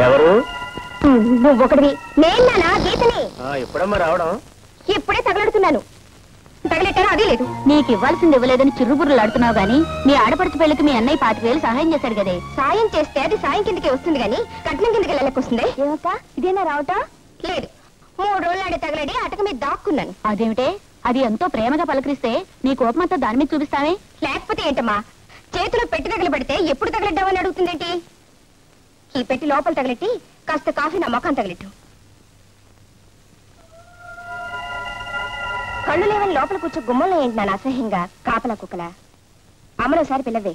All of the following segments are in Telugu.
ఎవరు? నువ్వు ఒకటివి. నేనా గీతని? ఎప్పుడమ్మా రావడం? ఇప్పుడే తగలడుతున్నాను. తగలెట్టాను అదే లేదు. నీకు ఇవ్వాల్సింది ఇవ్వలేదని చిరుబుర్రులు ఆడుతున్నావు గానీ మీ ఆడపడుచు పెళ్లికి మీ అన్నయ్య 25,000 సహాయం చేశాడు కదే. సాయం చేస్తే అది సాయం కిందకే వస్తుంది గానీ కట్నం కిందకి వెళ్ళకొస్తుంది. ఏమక్క ఇదేనా రావటం? లేదు, 3 రోజులు ఆడే తగలడి అటక మీద దాక్కున్నాను. అదేమిటే? అది ఎంతో ప్రేమగా పలకరిస్తే నీ కోపమంతా దాని మీద చూపిస్తావే. లేకపోతే ఏంటమ్మా, చేతిలో పెట్టి తగలబడితే ఎప్పుడు తగలడ్డావని అడుగుతుందేంటి? ఈ పెట్టి లోపల తగలెట్టి కాస్త కాఫీ నా మొఖం తగలెట్టు. కళ్ళు లేవని లోపల కూర్చో గుమ్మంలో ఏంటి నాన్న అసహ్యంగా కాపలా కుక్కలా? అమ్మలోసారి పిల్లవే.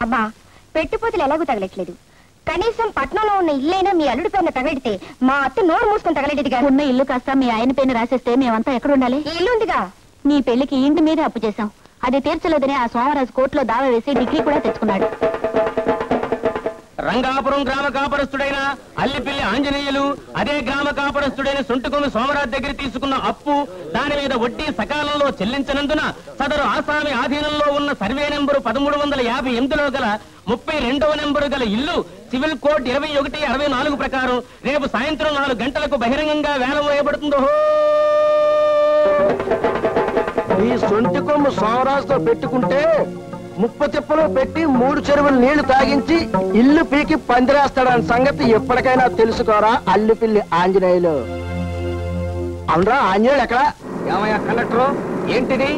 అమ్మా, పెట్టుపోతులు ఎలాగూ తగలట్లేదు. కనీసం పట్నంలో ఉన్న ఇల్లైనా మీ అల్లుడి పైన తగలెడితే మా అత్త నోరు మూసుకొని తగలెడిదిగా. ఉన్న ఇల్లు కాస్త మీ ఆయన పైన రాసేస్తే మేమంతా ఎక్కడ ఉండాలి? ఈ ఇల్లు ఉందిగా. నీ పెళ్లికి ఇంటి మీద అప్పు చేశాం. అది తీర్చలేదని ఆ సోమరాజు కోర్టులో దావా వేసి డిగ్రీ కూడా తెచ్చుకున్నాడు. రంగాపురం గ్రామ కాపరస్తుడైన అల్లిపిల్లి ఆంజనేయులు అదే గ్రామ కాపరస్తుడైన సొంటుకొమ్మి సోమరాజు దగ్గర తీసుకున్న అప్పు, దాని మీద వడ్డీ సకాలంలో చెల్లించనందున సదరు ఆసామి ఆధీనంలో ఉన్న సర్వే నెంబరు 1358లో గల 32వ నెంబరు గల ఇల్లు సివిల్ కోడ్ 2164 ప్రకారం రేపు సాయంత్రం 4 గంటలకు బహిరంగంగా వేలం వేయబడుతుందో. ఈ సొంటికొమ్ము సోమరాజుతో పెట్టుకుంటే ముప్ప తిప్పలో పెట్టి 3 చెరువులు నీళ్లు తాగించి ఇల్లు పీకి పందిరేస్తాడని సంగతి ఎప్పటికైనా తెలుసుకోరా అల్లిపిల్లి ఆంజనేయులు. అవునరా ఆంజనేయులు ఎక్కడ? ఏమయ్యా కండక్టర్, ఏంటిది?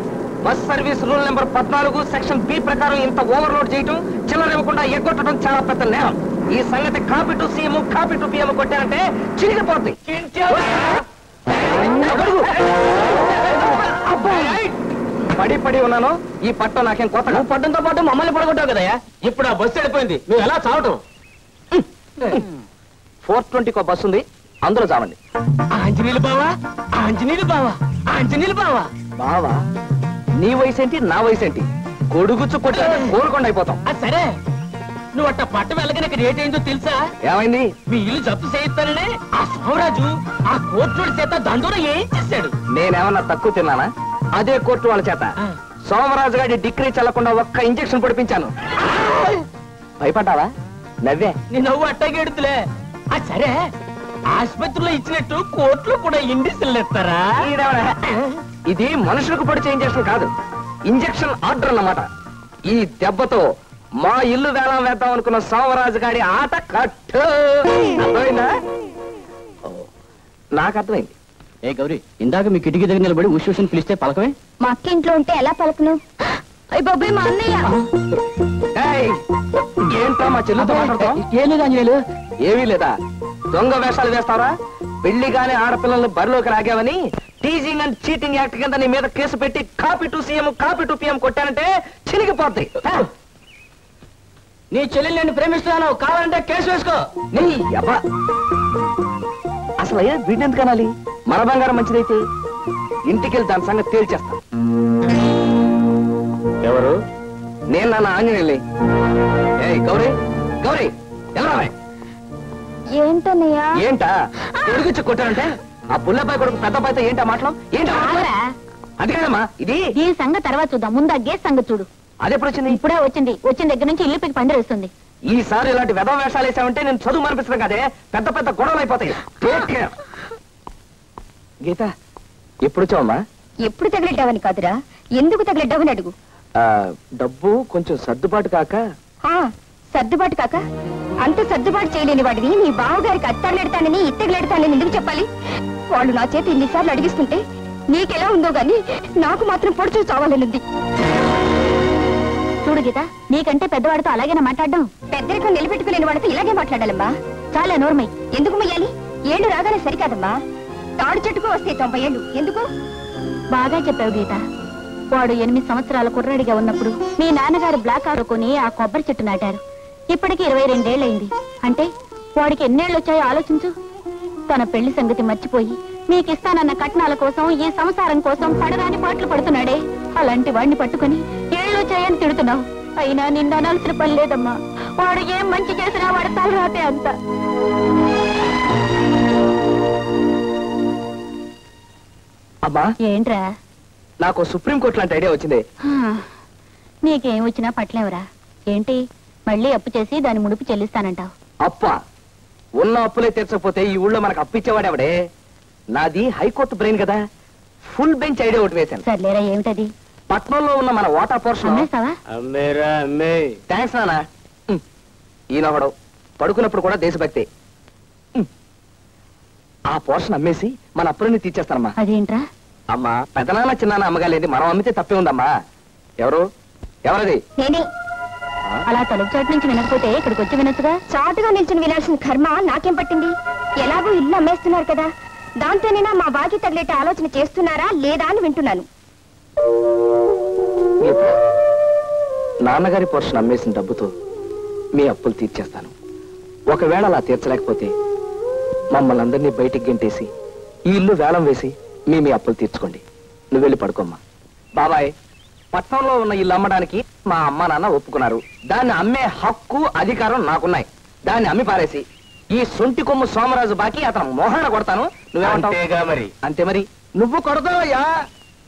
Bus service rule number 14 section B ప్రకారం ఇంత ఓవర్లోడ్ చేయటం, చిల్లర ఇవ్వకుండా ఎగ్గొట్టడం చాలా పెద్ద నేరం. ఈ సంగతి copy to CM copy to PM కొట్టారంటే చిరిగిపోద్ది. పడి పడి ఉన్నాను. ఈ పట్టం నాకేం కొత్త. నువ్వు పడ్డంతో పాటు మమ్మల్ని పడగొట్టావు కదయ్యా. ఇప్పుడు ఆ బస్సు వెళ్ళిపోయింది, నువ్వు ఎలా చావటం? 420 బస్సు ఉంది, అందులో చావండి. ఆంజనేయులు బావా, ఆంజనేయులు బావా, ఆంజనేయులు బావా. బావా, నీ వయసు ఏంటి, నా వయసు ఏంటి? గొడుగుచ్చు కొట్టి కోరుకుండా అయిపోతాం. అది సరే, నువ్వు అట్ట పట్ట వెళ్ళగానే రేట్ ఏంటో తెలుసా? ఏమైంది? మీ ఇల్లు జప్తు చేయిస్తాననే ఆ సోమరాజు ఆ కోర్టు చేత దండోర ఏం చేశాడు? నేనేమన్నా తక్కువ తిన్నానా? అదే కోర్టు వాళ్ళ చేత సోమరాజు గారి డిగ్రీ చల్లకుండా ఒక్క ఇంజెక్షన్ పొడిపించాను. భయపడ్డావా? నవ్వే. నీ నవ్వు అట్టగెడుతులే. అది సరే, ఆసుపత్రిలో ఇచ్చినట్టు కోర్టులో కూడా ఇండిషన్లు ఇస్తారా? ఇది మనుషులకు పొడిచే ఇంజెక్షన్ కాదు, ఇంజెక్షన్ ఆర్డర్ అన్నమాట. ఈ దెబ్బతో మా ఇల్లు వేలం వేద్దాం అనుకున్న సోమరాజు గారి ఆట కట్టు. అర్థమైందా? నాకు అర్థమైంది. ఏ గౌరీ, ఇందాక మీ కిటికీ దగ్గర నిలబడి ఉష్ పిలిస్తే పలకమే? మా అక్క ఇంట్లో ఉంటే ఎలా పలకను? అయ్య బాబాయ్, మా అన్నయ్య. ఏంటో మా చెల్లితో మాట్లాడతాం? ఏం లేదు ఆంజనేయులు. ఏమీ లేదా? దొంగ వేషాలు వేస్తావరా? పెళ్లిగానే ఆడపిల్లల్ని బరిలోకి లాగావని టీజింగ్ అండ్ చీటింగ్ యాక్ట్ కింద నీ మీద కేసు పెట్టి copy to CM copy to PM కొట్టానంటే చినిగిపోద్ది. నీ చెల్లెల్ని నేను ప్రేమిస్తున్నాను, కావాలంటే కేసు వేసుకో. నీ అబ్బా, అసలు అయ్యా వీటిని ఎందుకు అనాలి? మన బంగారం మంచిదైతే ఇంటికెళ్ళి దాని సంగతి తేల్చేస్తా. ఎవరు? నేను నాన్న ఆంజనేయుల్ని. ఏయ్ గౌరీ, గౌరీ ఎలా? ఏంటన్నయ్యా? ఏంటా కొడుకుచ్చి కొట్టానంటే ఆ పుల్లబాయి కొడుకు పెద్దబాయితో ఏంటా మాటలు? ఏంటా? అది కాదమ్మా, ఇది ఈ సంగతి తర్వాత చూద్దాం. ముందు ఆ గేస్ సంగతి చూడు. అది ఎప్పుడు వచ్చింది? ఇప్పుడే వచ్చింది. వచ్చిన దగ్గర నుంచి ఇల్లు పీకి పందిరేస్తుంది. ఈసారి ఇలాంటి వెధవ వేషాలు వేసామంటే నేను చదువు అనిపిస్తున్నాను కదే, పెద్ద పెద్ద గొడవలు అయిపోతాయి. గీత, ఎప్పుడు వచ్చావమ్మా? ఎప్పుడు తగిలెడ్డావని కాదురా, ఎందుకు తగిలెడ్డావని అడుగు. డబ్బు కొంచెం సర్దుబాటు కాక. సర్దుబాటు కాక? అంత సర్దుబాటు చేయలేని వాడిని నీ బావగారికి అత్తాలెడతానని ఇత్తగలెడతానని ఎందుకు చెప్పాలి? వాళ్ళు నా చేతి ఇన్నిసార్లు అడిగిస్తుంటే నీకెలా ఉందో గాని నాకు మాత్రం పొడుచు చావాలనుంది. చూడు గీత, నీకంటే పెద్దవాడితో అలాగేనా మాట్లాడడం? పెద్దరికం నిలబెట్టుకులేని వాడితో ఇలాగే మాట్లాడాలమ్మా. చాలా నోర్మై. ఎందుకు మొయ్యాలి? ఏళ్ళు రాగానే సరికాదమ్మా. తాడు చెట్టుకు వస్తే 90 ఏళ్ళు ఎందుకు? బాగా చెప్పావు గీత. వాడు 8 సంవత్సరాల కుర్రాడిగా ఉన్నప్పుడు మీ నాన్నగారు బ్లాక్ ఆడుకొని ఆ కొబ్బరి చెట్టు నాటారు. ఇప్పటికి 22 ఏళ్ళయింది. అంటే వాడికి ఎన్నేళ్ళు వచ్చాయో ఆలోచించు. తన పెళ్లి సంగతి మర్చిపోయి మీకిస్తానన్న కట్నాల కోసం, ఈ సంసారం కోసం పడరాని పాటలు పడుతున్నాడే. అలాంటి వాడిని పట్టుకుని ఏళ్ళు వచ్చాయని తిడుతున్నావు. అయినా నిన్ను అనాల్సిన పని లేదమ్మా. వాడు ఏం మంచి చేసినా వాడు తలరాతే అంత. అమ్మా, ఏంట్రా? నాకు సుప్రీంకోర్టు లాంటి ఐడియా వచ్చింది. నీకేం వచ్చినా పట్లేవరా? ఏంటి మళ్ళీ అప్పు చేసి దాని ముడుపు చెల్లిస్తానంటావు. అప్ప ఉన్న అప్పులే తీర్చకపోతే ఈ ఊళ్ళో మనకు అప్పిచ్చేవాడెవడే? నాది హైకోర్టు బ్రెయిన్ కదా, ఫుల్ బెంచ్ ఐడియా ఒకటి వేశాను. సర్లేరా, ఏమిటది? పట్నంలో ఉన్న మన వాటా పోర్షన్. అమ్మేస్తావా? థ్యాంక్స్ నాన్న. ఈయనొకడు పడుకున్నప్పుడు కూడా దేశభక్తి. ఆ పోర్షన్ అమ్మేసి మన అప్పులన్నీ తీర్చేస్తానమ్మా. అదేంట్రా? అమ్మా పెద్దనాన్న చిన్నాన్న అమ్మగాలేంది, మనం అమ్మితే తప్పే ఉందమ్మా. ఎవరది? నేనే. అలా తలుపు చోటు నుంచి వినకపోతే ఇక్కడికి వచ్చి వినొచ్చుగా. చాటుగా నిల్చుని వినాల్సిన కర్మ నాకేం పట్టింది? ఎలాగో ఇల్లు అమ్మేస్తున్నారు కదా, దాంతోనైనా మా బాకీ తగిలేట ఆలోచన చేస్తున్నారా లేదా అని వింటున్నాను. నాన్నగారి పోర్షన్ అమ్మేసిన డబ్బుతో మీ అప్పులు తీర్చేస్తాను. ఒకవేళ అలా తీర్చలేకపోతే మమ్మల్ని అందరినీ బయటికి గెంటేసి ఈ ఇల్లు వేలం వేసి మీ అప్పులు తీర్చుకోండి. నువ్వు వెళ్ళి పడుకోమ్మా. బాబాయ్, పట్నంలో ఉన్న ఇల్లు అమ్మడానికి మా అమ్మ నాన్న ఒప్పుకున్నారు. దాన్ని అమ్మే హక్కు అధికారం నాకున్నాయి. దాన్ని అమ్మి పారేసి ఈ సొంటి కొమ్ము సోమరాజు బాకి అతను మోహన కొడతాను. నువ్వేమంటావు? మరి అంతే మరి. నువ్వు కొడతావయ్యా,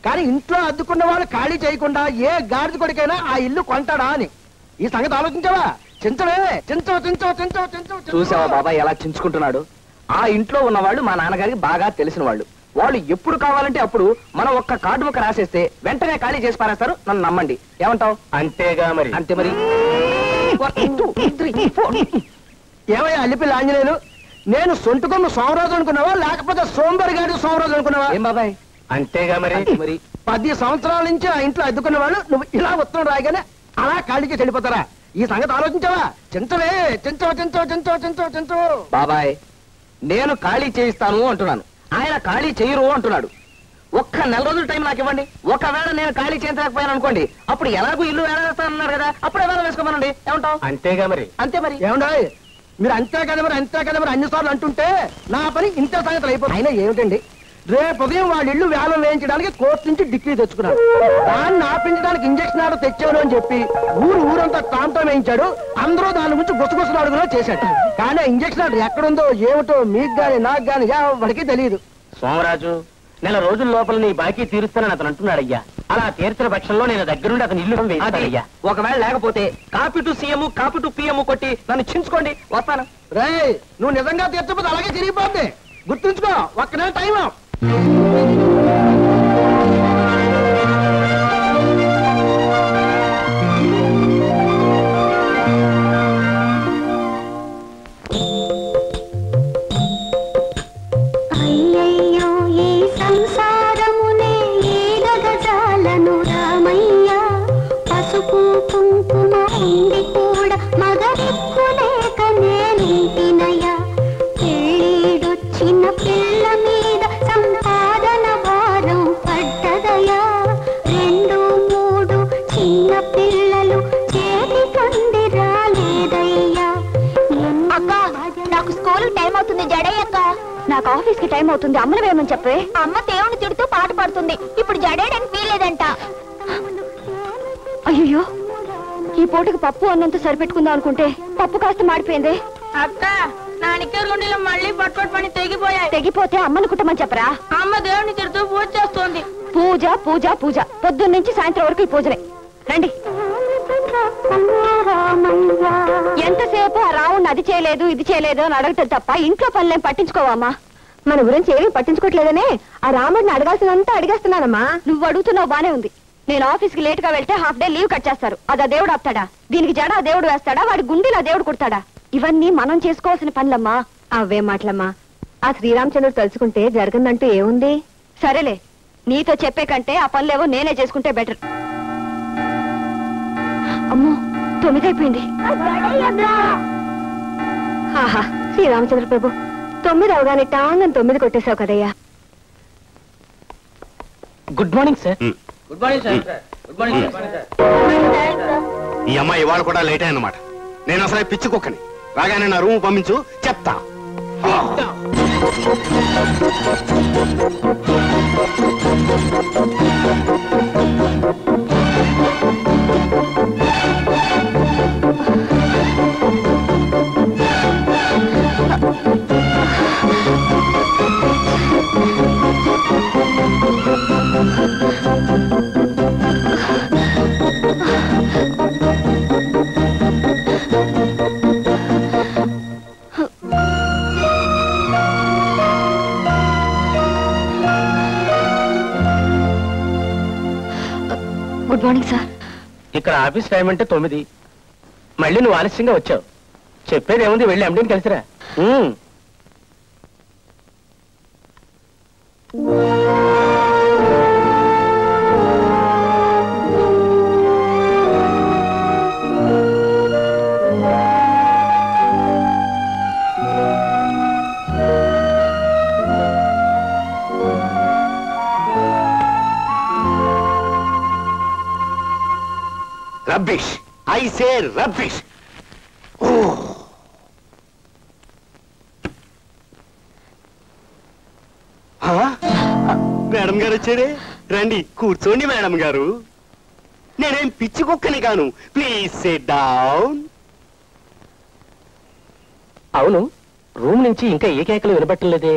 కానీ ఇంట్లో అద్దుకున్న వాళ్ళు ఖాళీ చేయకుండా ఏ గాడిద కొడుకైనా ఆ ఇల్లు కొంటాడా అని ఈ సంగతి ఆలోచించావా? చూసావా బాబాయ్ ఎలా చించుకుంటున్నాడు? ఆ ఇంట్లో ఉన్న వాళ్ళు మా నాన్నగారికి బాగా తెలిసిన వాళ్ళు. వాళ్ళు ఎప్పుడు కావాలంటే అప్పుడు మనం ఒక్క కార్డు ముక్క రాసేస్తే వెంటనే ఖాళీ చేసి పారేస్తారు. నన్ను నమ్మండి. ఏమంటావు? అంతేగా మరి. అంతే మరి. ఏమయ్యా అల్లిపిల్లి ఆంజనేయులు, నేను సొంటుకొమ్మ సోమరాజు అనుకున్నావా లేకపోతే సోంబరిగాడి సోమరాజు అనుకున్నావా? ఏం బాబాయ్? అంతేగా మరి. మరి 10 సంవత్సరాల నుంచి ఆ ఇంట్లో అద్దుకున్న వాళ్ళు నువ్వు ఇలా ఉత్తరం రాయగానే అలా ఖాళీకి చెడిపోతారా? ఈ సంగతి ఆలోచించావా? చించవే. బాబాయ్, నేను ఖాళీ చేయిస్తాను అంటున్నాను, ఆయన ఖాళీ చేయరు అంటున్నాడు. ఒక్క నెల రోజుల టైం నాకు ఇవ్వండి. ఒకవేళ నేను ఖాళీ చేయించలేకపోయాను అనుకోండి, అప్పుడు ఎలాగూ ఇల్లు వేరేస్తానన్నారు కదా, అప్పుడు వేరే వేసుకోమనండి. ఏమంటావు? అంతేగా మరి. అంతే మరి. ఏమండా మీరు అంతే కదా మరి అన్నిసార్లు అంటుంటే నా పని ఇంత సంగతులు అయిపోతుంది. అయినా ఏమిటండి, రేపు ఉదయం వాళ్ళ ఇల్లు వేలం వేయించడానికి కోర్టు నుంచి డిగ్రీ తెచ్చుకున్నాడు. దాన్ని ఆపించడానికి ఇంజక్షన్ ఆర్డర్ తెచ్చాడు అని చెప్పి ఊరంతా టాంటం వేయించాడు. అందరూ దాని గురించి గుసగుసలు అడుగులో చేశాడు. కానీ ఇంజక్షన్ ఆర్డర్ ఎక్కడుందో ఏమిటో మీకు గాని నాకు గాని ఎవరికి తెలియదు. సోమరాజు, నెల రోజుల లోపల నీ బాకీ తీరుస్తానని అతను అంటున్నాడయ్యా. అలా తీర్చిన పక్షంలో నేను దగ్గరుండి అతను ఇల్లు వేస్తానయ్యా. ఒకవేళ లేకపోతే copy to CM copy to PM కొట్టి నన్ను చించుకోండి, వస్తాను. రేయ్, నువ్వు నిజంగా తీర్చకపోతే అలాగే తిరిగిపోద్ది. గుర్తుంచుకో, ఒక్క నెల టైం. అయ్యయ్యో ఈ సంసారమునే ఏదగజాలను రామయ్య, పసుపు కుంకుమ ఉండి కూడా మగరిక్కులేక నేనింటినయ్యా. పెళ్ళిడొచ్చిన పిల్ల మీద సంపాదన భారం పడ్డదయా. 2, 3 చిన్న పిల్లలు చేతికంది రాలేదయ్యా. అక్క, నాకు స్కూల్ టైం అవుతుంది. జడేయక్క. నాకు ఆఫీస్ కి టైం అవుతుంది. అమ్మను వేయమని చెప్పే. అమ్మ దేవుని తిడుతూ పాట పాడుతుంది. ఇప్పుడు జడేయడానికి వీలేదంట. అయ్యో, ఈ పూటకి పప్పు అన్నంత సరిపెట్టుకుందాం అనుకుంటే పప్పు కాస్త మాడిపోయింది. అక్క, నా నిక్కర్ గుండెలో మళ్ళీ పట్టుకోటి పని తెగిపోయాయి. తెగిపోతే అమ్మను కుట్టమని చెప్పరా? అమ్మ దేవుని తిడుతూ పూజ చేస్తోంది. పూజ పూజ పూజ, పొద్దున్న నుంచి సాయంత్రం వరకు ఈ పూజనే. రండి. ఎంతసేపు ఆ రావుణ్ణి అది చేయలేదు ఇది చేయలేదు అని అడగటం తప్ప ఇంట్లో పనులేం పట్టించుకోవమ్మా. మన గురించి ఏమీ పట్టించుకోవట్లేదనే ఆ రాముడిని అడగాల్సినంతా అడిగేస్తున్నానమ్మా. నువ్వు అడుగుతున్నావు బానే ఉంది. నేను ఆఫీస్కి లేట్ గా వెళ్తే హాఫ్ డే లీవ్ కట్ చేస్తారు. అది ఆ దేవుడు ఆపుతాడా? దీనికి జడ ఆ దేవుడు వేస్తాడా? వాడి గుండెలు ఆ దేవుడు కుడతాడా? ఇవన్నీ మనం చేసుకోవాల్సిన పనులమ్మా. అవే మాటలమ్మా. ఆ శ్రీరామచంద్రుడు తలుచుకుంటే జరగదంటూ ఏముంది? సరేలే, నీతో చెప్పే కంటే ఆ పనులేవో నేనే చేసుకుంటే బెటర్. అమ్మో, 9 అయిపోయింది. ఆహా, శ్రీరామచంద్ర ప్రభు, 9 అవగానే టాంగని 9 కొట్టేశావు కదయ్యా. Good morning sir. Good morning sir. Good morning sir. ఈ అమ్మాయి ఇవాళ కూడా లేట్ అన్నమాట. నేను అసలు పిచ్చి కుక్కని. రాగానే నా రూమ్ పంపించు, చెప్తా. ఆఫీస్ టైం అంటే 9. మళ్ళీ నువ్వు ఆలస్యంగా వచ్చావు. చెప్పేది ఏముంది, వెళ్ళి ఎండీని కలిసిరా. Rubbish, I say rubbish. Madam గారు వచ్చారే, రండి కూర్చోండి మేడం గారు. నేనేం పిచ్చి కుక్కని కాను, ప్లీజ్ సిట్ డౌన్. అవును, రూమ్ నుంచి ఇంకా ఏ కేకలు వినబట్టలేదే.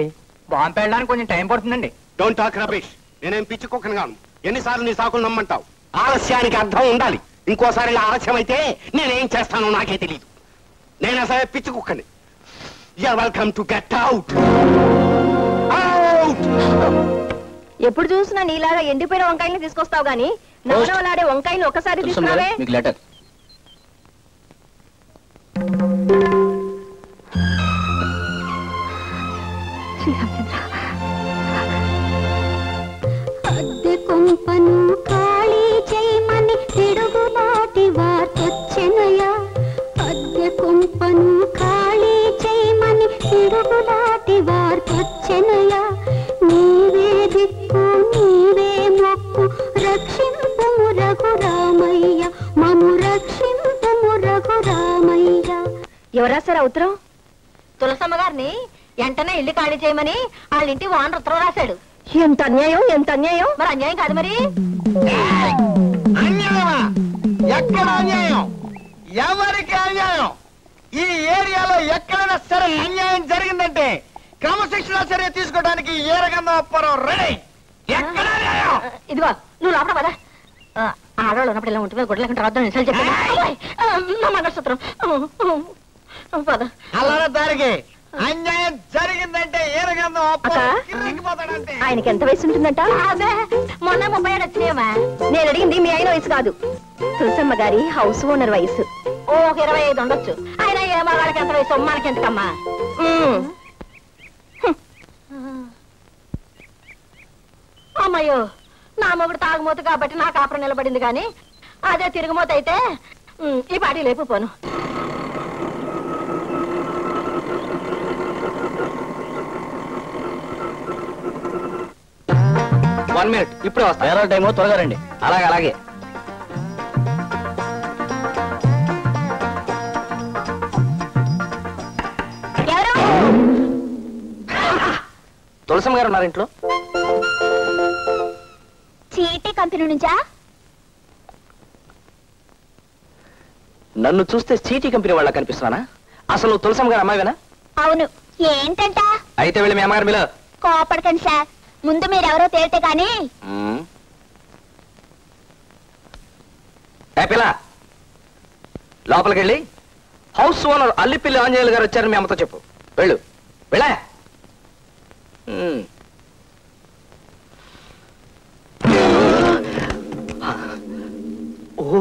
బాంబు వెళ్ళడానికి కొంచెం టైం పడుతుందండి. Don't talk rubbish. నేనేం పిచ్చి కుక్కని కాను. ఎన్నిసార్లు నీ సాకులు నమ్మంటావు? ఆలస్యానికి అర్థం ఉండాలి. ఇంకోసారి ఇలా ఆలస్యం అయితే నేనేం చేస్తానో నాకే తెలియదు. నేను అసలు పిచ్చి కుక్కని. You welcome to get out. ఎప్పుడు చూసినా నీలాగా ఎండిపోయిన వంకాయలు తీసుకొస్తావు గానీ నవనవలాడే వంకాయలు ఒకసారి తీసుకురావే. మీకు లెటర్. అద్దె కొంపను ఖాళీ చేయమని తిరుగుబాటి వార్తొచ్చెనయా. అద్దె కొంపను ఖాళీ చేయమని తిరుగుబాటి వార్తొచ్చెనయా. నీవే దిక్కు నీవే మొక్కు రక్షింపుము రఘురామయ్య, మము రక్షింపుము రఘురామయ్య. ఎవరా సార్ ఉత్తరం? తులసమ్మ గారిని వెంటనే ఇల్లు ఖాళీ చేయమని వాళ్ళ ఇంటి ఓనర్ ఉత్తరం రాశాడు. ఎంత అన్యాయం, ఎంత అన్యాయం. మరి అన్యాయం కాదు మరి. అన్యాయమా? ఎక్కడ అన్యాయం? ఎవరికి అన్యాయం? ఈ ఏరియాలో ఎక్కడైనా సరే అన్యాయం జరిగిందంటే క్రమశిక్షణ చర్య తీసుకోవడానికి ఏరగంధం అప్పారం రెడీ. ఎక్కడ అన్యాయం? ఇదిగో నువ్వు లోపల పద. ఆడవాళ్ళు ఉన్నప్పుడు ఇలా ఉంటుంది, గుడ్డ లేకుండా రావద్దని నిజాలు చెప్పాను. నా మంగళసూత్రం పద. అలా దానికి అన్యాయం జరిగిందంటే ఏరగంధం అప్పారం కిర్రికిపోతాడంటే. ఆయనకి ఎంత వయసు ఉంటుందంట? అదే మొన్న 37 వచ్చినాయమ్మా. నేను అడిగింది మీ ఆయన వయసు కాదు, తులసమ్మ గారి హౌస్ ఓనర్ వయసు. ఓ 25 ఉండొచ్చు. ఆయన ఏ మగాళ్ళకి ఎంత వయసు, మనకి ఎంతకమ్మా. అమ్మయ్యో, నా మొగుడు తాగుమోతు కాబట్టి నా కాపురం నిలబడింది కానీ అదే తిరుగుమోత అయితే ఈ పార్టీ లేకపోను. వన్ మినిట్, ఇప్పుడే వస్తా. వేరే టైమో త్వరగా రండి. అలాగే అలాగే. ఎవరు? తులసమ్మ గారు ఉన్నారు ఇంట్లో? చీటీ కంపెనీ నుంచా? నన్ను చూస్తే చీటీ కంపెనీ వాళ్ళ కనిపిస్తున్నానా? అసలు తులసమ్మ గారు అమ్మాయివేనా? అవును. ఏంటంట? అయితే వెళ్ళి మీ అమ్మగారు మీలో. కోపడకండి సార్, ముందు మీరెవరో తేలితే కానీ. ఏ పిల్ల, లోపలికి వెళ్ళి హౌస్ ఓనర్ అల్లిపిల్లి ఆంజనేయులు గారు వచ్చారని మీ అమ్మతో చెప్పు. వెళ్ళు వెళ్ళా. ఓ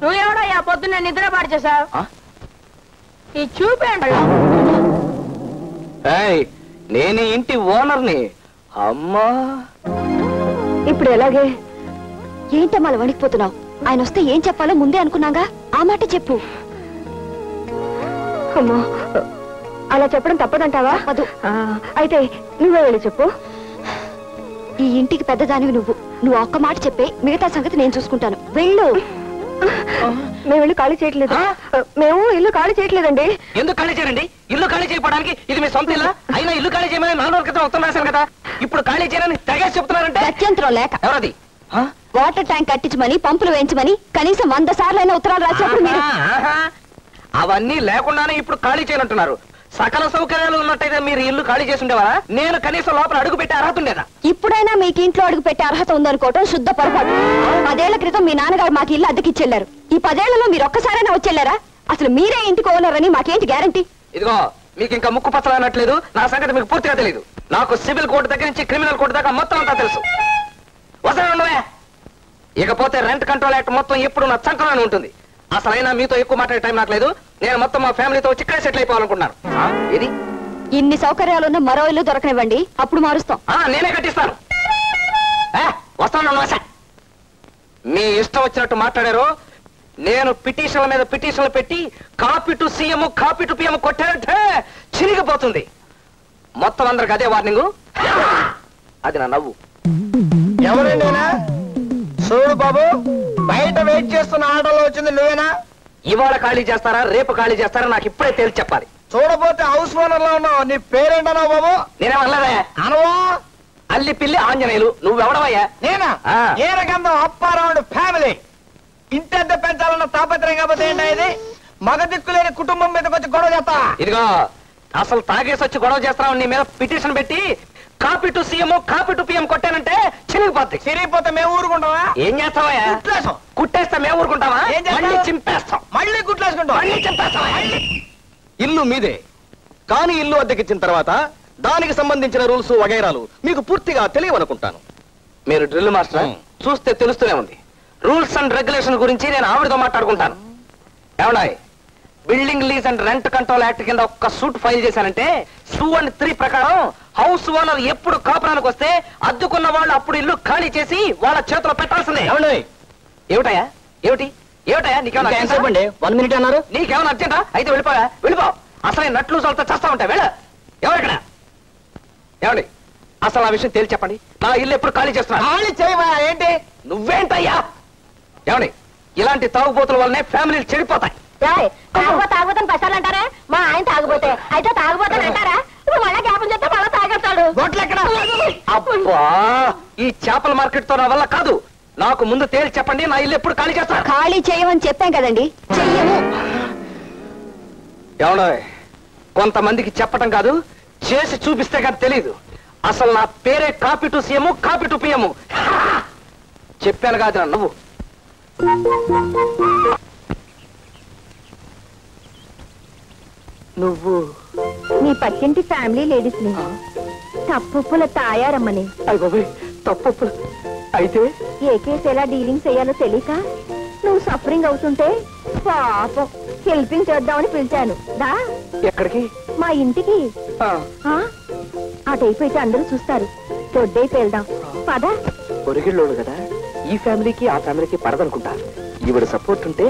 నువ్వెవడో పొద్దున్న నిద్ర పాడు చేసావు. ఈ చూపేండి. నేను ఇంటి ఓనర్ని. అమ్మా, ఇప్పుడు ఎలాగే? ఏంటమ్మా అలా వణికిపోతున్నావు? ఆయన వస్తే ఏం చెప్పాలో ముందే అనుకున్నాగా, ఆ మాట చెప్పు. అమ్మో, అలా చెప్పడం తప్పదంటావా? అయితే నువ్వే వెళ్ళి చెప్పు. ఈ ఇంటికి పెద్దదానివి నువ్వు ఒక్క మాట చెప్పే, మిగతా సంగతి నేను చూసుకుంటాను. వెళ్ళు. మేము ఇల్లు ఖాళీ చేయట్లేదు. మేము ఇల్లు ఖాళీ చేయట్లేదండి. ఎందుకు ఖాళీ చేయండి? ఇల్లు ఖాళీ చేయడానికి ఇది మీ సొంత ఇల్లా? అయినా ఇల్లు ఖాళీ చేయమని 4 రోజుల క్రితం ఉత్తరం రాశాను కదా. ఇప్పుడు ఖాళీ చేయని తెగేసి చెప్తున్నారంటే గత్యంతరం లేక. ఎవరది? వాటర్ ట్యాంక్ కట్టించమని, పంపులు వేయించమని కనీసం 100 సార్లైనా ఉత్తరాలు రాసినప్పుడు మీరు అవన్నీ లేకుండానే ఇప్పుడు ఖాళీ చేయనంటున్నారు. సకల సౌకర్యాలు ఉన్నట్టయితే మీరు ఇల్లు ఖాళీ చేసి ఉండేవారా? నేను కనీసం లోపల అడుగు పెట్టే అర్హత ఉండేదా? ఇప్పుడైనా మీకు ఇంట్లో అడుగు పెట్టే అర్హత ఉందనుకోవటం శుద్ధ పొరపాటు. 10 ఏళ్ల క్రితం మీ నాన్నగారు మాకు ఇల్లు అద్దెకిచ్చెళ్లారు. ఈ 10 ఏళ్లలో మీరు ఒక్కసారైనా వచ్చెళ్లారా? అసలు మీరే ఇంటికి ఓనర్ అని మాకేంటి గ్యారంటీ? ఇదిగో మీకు ఇంకా ముక్కు పచ్చలు అనట్లేదు. నా సంగతి మీకు పూర్తిగా తెలియదు. నాకు సివిల్ కోర్టు దగ్గర నుంచి క్రిమినల్ కోర్టు దాకా మొత్తం అంతా తెలుసు. వస్తానువే. ఇకపోతే రెంట్ కంట్రోల్ యాక్ట్ మొత్తం ఎప్పుడు నా చంకలోనే ఉంటుంది. అసలైనా మీతో ఎక్కువ మాట్లాడే టైం నాకు లేదు. నేను మొత్తం మా ఫ్యామిలీతో వచ్చి ఇక్కడే సెటిల్ అయిపోవాలనుకుంటున్నాను. ఇది ఇన్ని సౌకర్యాలున్న మరో ఇల్లు దొరకనివ్వండి, అప్పుడు మారుస్తాం. నేనే కట్టిస్తాను. వస్తాను. మీ ఇష్టం వచ్చినట్టు మాట్లాడారు. నేను పిటిషన్ల మీద పిటిషన్లు పెట్టి copy to CM copy to PM కొట్టారంటే చిరిగిపోతుంది. మొత్తం అందరికి అదే వార్నింగ్. అది నా నవ్వు. ఎవరండినా? చూడు బాబు, బయట వెయిట్ చేస్తున్న ఆటోలో వచ్చింది నువ్వేనా? ఇవాళ ఖాళీ చేస్తారా రేపు ఖాళీ చేస్తారా నాకు ఇప్పుడే తేల్చి చెప్పాలి. చూడపోతే హౌస్ ఓనర్ లో ఉన్నావు. నీ పేరేంటన్నావు బాబు? నేనేమన్నదా? అనవా? అల్లి పిల్లి ఆంజనేయులు. నువ్వెవడవయ్యా? నేనా? ఏరగంధం అప్పారావుండ్ ఫ్యామిలీ. ఇంటెంత పెంచాలన్న తాపత్రయం కాకపోతే ఏంటా ఇది? మగ దిక్కులేని కుటుంబం మీదకి వచ్చి గొడవ చేస్తా. ఇదిగో అసలు తాగేసి వచ్చి గొడవ చేస్తున్నావు. నీ మీద పిటిషన్ పెట్టి copy to CM copy to PM కొట్టానంటే చిరిగిపోద్ది. చిరిగిపోతే మేము ఊరుకుంటావా? ఏం చేస్తావా? కుట్టేస్తా మేము ఊరుకుంటావా? మళ్ళీ చింపేస్తాం. మళ్ళీ గుట్లేసుకుంటాం. మళ్ళీ చింపేస్తాం. ఇల్లు మీదే, కానీ ఇల్లు అద్దెకిచ్చిన తర్వాత దానికి సంబంధించిన రూల్స్ వగైరాలు మీకు పూర్తిగా తెలియవనుకుంటాను. మీరు డ్రిల్ మాస్టర్ చూస్తే తెలుస్తూనే ఉంది. రూల్స్ అండ్ రెగ్యులేషన్ గురించి నేను ఆవిడతో మాట్లాడుకుంటాను. ఏమన్నాయి? Building lease and rent control act కింద ఒక్క సూట్ ఫైల్ చేశానంటే 2 and 3 ప్రకారం హౌస్ ఓనర్ ఎప్పుడు కాపురానికి వస్తే అద్దుకున్న వాళ్ళు అప్పుడు ఇల్లు ఖాళీ చేసి వాళ్ళ చేతిలో పెట్టాల్సిందే. ఏమిటయా? ఏమిటయా నీకేమన్నా 1 minute అన్నారు? నీకేమన్నా అర్జెంటా? అయితే వెళ్ళిపో. అసలే నట్లు సొలతో చేస్తా ఉంటాయి. ఎవరిక్కడ? ఏమండి అసలు ఆ విషయం తేల్చి చెప్పండి. నా ఇల్లు ఎప్పుడు ఖాళీ చేస్తున్నా? ఖాళీ చేయవా ఏంటి? నువ్వేంటయ్యా? ఏమండి ఇలాంటి తాగుబోతుల వల్లనే ఫ్యామిలీలు చెడిపోతాయి. తాగుబోతని పసాలు అంటారా? మా ఆయన తాగుబోతే అయితే తాగుబోతని అంటారా? ఇప్పుడు మళ్ళా జ్ఞాపం చేస్తే మళ్ళా తాగేస్తాడు. అబ్బా, ఈ చేపల మార్కెట్ తో నా వల్ల కాదు. నాకు ముందు తేల్చి చెప్పండి. నా ఇల్లు ఎప్పుడు ఖాళీ చేస్తా? ఖాళీ చేయమని చెప్పాం కదండి, చెయ్యము. ఏమన్నా కొంతమందికి చెప్పటం కాదు, చేసి చూపిస్తే కానీ తెలీదు. అసలు నా పేరే copy to CM copy to PM. చెప్పాను కాదు నువ్వు. నువ్వు నీ పక్కింటి ఫ్యామిలీ లేడీస్ ని తప్పుల తాయారమ్మని. తప్పు అయితే ఏ కేసు ఎలా డీలింగ్ చేయాలో తెలియక నువ్వు సఫరింగ్ అవుతుంటే పాపం హెల్పింగ్ చేద్దామని పిలిచాను. దా. ఎక్కడికి? మా ఇంటికి. అటైపోయితే అందరూ చూస్తారు. దొడ్డైపు వెళ్దాం పదా. పొరిగిళ్ళోడు కదా, ఈ ఫ్యామిలీకి ఆ ఫ్యామిలీకి పడదనుకుంటా. ఈవిడ సపోర్ట్ ఉంటే.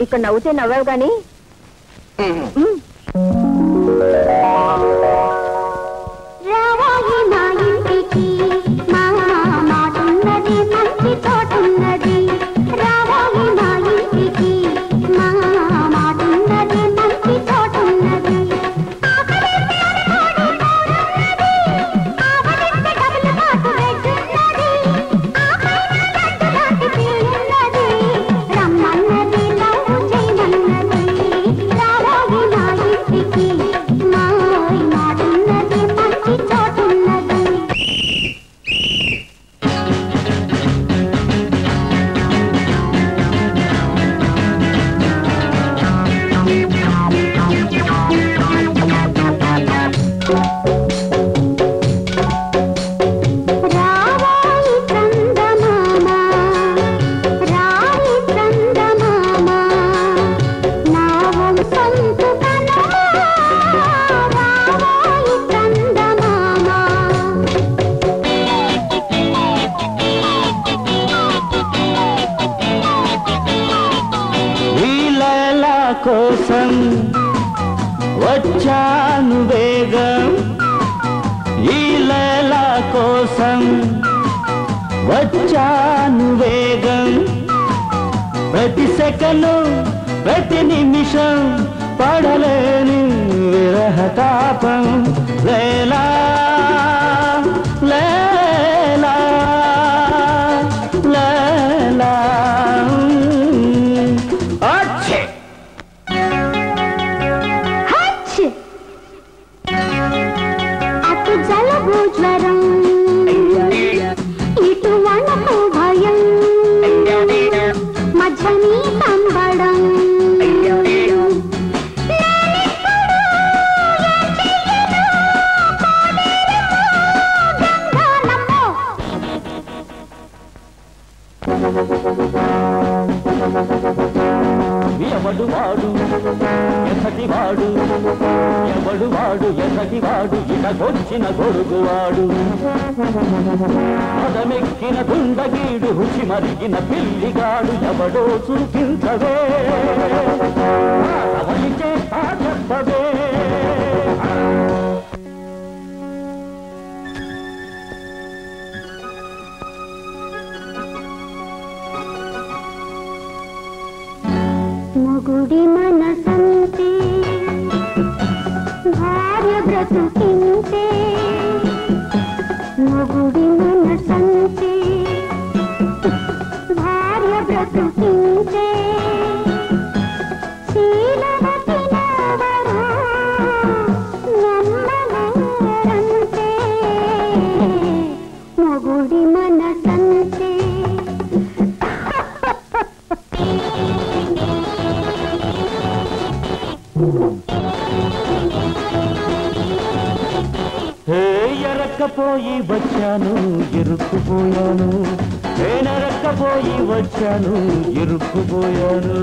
ఇక్కడ నవ్వుతే నవ్వావు గాని రావాలి నా ఇంటికి, మా మాటున్నది, మంచి తోటున్నది. రావాలి నా ఇంటికి, మా మాటున్నది, మంచి తోటున్నది. రమ్మన్నది లవ్ చేయమన్నది. రావాలి నా ఇంటికి, మా మాటున్నది, మంచి తోటున్నది. రావాలి చందమామ, రాయి చందమామ, నా వంశంతు కనమా. రావాలి చందమామ. వీళ్ళ కోసం వచ్చాను వేగం, ఈల కోసం వచ్చాను వేగం. ప్రతి సెకను ప్రతి నిమిషం పడలేని విరహతాపం. లేలా లేలా లేలా. అచ్చే హచ్! అటు జలభు జ్వరం, ఇటు వణకు భయం, మధ్య నీ ఎవడు వాడు ఎసటివాడు ఇటకొచ్చిన గొడుగువాడు పదమెక్కిన దుండగీడు రుచి మరిగిన పిల్లిగాడు ఎవడో చూపించవే అవలిచే చెప్పవే మొగుడి మనసంతే భార్య బ్రతుకింతే మొగుడి మనసంతే భార్య బ్రతుకింతే శీలవతి నావరు నమ్మలేరంతే మొగుడి మనసంతే ఎరక్కపోయి వచ్చాను ఇరుక్కుపోయాను నేనెరక్కపోయి వచ్చాను ఇరుక్కుపోయాను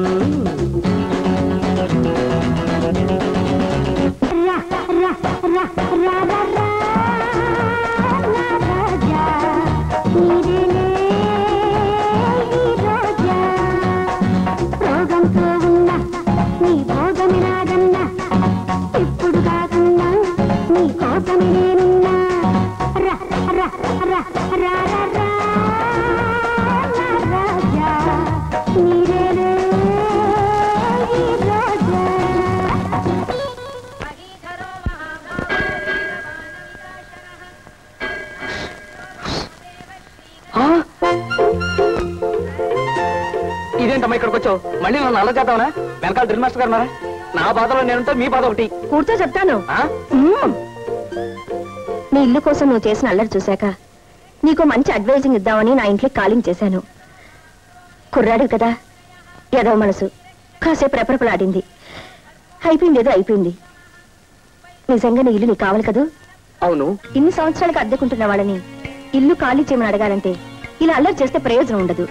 రోగంతో ఉన్న నీ భోగమి నాదన్నా ఇప్పుడు కాకున్నా నీ కోసమి నేనున్నా రాజా నీరే రాజా ఇదేంటమ్మా ఇక్కడికి వచ్చావు? మళ్ళీ నన్ను అలా చేద్దామనా? వెనకాల డ్రిల్ మాస్టర్ గారు ఉన్నారా? నా బాధలో నేనుంటే మీ బాధ ఒకటి. కూర్చో చెప్తాను. ఆ? నీ ఇల్లు కోసం నువ్వు చేసిన అల్లరి చూశాక నీకు మంచి అడ్వైజింగ్ ఇద్దామని నా ఇంట్లో కాలింగ్ చేశాను. కుర్రాడు కదా, ఏదో మనసు కాసేపు రెపరెపలాడింది. అయిపోయింది, ఏదో అయిపోయింది. నిజంగా నీ ఇల్లు నీకు కావాలి కదూ? అవును. ఇన్ని సంవత్సరాలకు అద్దెకుంటున్న వాళ్ళని ఇల్లు ఖాళీ చేయమని అడగాలంటే ఇలా అల్లరి చేస్తే ప్రయోజనం ఉండదు.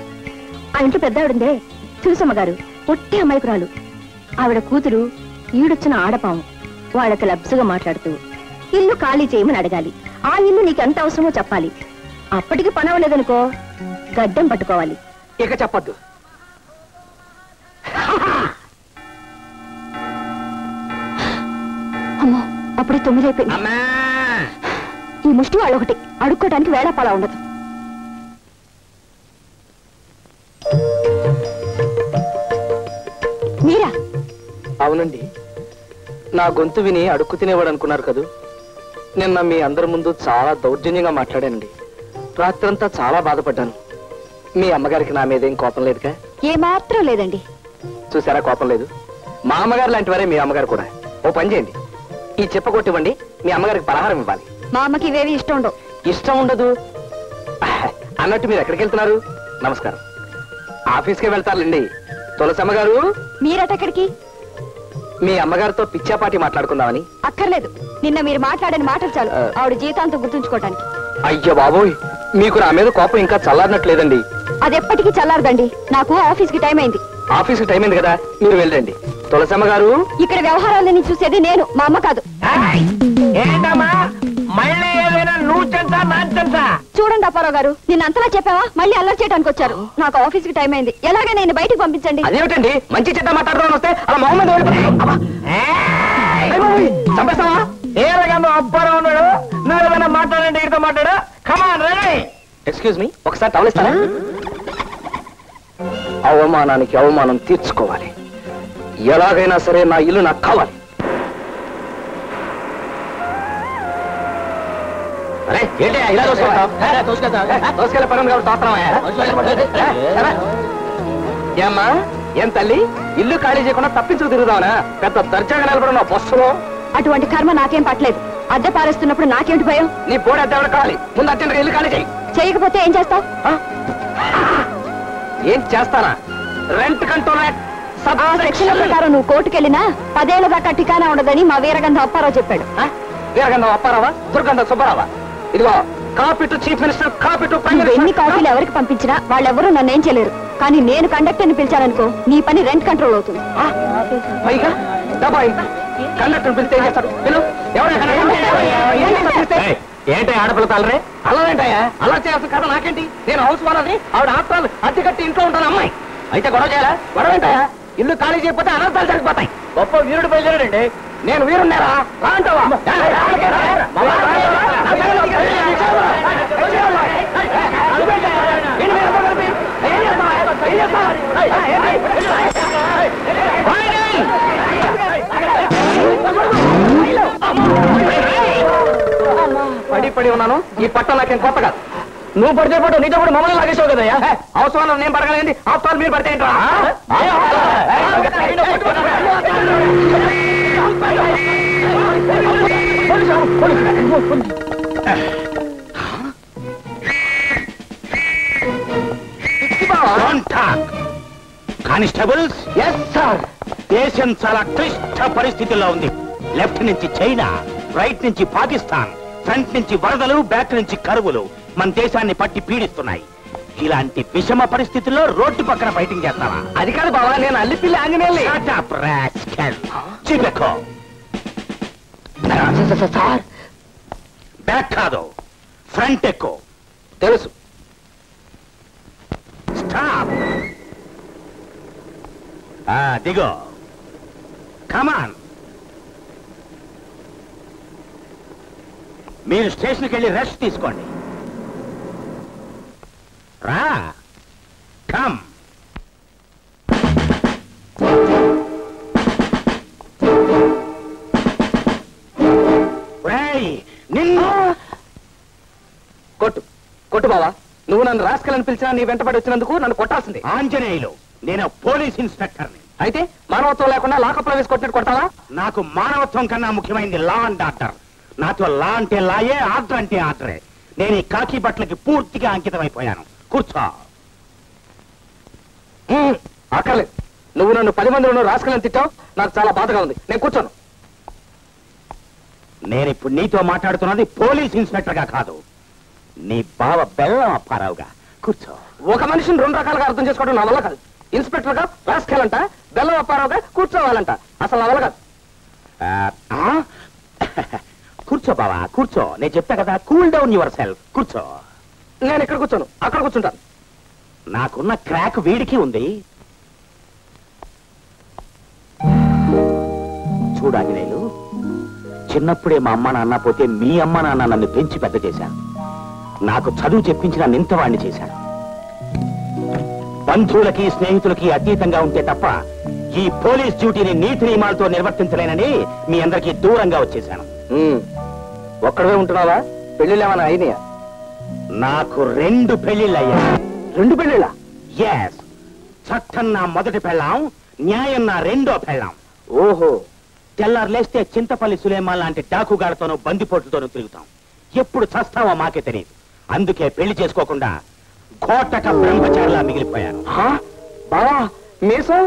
ఆ ఇంట్లో పెద్ద ఆవిడందే తులసమ్మ గారు, ఒట్టి అమాయకురాలు. ఆవిడ కూతురు ఈడొచ్చిన ఆడపాము. వాళ్ళకి లబ్సుగా మాట్లాడుతూ ఇల్లు ఖాళీ చేయమని అడగాలి. ఆ ఇల్లు నీకు ఎంత అవసరమో చెప్పాలి. అప్పటికి పని అవ్వలేదనుకో గడ్డం పట్టుకోవాలి. ఇక చెప్పద్దు. అమ్మో, అప్పుడే 9 అయిపోయింది. ఈ ముష్టి వాళ్ళు ఒకటి అడుక్కోవడానికి వేళాపాలా ఉండదు. మీరా? అవునండి, నా గొంతు విని అడుక్కు తినేవాడు అనుకున్నారు కదూ. నిన్న మీ అందరి ముందు చాలా దౌర్జన్యంగా మాట్లాడానండి. రాత్రంతా చాలా బాధపడ్డాను. మీ అమ్మగారికి నా మీదేం కోపం లేదుగా? ఏమాత్రం లేదండి. చూసారా, కోపం లేదు. మా అమ్మగారు లాంటి వారే మీ అమ్మగారు కూడా. ఓ పని చేయండి, ఈ చెప్ప కొట్టివ్వండి. మీ అమ్మగారికి పలహారం ఇవ్వాలి. మా అమ్మకి ఇవేవి ఇష్టం ఉండవు. ఇష్టం ఉండదు అన్నట్టు మీరు ఎక్కడికి వెళ్తున్నారు? నమస్కారం. ఆఫీస్కే వెళ్తారులేండి. తులసమ్మ గారు, మీరటెక్కడికి? మీ అమ్మగారితో పిచ్చాపాటి మాట్లాడుకుందామని. అక్కర్లేదు, నిన్న మీరు మాట్లాడని మాటలు చాలు ఆవిడ జీవితాంతం గుర్తుంచుకోవటానికి. అయ్యో బాబోయ్, మీకు నా మీద కోపం ఇంకా చల్లారినట్లేదండి. అది ఎప్పటికీ చల్లారదండి. నాకు ఆఫీస్కి టైం అయింది. ఆఫీస్కి టైం అయింది కదా, మీరు వెళ్ళండి. తులసమ్మ గారు, ఇక్కడ వ్యవహారాలని చూసేది నేను, మా అమ్మ కాదు. ఏంటమ్మా మళ్ళీ ఏదైనా నూచంతా నాచంతా? చూడండి అప్పారావు గారు, నిన్న అంతలా చెప్పావా? మళ్ళీ అల్లరి చేయడానికి వచ్చారు. నాకు ఆఫీస్కి టైం అయింది. ఎలాగే నేను బయటికి పంపించండి. అదేమిటండి, మంచి చెడ్డ మాట్లాడదామని వస్తే అలా మొహమ్మద్ చంపేస్తావా? ఏ రకంగా అప్పారావు ఉన్నాడు? నువ్వు ఏదైనా మాట్లాడండి, ఇక్కడితో మాట్లాడా. Come on ready. ఎక్స్క్యూజ్ మీ, ఒకసారి టవలిస్తారా? అవమానానికి అవమానం తీర్చుకోవాలి. ఎలాగైనా సరే నా ఇల్లు నాకు కావాలి. అరే ఏంటి ఇలా దోసుకెళ్ళే పని కాబట్టి ఏమ్మా, ఏం తల్లి, ఇల్లు ఖాళీ చేయకుండా తప్పించుకు తిరుగుదావనా? పెద్ద దర్జాగా నిలబడిన బస్సులో. అటువంటి కర్మ నాకేం పట్టలేదు. అద్దె పారేస్తున్నప్పుడు నాకేంటి భయం? నీ బోర్డు అద్దె కావాలి. ముందు అర్జెంట్గా ఇల్లు ఖాళీ చేయి. చేయకపోతే ఏం చేస్తావు? ఏం చేస్తానా? రెంట్ కంట్రోల్ యాక్ట్ సెక్షన్ల ప్రకారం నువ్వు కోర్టుకెళ్ళినా 10 ఏళ్ల దాకా ఠికానా ఉండదని మా వీరగంధ అప్పారావు చెప్పాడు. వీరగంధం అప్పారావా, దుర్గంధ సుబ్బారావా? ఇదిగో, copy to chief minister, copy to prime నువ్వు ఎన్ని మినిస్టర్. కాపీలు ఎవరికి పంపించినా వాళ్ళెవరూ నన్నేం చేయలేరు. కానీ నేను కండక్టర్ని పిలిచాననుకో, నీ పని రెంట్ కంట్రోల్ అవుతుంది. పైగా డబ్బా కండక్టర్ పిలిస్తే ఏం చేస్తాడు? ఏంటి ఆడపిల్ల తలరే? అలా ఏంటయ్యా? అలా చేయాల్సిన కదా నాకేంటి? నేను హౌస్ ఓనర్ని, ఆవిడ ఆత్రాలు అద్దె కట్టి ఇంట్లో ఉంటాను అమ్మాయి. అయితే గొడవ చేయాలా? గొడవ ఏంటయ్యా? ఇల్లు ఖాళీ చేయకపోతే అనర్థాలు జరిగిపోతాయి. గొప్ప వీరుడు బయలుదేరాడండి. నేను వీరున్నారా? రా అంటావా? పడి పడి ఉన్నాను. ఈ పట్ట నాకేం కొత్త కాదు. నువ్వు పడితే పాటు నీతో కూడా మమ్మల్ని లాగేసావు కదయ్యా. అవసరం నేను పడగలండి, ఆఫ్టర్ మీరు పడితే ఏంట్రా? Constables, yes sir. దేశం చాలా క్లిష్ట పరిస్థితుల్లో ఉంది. లెఫ్ట్ నుంచి చైనా, రైట్ నుంచి పాకిస్తాన్, ఫ్రంట్ నుంచి వరదలు, బ్యాక్ నుంచి కరువులు మన దేశాన్ని పట్టి పీడిస్తున్నాయి. ఇలాంటి విషమ పరిస్థితుల్లో రోడ్డు పక్కన ఫైటింగ్ చేస్తావా? అది కాదు బావా, నేను అల్లిపిల్లి ఆంజనేయుల్ని. చిపెక్కో. సార్ బ్యాక్ కాదు, ఫ్రంట్ ఎక్కు. తెలుసు. స్టాప్. దిగో. కమాన్. మీరు స్టేషన్కి వెళ్ళి రెస్ట్ తీసుకోండి. రా. కమ్. నిన్ను కొట్టు కొట్టు బావా. నువ్వు నన్ను రాసుకెళ్ళని పిలిచినా నీ వెంటబడి వచ్చినందుకు నన్ను కొట్టాల్సిందే. ఆంజనేయులు, నేను పోలీస్ ఇన్స్పెక్టర్ని. అయితే మానవత్వం లేకుండా లాకప్లో వేసి కొట్టినట్టు కొట్టావా? నాకు మానవత్వం కన్నా ముఖ్యమైనది లా అండ్ ఆర్డర్. నాతో లా అంటే లాయే, ఆర్డర్ అంటే ఆర్డరే. నేను ఈ కాకి బట్టలకి పూర్తిగా అంకితం అయిపోయాను. కూర్చో. అక్కర్లేదు. నువ్వు నన్ను 10 మందిలో రాసుకెళ్ళని తిట్టావు. నాకు చాలా బాధగా ఉంది. నేను కూర్చోను. నేను ఇప్పుడు నీతో మాట్లాడుతున్నది పోలీస్ ఇన్స్పెక్టర్ గా కాదు, నీ బావ బెల్లం అప్పారావుగా. కూర్చో. ఒక మనిషిని 2 రకాలుగా అర్థం చేసుకోవడం నా వల్ల కాదు. ఇన్స్పెక్టర్ గా రాసుకెళ్ళంట, బెల్లం అప్పారావుగా కూర్చోవాలంట. అసలు నా వల్ల కాదు. కూర్చో బావా, కూర్చో. నేను చెప్తా కదా, కూల్ డౌన్ యువర్ సెల్ఫ్. కూర్చో. నేను ఇక్కడ కూర్చోను, అక్కడ కూర్చుంటాను. నాకున్న క్రాక్ వీడికి ఉంది. చూడాంజనేయులు, చిన్నప్పుడే మా అమ్మ నాన్న పోతే మీ అమ్మ నాన్న నన్ను పెంచి పెద్ద చేశాను. నాకు చదువు చెప్పించిన నింతవాణ్ణి చేశాను. బంధువులకి స్నేహితులకి అతీతంగా ఉంటే తప్ప ఈ పోలీస్ డ్యూటీని నీతి నియమాలతో నిర్వర్తించలేనని మీ అందరికీ దూరంగా వచ్చేశాను. ఒక్కడవే ఉంటున్నావా? పెళ్లిళ్ళేమన్నా అయినాయా? నాకు 2 పెళ్లిళ్ళయ్యాయి. 2 పెళ్లిళ్ళా? ఎస్. చట్టం నా మొదటి పెళ్ళాం, న్యాయం నా 2వ పెళ్ళాం. ఓహో. తెల్లారు లేస్తే చింతపల్లి సులేమాన్ లాంటి డాకుగాడతోనూ బందిపోట్లతోనూ తిరుగుతాం. ఎప్పుడు చస్తావో మాకే తెలియదు. అందుకే పెళ్లి చేసుకోకుండా ఘోటక బ్రహ్మచారిలా మిగిలిపోయాను. బావా మీసం?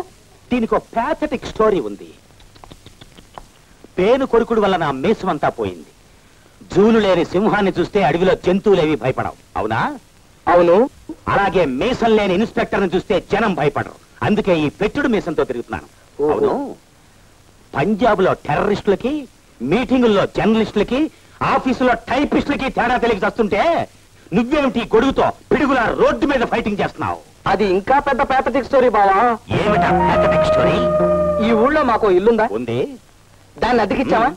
దీనికి ఒక ప్యాథటిక్ స్టోరీ ఉంది. పేను కొరుకుడు వల్ల నా మీసమంతా పోయింది. జూలు లేని సింహాన్ని చూస్తే అడవిలో జంతువులేవి భయపడవు, అవునా? అవును. అలాగే మీసం లేని ఇన్స్పెక్టర్ని చూస్తే జనం భయపడరు. అందుకే ఈ పెట్టుడు మీసంతో తిరుగుతున్నాను. అవును. పంజాబ్ లో టెర్రరిస్టులకి, మీటింగుల్లో జర్నలిస్టులకి, ఆఫీసులో టైపిస్టులకి తేడా తెలియక వస్తుంటే నువ్వేమిటి గొడుగుతో పిడుగులా రోడ్డు మీద ఫైటింగ్ చేస్తున్నావు? అది ఇంకా పెద్ద ప్యాథటిక్ స్టోరీ బావా. ఏమిటా ప్యాథటిక్ స్టోరీ? ఈ ఊళ్ళో మాకు ఇల్లుందా? ఉంది. దాన్ని అద్దెకిచ్చావా?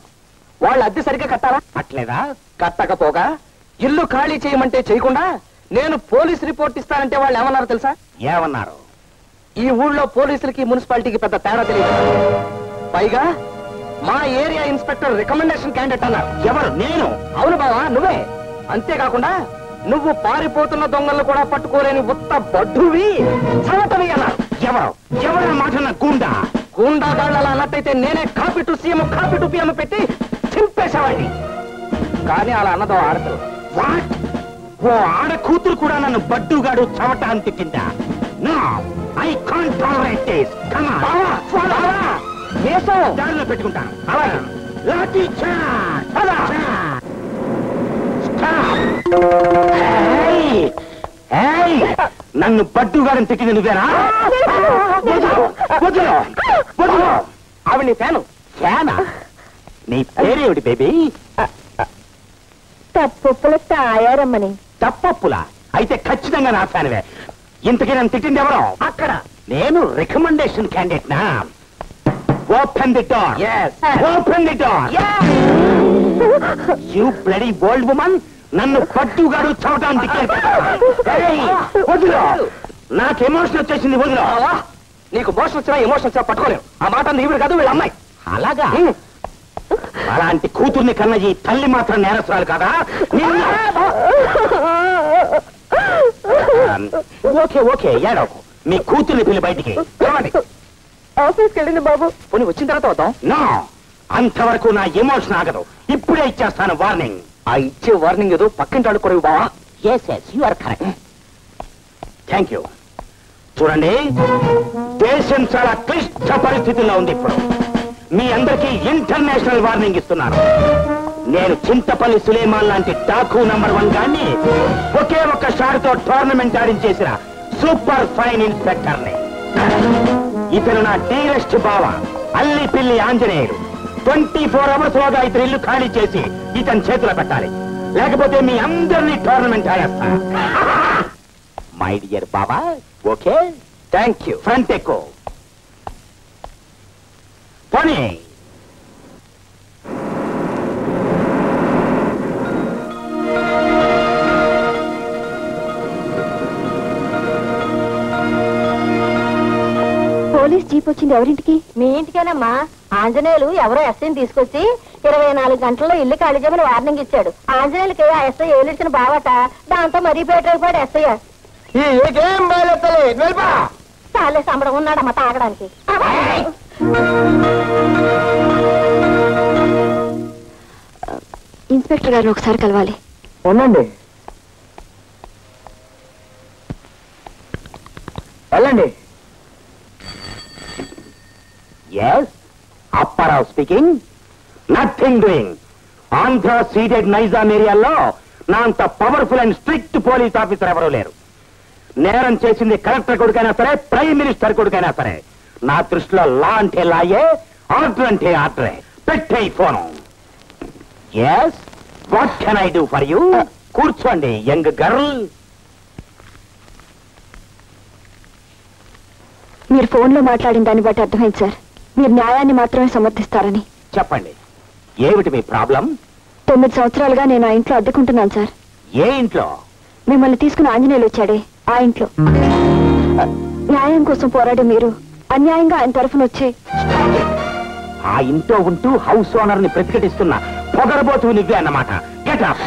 వాళ్ళు అద్దె సరిగ్గా కట్టారా? అట్లేదా? కట్టకపోగా ఇల్లు ఖాళీ చేయమంటే చేయకుండా నేను పోలీస్ రిపోర్ట్ ఇస్తానంటే వాళ్ళు ఏమన్నారు తెలుసా? ఏమన్నారు? ఈ ఊళ్ళో పోలీసులకి మున్సిపాలిటీకి పెద్ద తేడా తెలియదు. పైగా మా ఏరియా ఇన్స్పెక్టర్ రికమెండేషన్ క్యాండిడేట్ అన్నారు. ఎవరు? నేను? అవును బావా, నువ్వే. అంతేకాకుండా నువ్వు పారిపోతున్న దొంగలను కూడా పట్టుకోలేని ఉత్త బడ్డువి, చవటవి అన్నారు. ఎవరు? ఎవరు మాట? గూండా గూండాగాళ్ళు అలా అన్నట్టయితే నేనే copy to CM, copy to PM పెట్టి చింపేసేవాడిని. కానీ అలా అన్నదో ఆడతారు. వాట్? ఓ ఆడ కూతురు కూడా నన్ను బడ్డుగాడు చవట అని తిట్టిందా? No, I can't tolerate this. Come on. దారిలో పెట్టుకుంటాను. అలాగే. లాఠీ చార్జ్. నన్ను బడ్డుగాడని తిట్టింది నువ్వేనా? ఆవిడ నీ ఫ్యాను. ఫ్యానా? నీ పేరేమిటి బేబీ? తప్పుల తాయారమ్మని. తప్పప్పులా? అయితే ఖచ్చితంగా నా ఫ్యాన్వే. ఇంతకీ నన్ను తిట్టింది ఎవరో? అక్కడ నేను రికమెండేషన్ క్యాండిడేట్ నా. Open the door. Open the door. You bloody old woman, నన్ను పట్టుగాడు చవటానికి వదిలో. నాకు ఎమోషన్ వచ్చేసింది, వదిలో. నీకు మోషన్ వచ్చినా ఎమోషన్ వచ్చినా పట్టుకోలేవు. ఆ మాట నీవుడు కాదు, వీళ్ళ అమ్మాయి. అలాగా? అలాంటి కూతుర్ని కన్న ఈ తల్లి మాత్రం నేరస్తురాలు కదా? ఓకే ఓకే, ఏడవకు. మీ కూతుర్ని పిల్లి బయటికి ఆఫీస్కి వెళ్ళింది బాబు. పోనీ వచ్చిన తర్వాత అవుతాం. నో, అంతవరకు నా ఎమోషన్ ఆగదు. ఇప్పుడే ఇచ్చేస్తాను వార్నింగ్. ఆ ఇచ్చే వార్నింగ్ ఏదో పక్కింటి ఆడు కొరవి బావా. Yes yes, you are correct. Thank you. చూడండి, దేశం చాలా క్లిష్ట పరిస్థితుల్లో ఉంది ఇప్పుడు. మీ అందరికీ ఇంటర్నేషనల్ వార్నింగ్ ఇస్తున్నాను. నేను చింతపల్లి సులేమాన్ లాంటి డాకు నంబర్ 1 గాన్ని ఒకే ఒక్క షాట్తో టోర్నమెంట్ ఆడించేసిన సూపర్ ఫైన్ ఇన్స్పెక్టర్ని. ఇతను నా డీరెస్ట్ బావ అల్లి పిల్లి ఆంజనేయులు. 24 hours లోగా ఇతని ఇల్లు ఖాళీ చేసి ఇతని చేతిలో పెట్టాలి, లేకపోతే మీ అందరినీ టోర్నమెంట్ ఆడేస్తా. My dear baba, okay? Thank you. Front ఎక్కువ పోనీ. పోలీస్ జీప్ వచ్చింది ఎవరింటికి? మీ ఇంటికేనమ్మా. ఆంజనేయులు ఎవరో ఎస్ఐని తీసుకొచ్చి 24 గంటల్లో ఇల్లు ఖాళీ చేయమని వార్నింగ్ ఇచ్చాడు. ఆంజనేయులకి ఆ ఎస్ఐ ఏలిచ్చిన బావట. దాంతో మరీ పేటైపోయాడు ఎస్ఐ. ఏం బాగా చాలే సంబడం ఉన్నాడమ్మా తాగడానికి. ఇన్స్పెక్టర్ గారిని ఒకసారి కలవాలి. ఉండండి, వెళ్ళండి. Yes, Apparao speaking. Nothing doing. Andhra Ceded Nizam ఏరియాలో నా అంత powerful and strict police officer ఎవరూ లేరు. నేరం చేసింది కలెక్టర్ కొడుకైనా సరే, ప్రైమ్ మినిస్టర్ కొడుకైనా సరే. నా దృష్టిలో లా అంటే లాయే, ఆర్డర్ అంటే ఆర్డరే. పెట్టే phone. Yes, what can I do for you? కూర్చోండి యంగ్ గర్ల్. మీరు ఫోన్లో మాట్లాడిన దాన్ని బట్టి అర్థమైంది సార్, మీరు న్యాయాన్ని మాత్రమే సమర్థిస్తారని. చెప్పండి, ఏమిటి మీ ప్రాబ్లం? 9 సంవత్సరాలుగా నేను ఆ ఇంట్లో అద్దెకుంటున్నాను సార్. ఏ ఇంట్లో? మిమ్మల్ని తీసుకుని ఆంజనేయులు వచ్చాడే ఆ ఇంట్లో. న్యాయం కోసం పోరాడే మీరు అన్యాయంగా ఆయన తరఫున వచ్చి ఆ ఇంట్లో ఉంటూ హౌస్ ఓనర్ ని ప్రతిఘటిస్తున్న పొగరబోతు నువ్వే అన్నమాట. Get up.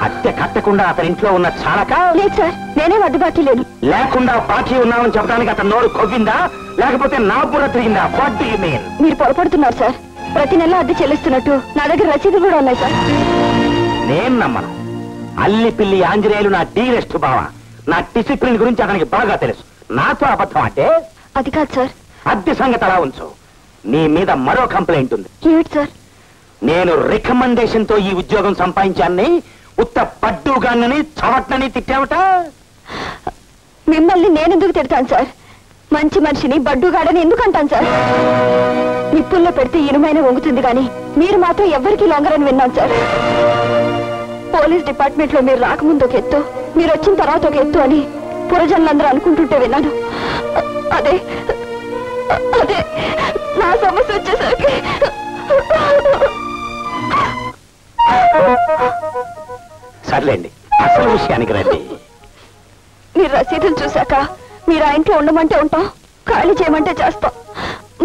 అద్దె కట్టకుండా అతని ఇంట్లో ఉన్న చాలక? లేదు సార్, నేనే వడ్డీ బాకీ లేను. లేకుండా బాకీ ఉన్నామని చెప్పడానికి అతను నోరు కొవ్విందా, లేకపోతే నా బుర్ర తిరిగిందా? What do you mean? మీరు పొరపడుతున్నారు సార్. ప్రతి నెల అద్దె చెల్లిస్తున్నట్టు నా దగ్గర రసీదులు కూడా ఉన్నాయి సార్. నేను నమ్మను. అల్లి పిల్లి ఆంజనేయులు నా డీరెస్ట్ బావ. నా డిసిప్లిన్ గురించి అతనికి బాగా తెలుసు. నాతో అబద్ధం అంటే? అది కాదు సార్. అద్దె సంగతి అలా ఉంచు. నీ మీద మరో కంప్లైంట్ ఉంది. ఏమిటి సార్? నేను రికమెండేషన్ తో ఈ ఉద్యోగం సంపాదించాన్ని ఉత్త పడ్డుగానని చవట్నని తిట్టావట. మిమ్మల్ని నేనెందుకు తిడతాను సార్? మంచి మనిషిని బడ్డుగాడని ఎందుకు అంటాను సార్? నిప్పుల్లో పెడితే ఇనుమైన వంగుతుంది కానీ మీరు మాత్రం ఎవ్వరికీ లొంగరని విన్నాను సార్. పోలీస్ డిపార్ట్మెంట్ లో మీరు రాకముందు ఒక ఎత్తు, మీరు వచ్చిన తర్వాత ఒక ఎత్తు అని పురజనులందరూ అనుకుంటుంటే విన్నాను. అదే అదే నా సమస్య వచ్చేసరికి సర్లేండి, అసలు విషయానికి రండి. మీరు రసీదులు చూశాక మీరు ఆ ఇంట్లో ఉండమంటే ఉంటాం, ఖాళీ చేయమంటే చేస్తాం.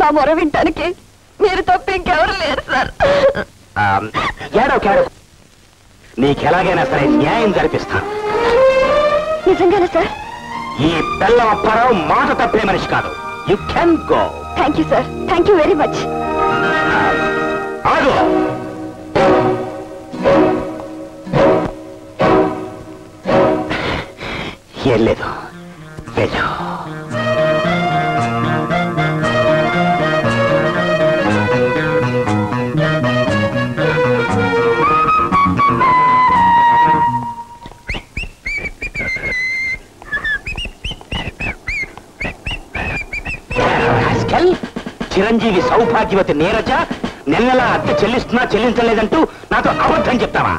నా మొర వింటానికి మీరు తప్ప ఇంకెవరు లేరు సార్. ఏడో నీకెలాగైనా సరే న్యాయం జరిపిస్తాను. నిజంగానే సార్? ఈ బెల్లం అప్పారావు మాట తప్పే మనిషి కాదు. You can go. Thank you sir, thank you very much. ఆగు. ఏం లేదు, వెళ్ళు. చిరంజీవి సౌభాగ్యవతి నీరజ నెల అద్దె చెల్లిస్తున్నా చెల్లించలేదంటూ నాతో అబద్ధం చెప్తావా?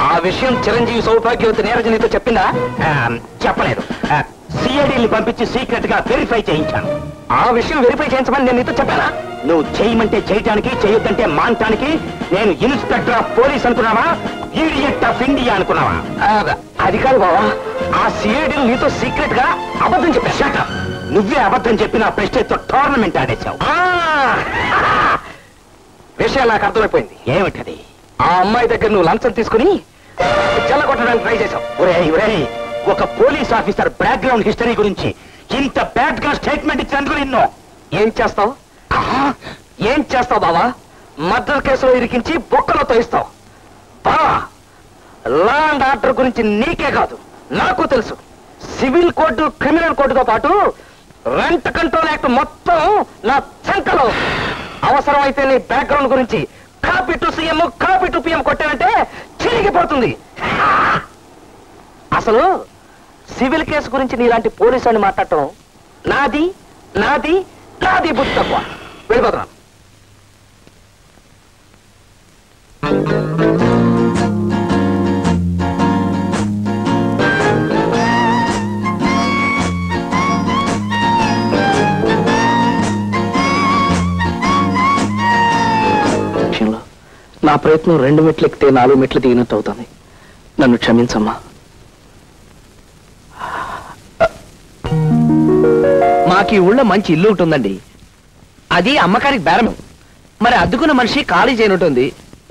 ఆ విషయం చిరంజీవి సౌభాగ్యవతి నీరజ నీతో చెప్పిందా? చెప్పలేదు. సిఐడిని పంపించి సీక్రెట్ గా వెరిఫై చేయించాను. ఆ విషయం వెరిఫై చేయించమని నేను నీతో చెప్పానా? నువ్వు చేయమంటే చేయటానికి, చేయొద్దంటే మానటానికి నేను ఇన్స్పెక్టర్ ఆఫ్ పోలీస్ అనుకున్నావా? ఈడియట్ ఆఫ్ ఇండియా అనుకున్నావా? అది కాదు బావా, ఆ సిఐడిని నీతో సీక్రెట్ గా అబద్ధం చెప్పా. నువ్వే అబద్ధం చెప్పిన ప్రెస్టేజ్ తో టోర్నమెంట్ ఆడేశావు. విషయం నాకు అర్థమైపోయింది. ఏమిటది? ఆ అమ్మాయి దగ్గర నువ్వు లంచం తీసుకుని చెల్లగొట్టడానికి ట్రై చేశావు. ఒరేయ్, ఒక పోలీస్ ఆఫీసర్ బ్యాక్గ్రౌండ్ హిస్టరీ గురించి ఇంత బ్యాడ్ గా స్టేట్మెంట్ ఇచ్చినందుకు నిన్ను ఏం చేస్తావు? ఏం చేస్తావు బావా? మర్డర్ కేసులో ఇరికించి బొక్కలో తోయిస్తావు. బావా, లా అండ్ ఆర్డర్ గురించి నీకే కాదు నాకు తెలుసు. సివిల్ కోర్టు, క్రిమినల్ కోర్టుతో పాటు రెంట్ కంట్రోల్ యాక్ట్ మొత్తం నా చంకలో. అవసరమైతే నీ బ్యాక్గ్రౌండ్ గురించి copy to CM, copy to PM కొట్టానంటే చిరిగిపోతుంది. అసలు సివిల్ కేసు గురించి నీలాంటి పోలీసు అని మాట్లాడటం నాది నాది నాది బుద్ధి తక్కువ. వెళ్ళిపోతున్నాను. నా ప్రయత్నం 2 మెట్లు ఎక్కితే 4 మెట్లు దిగినట్టు అవుతుంది. నన్ను క్షమించమ్మా. మాకు ఈ ఊళ్ళో మంచి ఇల్లు ఉంటుందండి. అది అమ్మకానికి బేరమే. మరి అద్దుకున్న మనిషి ఖాళీ చేయనుంటుంది.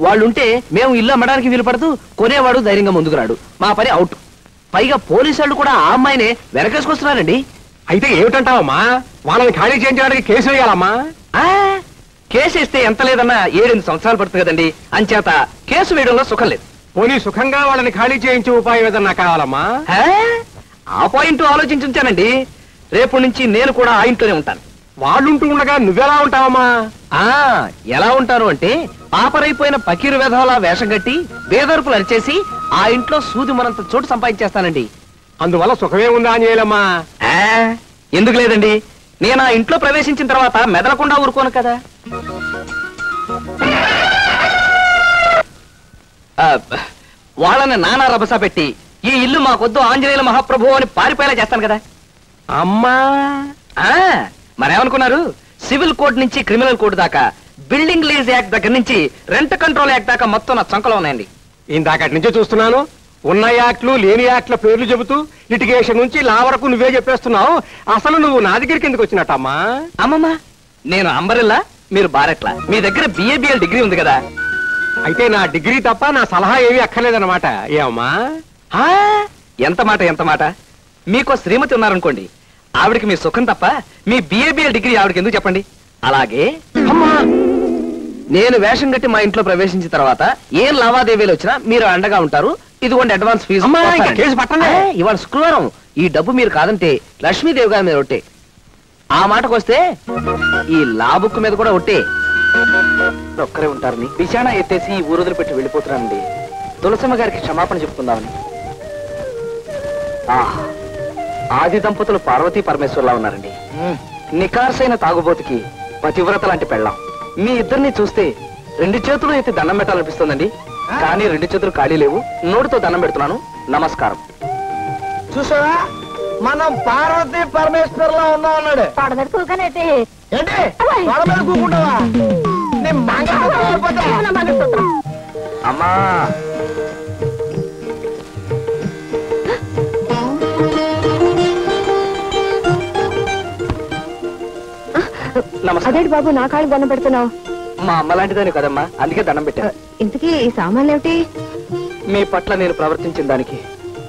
వాళ్ళుంటే మేము ఇల్లు అమ్మడానికి వీలు పడదు, కొనేవాడు ధైర్యంగా ముందుకు రాడు. మా పని అవుట్. పైగా పోలీసు వాళ్ళు కూడా ఆ అమ్మాయినే వెనకేసుకొస్తున్నారండి. అయితే ఏమిటంటావమ్మా? వాళ్ళని ఖాళీ చేయించడానికి కేసు వేయాలమ్మా? కేసు వేస్తే ఎంత లేదన్నా 7-8 సంవత్సరాలు పడుతుంది కదండి. అంచేత కేసు వేయడంలో సుఖం లేదు. పోనీ సుఖంగా వాళ్ళని ఖాళీ చేయించే ఉపాయం ఏదన్నా కావాలమ్మా? ఆ పాయింట్ ఆలోచించానండి. రేపు నుంచి నేను కూడా ఆ ఇంట్లోనే ఉంటాను. వాళ్ళుంటూ ఉండగా నువ్వెలా ఉంటావమ్మా? ఎలా ఉంటాను అంటే, పాపరైపోయిన పకీరు వెధవలా వేషం కట్టి బేదరుపులు అరిచేసి ఆ ఇంట్లో సూది మనంత చోటు సంపాదించేస్తానండి. అందువల్ల సుఖమే ఉందా అని చేయాలమ్మా? ఎందుకు లేదండి, నేను ఆ ఇంట్లో ప్రవేశించిన తర్వాత మెదలకుండా ఊరుకోను కదా. వాళ్ళని నానా రభస పెట్టి ఈ ఇల్లు మాకొద్దు ఆంజనేయుల మహాప్రభు అని పారిపోయేలా చేస్తాను కదా. అమ్మా, మరేమనుకున్నారు? సివిల్ కోడ్ నుంచి క్రిమినల్ కోడ్ దాకా, బిల్డింగ్ లీజ్ యాక్ట్ దగ్గర నుంచి రెంట్ కంట్రోల్ యాక్ట్ దాకా మొత్తం నా చంకలో ఉన్నాయండి. ఇందాకటి నుంచి చూస్తున్నాను. ఉన్న యాక్ట్లు, లేని యాక్ట్ల పేర్లు చెబుతూ లిటిగేషన్ నుంచి లా వరకు నువ్వే చెప్పేస్తున్నావు. అసలు నువ్వు నా దగ్గరికి ఎందుకు వచ్చినట్టమ్మా? అమ్మమ్మా, నేను అంబరిల్లా, మీరు బారెట్లా. మీ దగ్గర బిఏబిఎల్ డిగ్రీ ఉంది కదా. అయితే నా డిగ్రీ తప్ప నా సలహా ఏమీ అక్కర్లేదన్నమాట. ఏమమ్మా? ఎంత మాట ఎంత మాట. మీకో శ్రీమతి ఉన్నారనుకోండి, ఆవిడికి మీ సుఖం తప్ప మీ బిఏబిఎల్ డిగ్రీ ఆవిడకి ఎందుకు చెప్పండి. అలాగే అమ్మా, నేను వేషం కట్టి మా ఇంట్లో ప్రవేశించిన తర్వాత ఏం లావాదేవీలు వచ్చినా మీరు అండగా ఉంటారు. ఇదిగోండి అడ్వాన్స్ ఫీజు. కేసు పట్టండి. ఇవాళ శుక్రవారం. ఈ డబ్బు మీరు కాదంటే లక్ష్మీదేవి గారి మీద ఒట్టే. ఆ మాటకు వస్తే ఈ లా బుక్ మీద కూడా ఒట్టే. ఒక్కరే ఉంటారని బిచానా ఎత్తేసి ఈ ఊరు వదిలిపెట్టి వెళ్ళిపోతున్నానండి. తులసమ్మ గారికి క్షమాపణ చెప్పుకుందామని. ఆది దంపతులు పార్వతీ పరమేశ్వర్లా ఉన్నారండి. నికార్సైన తాగుబోతుకి పతివ్రత లాంటి పెళ్ళాం. మీ ఇద్దరిని చూస్తే 2 చేతులు ఎత్తి దండం పెట్టాలనిపిస్తుందండి. కానీ 2 చేతులు ఖాళీ లేవు. నోటితో దండం పెడుతున్నాను. నమస్కారం. చూసావా, మనం పార్వతీ పరమేశ్వర్లా ఉన్నాం అన్నాడు. పడదడు కూకనైతే ఏంటి వాళ్ళ మీద కూకుంటావా? నీ మంగళసూత్రం. అమ్మా, అదేంటి బాబు నా కాళ్ళు దండం పెడుతున్నావు? మా అమ్మ లాంటిదని కదమ్మా, అందుకే దండం పెట్టా. ఇంతకీ ఈ సామాన్లు ఏమిటి? మీ పట్ల నేను ప్రవర్తించిన దానికి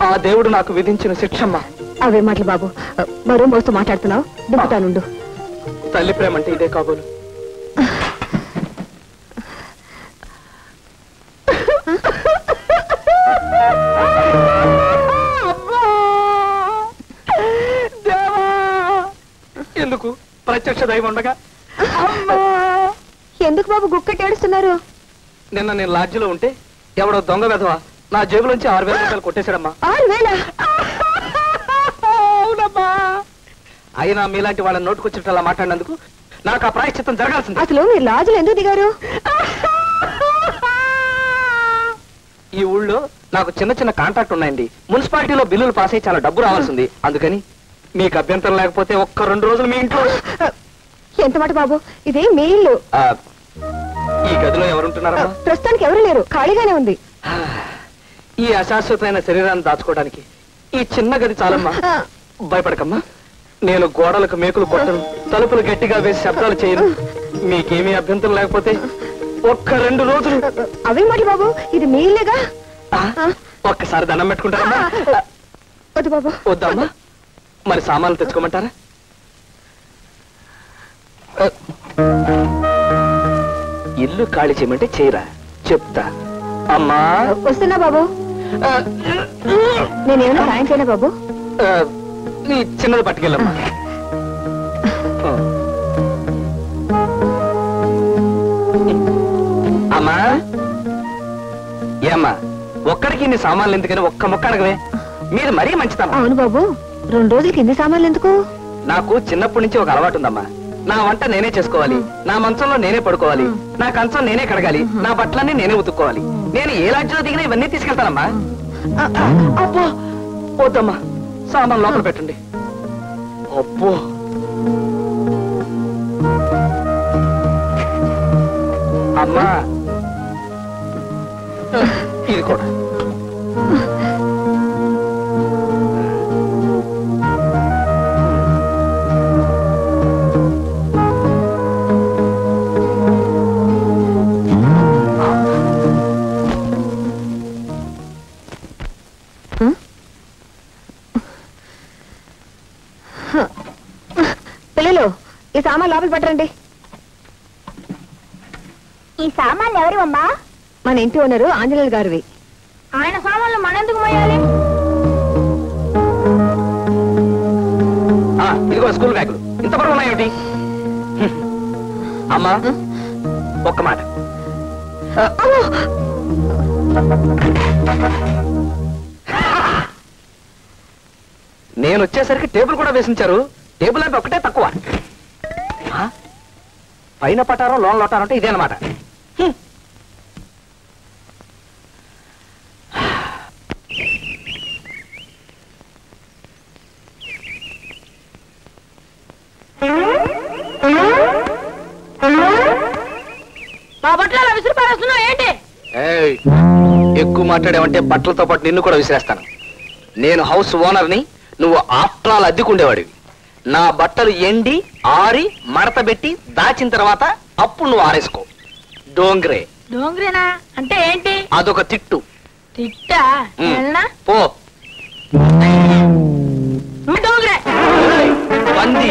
ఆ దేవుడు నాకు విధించిన శిక్షమ్మా. అవే మాటలు బాబు, మరో మోస్తూ మాట్లాడుతున్నావు. దిగుతానుండు. తల్లి ప్రేమ అంటే ఇదే కాబోలు. ఎందుకు ప్రత్యక్ష దైవం ఉండగా? ఎందుకు బాబు గుక్కటి ఏడుస్తున్నారు? నిన్న నేను లాడ్జిలో ఉంటే ఎవడో దొంగ వెధవా నా జేబులోంచి 6,000 రూపాయలు కొట్టేశాడమ్మా. 6,000? అవునమ్మా. అయినా మీలాంటి వాళ్ళ నోటుకొచ్చినట్టు అలా మాట్లాడినందుకు నాకు ఆ ప్రాయశ్చిత్తం జరగాల్సింది. అసలు మీరు లాజులు ఎందుకు దిగారు? ఈ ఊళ్ళో నాకు చిన్న చిన్న కాంట్రాక్ట్ ఉన్నాయండి. మున్సిపాలిటీలో బిల్లులు పాస్ అయ్యి చాలా డబ్బు రావాల్సింది. అందుకని మీకు అభ్యంతరం లేకపోతే ఒక్క 2 రోజులు మీ ఇంట్లో. ఎంత మాట బాబు, ఇది మీ ఇల్లు. ఈ గదిలో ఎవరుంటున్నారా? ప్రస్తుతానికి ఎవరు లేరు, ఖాళీగానే ఉంది. ఈ అశాశ్వతమైన శరీరాన్ని దాచుకోవడానికి ఈ చిన్న గది చాలమ్మా. భయపడకమ్మా, నేను గోడలకు మేకులు కొట్టను, తలుపులు గట్టిగా వేసి శబ్దాలు చేయను. మీకేమీ అభ్యంతరం లేకపోతే ఒక్క 2 రోజులు. అవే మాట బాబు, ఇది మీ ఇల్లేగా. ఒక్కసారి దండం పెట్టుకుంటారమ్మా. వద్దు బాబు. వద్దమ్మా, మరి సామాన్లు తెచ్చుకోమంటారా? ఇల్లు ఖాళీ చేయమంటే చేయరా? చెప్తా. అమ్మా వస్తున్నా బాబు. నేనేమన్నా సాయం చేయనా బాబు? నీ చిన్నది పట్టుకెళ్ళమ్మా. అమ్మా ఏమ్మా, ఒక్కడికి ఇన్ని సామాన్లు ఎందుకని ఒక్క మొక్క అడగవే. మీరు మరీ మంచిదమ్మా. అవును బాబు, 2 రోజులకి ఎన్ని సామాన్లు ఎందుకు? నాకు చిన్నప్పటి నుంచి ఒక అలవాటు ఉందమ్మా. నా వంట నేనే చేసుకోవాలి, నా మంచంలో నేనే పడుకోవాలి, నా కంచం నేనే కడగాలి, నా బట్టలన్నీ నేనే ఉతుక్కోవాలి. నేను ఏ లాడ్జిలో దిగినా ఇవన్నీ తీసుకెళ్తానమ్మా. అబ్బో వద్దమ్మా, సామాన్ లోపల పెట్టండి. అబ్బో అమ్మా, ఇది కూడా. పిల్లలు, ఈ సామాన్ లోపల పెట్టండి. ఈ సామాన్లు ఎవరు అమ్మా? మన ఇంటి ఓనరు ఆంజనేయులు గారివి. ఆయన సామాన్లు మనెందుకు మోయాలి? ఇదిగో స్కూల్ బ్యాగులు ఇంత బరువు ఉన్నాయేమిటి? అమ్మా ఒక్క మాట. నేను వచ్చేసరికి టేబుల్ కూడా వేసించారు. టేబుల్ అంటే ఒకటే తక్కువ. పైన పటారం లోన్ లోటారం అంటే ఇదే అనమాట. మా బట్టలు అలా విసిరి పారేస్తున్నావు ఏంటి? ఎక్కువ మాట్లాడేవంటే బట్టలతో పాటు నిన్ను కూడా విసిరేస్తాను. నేను హౌస్ ఓనర్ని, నువ్వు ఆఫ్టర్ ఆల్ అద్దెకుండేవాడివి. నా బట్టలు ఎండి ఆరి మడత పెట్టి దాచిన తర్వాత అప్పుడు నువ్వు ఆరేసుకో. డోంగ్రే. డోంగ్రేనా అంటే ఏంటి? అదొక తిట్టు. తిట్టా? పో. డోంగ్రే పంది.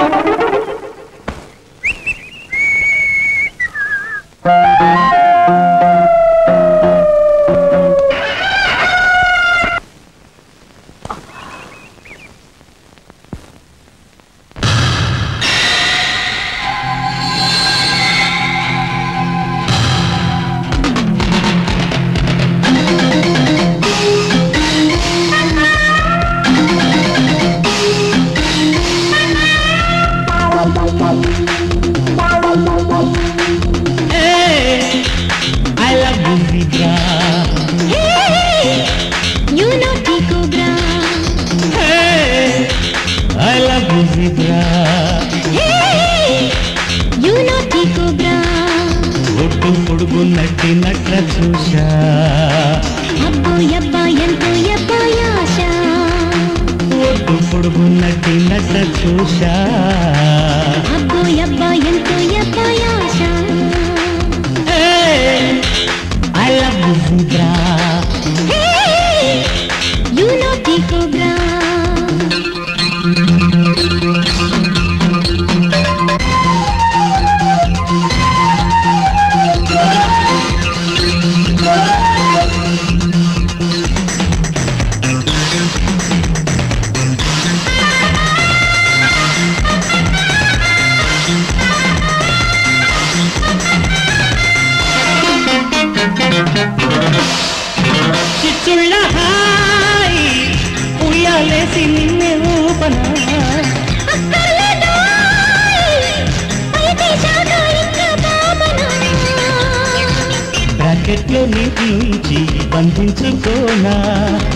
జాకెట్లో నీటి నుంచి బంధించుకోనా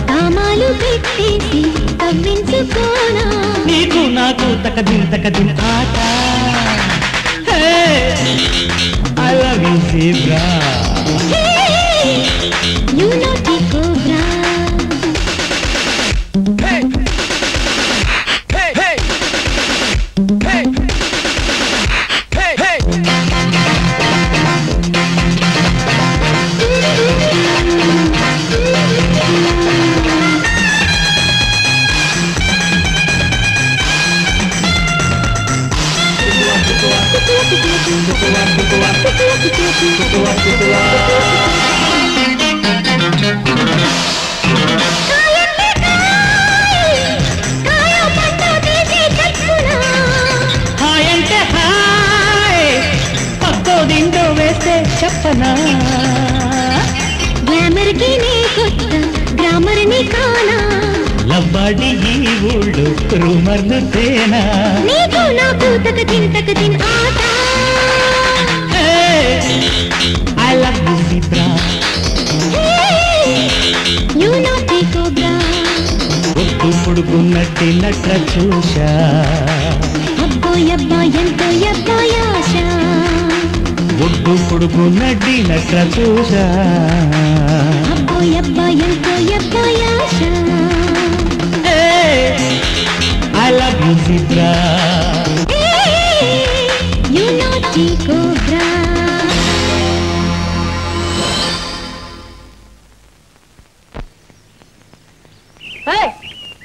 కామాలు పెట్టేసి తవ్వించుకోనా నీకు నాకు తకదిన్ ఆట I love you zebra you naughty cobra hi అంటే హాయ్ పక్కో దిండో వేస్తే చెప్పనా గ్లామర్ కి నీ కొత్త గ్రామర్ ని కానా లవ్వాడి ఈ ఊళ్ళు రూమర్లు తేనా నీకు నాకు తకదిన్ ఆట I love you zebra you naughty cobra ఒట్టు పొడుగున్నట్టి నట్ర చూశా అబ్బో యబ్బా ఎంతో యబ్బాయాశ ఒడ్డు పొడుగున్నట్టి నట్ర చూశా అబ్బో యబ్బా ఎంతో యబ్బాయాశ I love you zebra you naughty cobra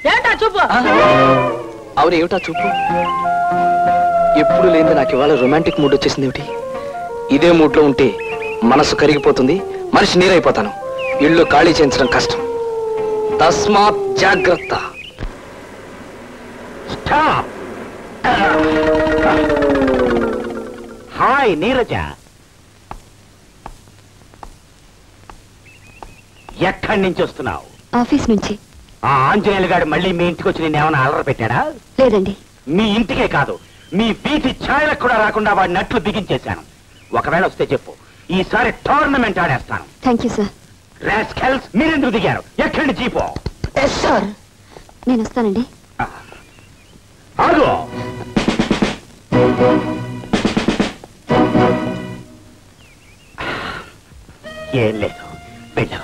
ఏంటా చూపు అవును ఏమిటా చూపు ఎప్పుడు లేని నాకు ఇవాళ రొమాంటిక్ మూడ్ వచ్చేసింది ఏమిటి ఇదే మూడ్ లో ఉంటే మనసు కరిగిపోతుంది మనిషి నీరైపోతాను ఇళ్ళు ఖాళీ చేయించడం కష్టం తస్మాత్ జాగ్రత్త హాయ్ నీరజ ఎక్కడి నుంచి వస్తున్నావు ఆఫీస్ నుంచి. ఆ ఆంజనేయులు గారు మళ్ళీ మీ ఇంటికి వచ్చి నేనేమైనా అల్లరి పెట్టాడా? లేదండి. మీ ఇంటికే కాదు మీ వీధి ఛాయలకు కూడా రాకుండా వాడి నట్లు బిగించేశాను. ఒకవేళ వస్తే చెప్పు, ఈసారి టోర్నమెంట్ ఆడేస్తాను. Thank you sir. రాస్కెల్స్, మీరెందుకు దిగారు? ఎక్కడి నుంచి పో. సార్ నేను వస్తానండి. ఆగు. ఏం లేదు, వెళ్ళు.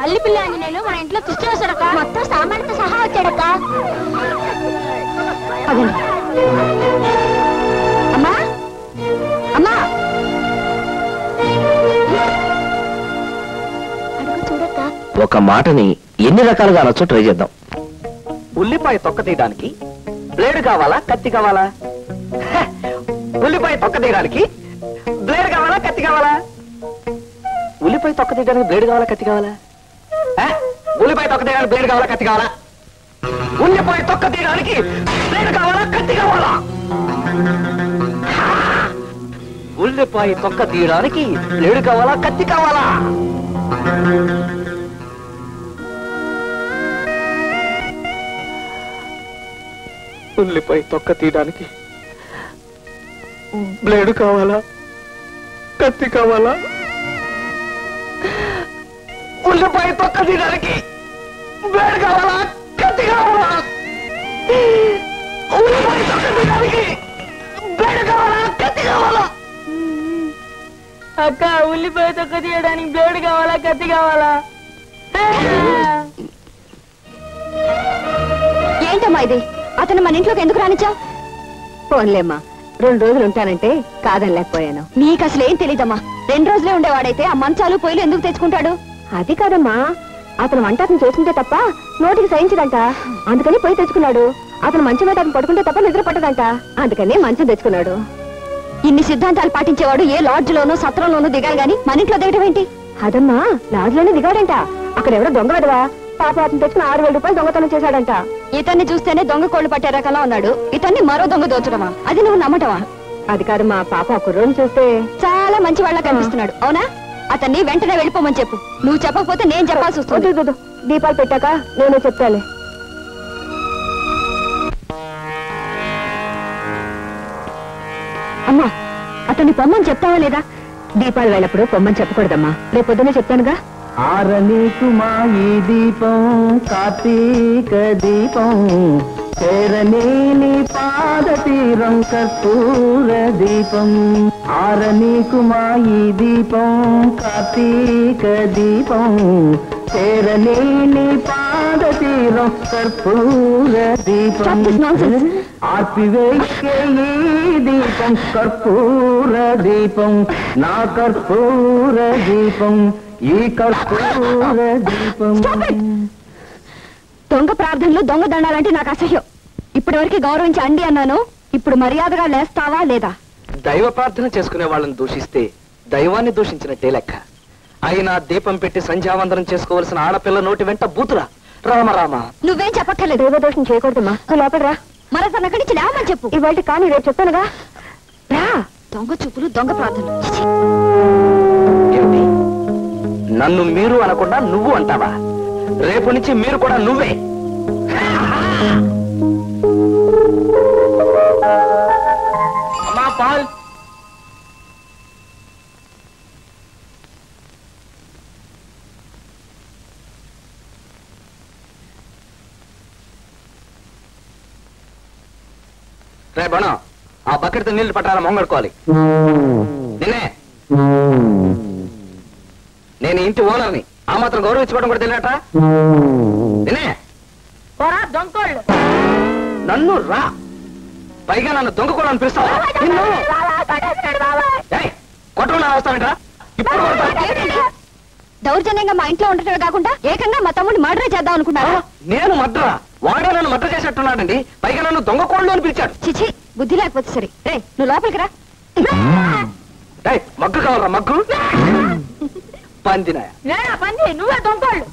అల్లి పిల్ల ఆంజనేయులు మన ఇంట్లో కృషి చేశారక్క. మొత్తం సామాన్యత సహా వచ్చాడక్క. అమ్మా అమ్మా అడుగు చూడక్క. ఒక మాటని ఎన్ని రకాలుగా అనొచ్చో ట్రై చేద్దాం. ఉల్లిపాయ తొక్క తీయడానికి బ్లేడ్ కావాలా, కత్తి కావాలా? ఉల్లిపాయ తొక్క తీయడానికి బ్లేడ్ కావాలా, కత్తి కావాలా? ఉల్లిపాయ తొక్క తీయడానికి బ్లేడ్ కావాలా, కత్తి కావాలా? ఉల్లిపాయ తొక్క తీయడానికి బ్లేడ్ కావాలా, కత్తి కావాలా? ఉల్లిపాయ తొక్క తీయడానికి బ్లేడ్ కావాలా, కత్తి కావాలా? ఉల్లిపాయ తొక్క తీయడానికి బ్లేడ్ కావాలా, కత్తి కావాలా? ఉల్లిపాయ తొక్క తీయడానికి బ్లేడ్ కావాలా, కత్తి కావాలా? ఉల్లిపాయ తొక్క తీయడానికి బ్లేడ్ కావాలా, కత్తి కావాలా? ఉల్లిపాయ తొక్క తీయడానికి బ్లేడ్ కావాలా, కత్తి కావాలా? అక్క ఉల్లిపాయ తొక్క తీయడానికి బ్లేడ్ కావాలా, కత్తి కావాలా? ఏంటమ్మా ఇది? అతను మన ఇంట్లోకి ఎందుకు రానిచ్చావు? ఫోన్లేమ్మా, 2 రోజులు ఉంటానంటే కాదనలేకపోయాను. నీకు అసలు ఏం తెలీదమ్మా. 2 రోజులే ఉండేవాడైతే ఆ మంచాలు పొయ్యిలు ఎందుకు తెచ్చుకుంటాడు? అది కాదమ్మా, అతను వంట అతను చేసుకుంటే తప్ప నోటికి సహించదంట. అందుకని పొయ్యి తెచ్చుకున్నాడు. అతను మంచం మీద అతను పడుకుంటే తప్ప నిద్ర పట్టదంట. అందుకని మంచం తెచ్చుకున్నాడు. ఇన్ని సిద్ధాంతాలు పాటించేవాడు ఏ లాడ్జ్లోనో సత్రంలోనో దిగాలి గాని మన ఇంట్లో దిగటం ఏంటి? అదమ్మా, లాడ్జ్లోనే దిగాడంట. అక్కడ ఎవరో దొంగ వెదవా పాప అతను తెచ్చుకుని 6,000 రూపాయలు దొంగతనం చేశాడంట. ఇతన్ని చూస్తేనే దొంగ కోళ్లు పట్టే రకంలా ఉన్నాడు. ఇతన్ని మరో దొంగ దోచడమా? అది నువ్వు నమ్మటమా? అది కాదమ్మా, పాప ఆ కుర్రోని చూస్తే చాలా మంచి వాళ్ళ కనిపిస్తున్నాడు. అవునా? అతన్ని వెంటనే వెళ్ళిపోమని చెప్పు. నువ్వు చెప్పకపోతే నేను చెప్పాల్సి వస్తుంది. దీపాలు పెట్టాక నేను చెప్తాలే. అమ్మా, అతన్ని పొమ్మని చెప్తావా లేదా? దీపాలు వెళ్ళప్పుడు పొమ్మని చెప్పకూడదమ్మా. రేపు పొద్దునే చెప్తానుగా. ఆరనీకు మా ఈ దీపం కార్తీక దీపం, చేరనేని పాద తీరం కర్పూర దీపం. ఆరనీకు మా ఈ దీపం కార్తీక దీపం, చేరనేని పాద తీరం కర్పూర దీపం. ఆర్పివేకే ఈ దీపం కర్పూర దీపం, నా కర్పూర దీపం, ఈ కర్పూర దీపం. దొంగ ప్రార్థనలు దొంగ దండాలంటే నాకు అసహ్యం. ఇప్పటి వరకు గౌరవించి అండి అన్నాను, ఇప్పుడు మర్యాదగా లేస్తావా లేదా? దైవ ప్రార్థన చేసుకునే వాళ్ళని దూషిస్తే దైవాన్ని దూషించినట్టే లెక్క. అయినా దీపం పెట్టి సంధ్యావందనం చేసుకోవలసిన ఆడపిల్ల నోటి వెంట బూతురా. రామ రామ. నువ్వేం చెప్పక్కర్లేదు. దైవ దోషం చేయకూడదమ్మా. లోపల రా. మరోసారి అక్కడి నుంచి లేవని చెప్పు. ఇవాళ కానీ రేపు చెప్తానుగా. రా. దొంగ చూపులు దొంగ ప్రార్థనలు. ఏమిటి, నన్ను మీరు అనకుండా నువ్వు అంటావా? రేపు నుంచి మీరు కూడా నువ్వే. అమ్మా పాల్. రే బణం, ఆ బకెట్తో నీళ్లు పట్టాలా మొంగడుకోవాలి. నిన్నే, నేను ఇంటి ఓనర్ని, ఆ మాత్రం గౌరవించుకోవడం కూడా తెలియట. నిన్నే దొంగోళ్ళు నన్ను రా, పైగా నన్ను దొంగ కూడా అనిపిస్తావా? కొట్టకుండా వస్తానంటా. ఇప్పుడు దౌర్జన్యంగా మా ఇంట్లో ఉండటమే కాకుండా ఏకంగా మా తమ్ముడిని మర్డర్ చేద్దాం అనుకున్నారా? నేను మడ్రా, వాడే నన్ను మడ్ర చేసేట్టున్నాడండి. పైగా నన్ను దొంగ కోళ్ళు అని పిలిచాడు. చిచి, బుద్ధి లేకపోతే సరే. రే, నువ్వు లోపలికి రా. మగ్గు కావాలరా, మగ్గు. పందినాయ, నువ్వే దొంగోళ్ళు.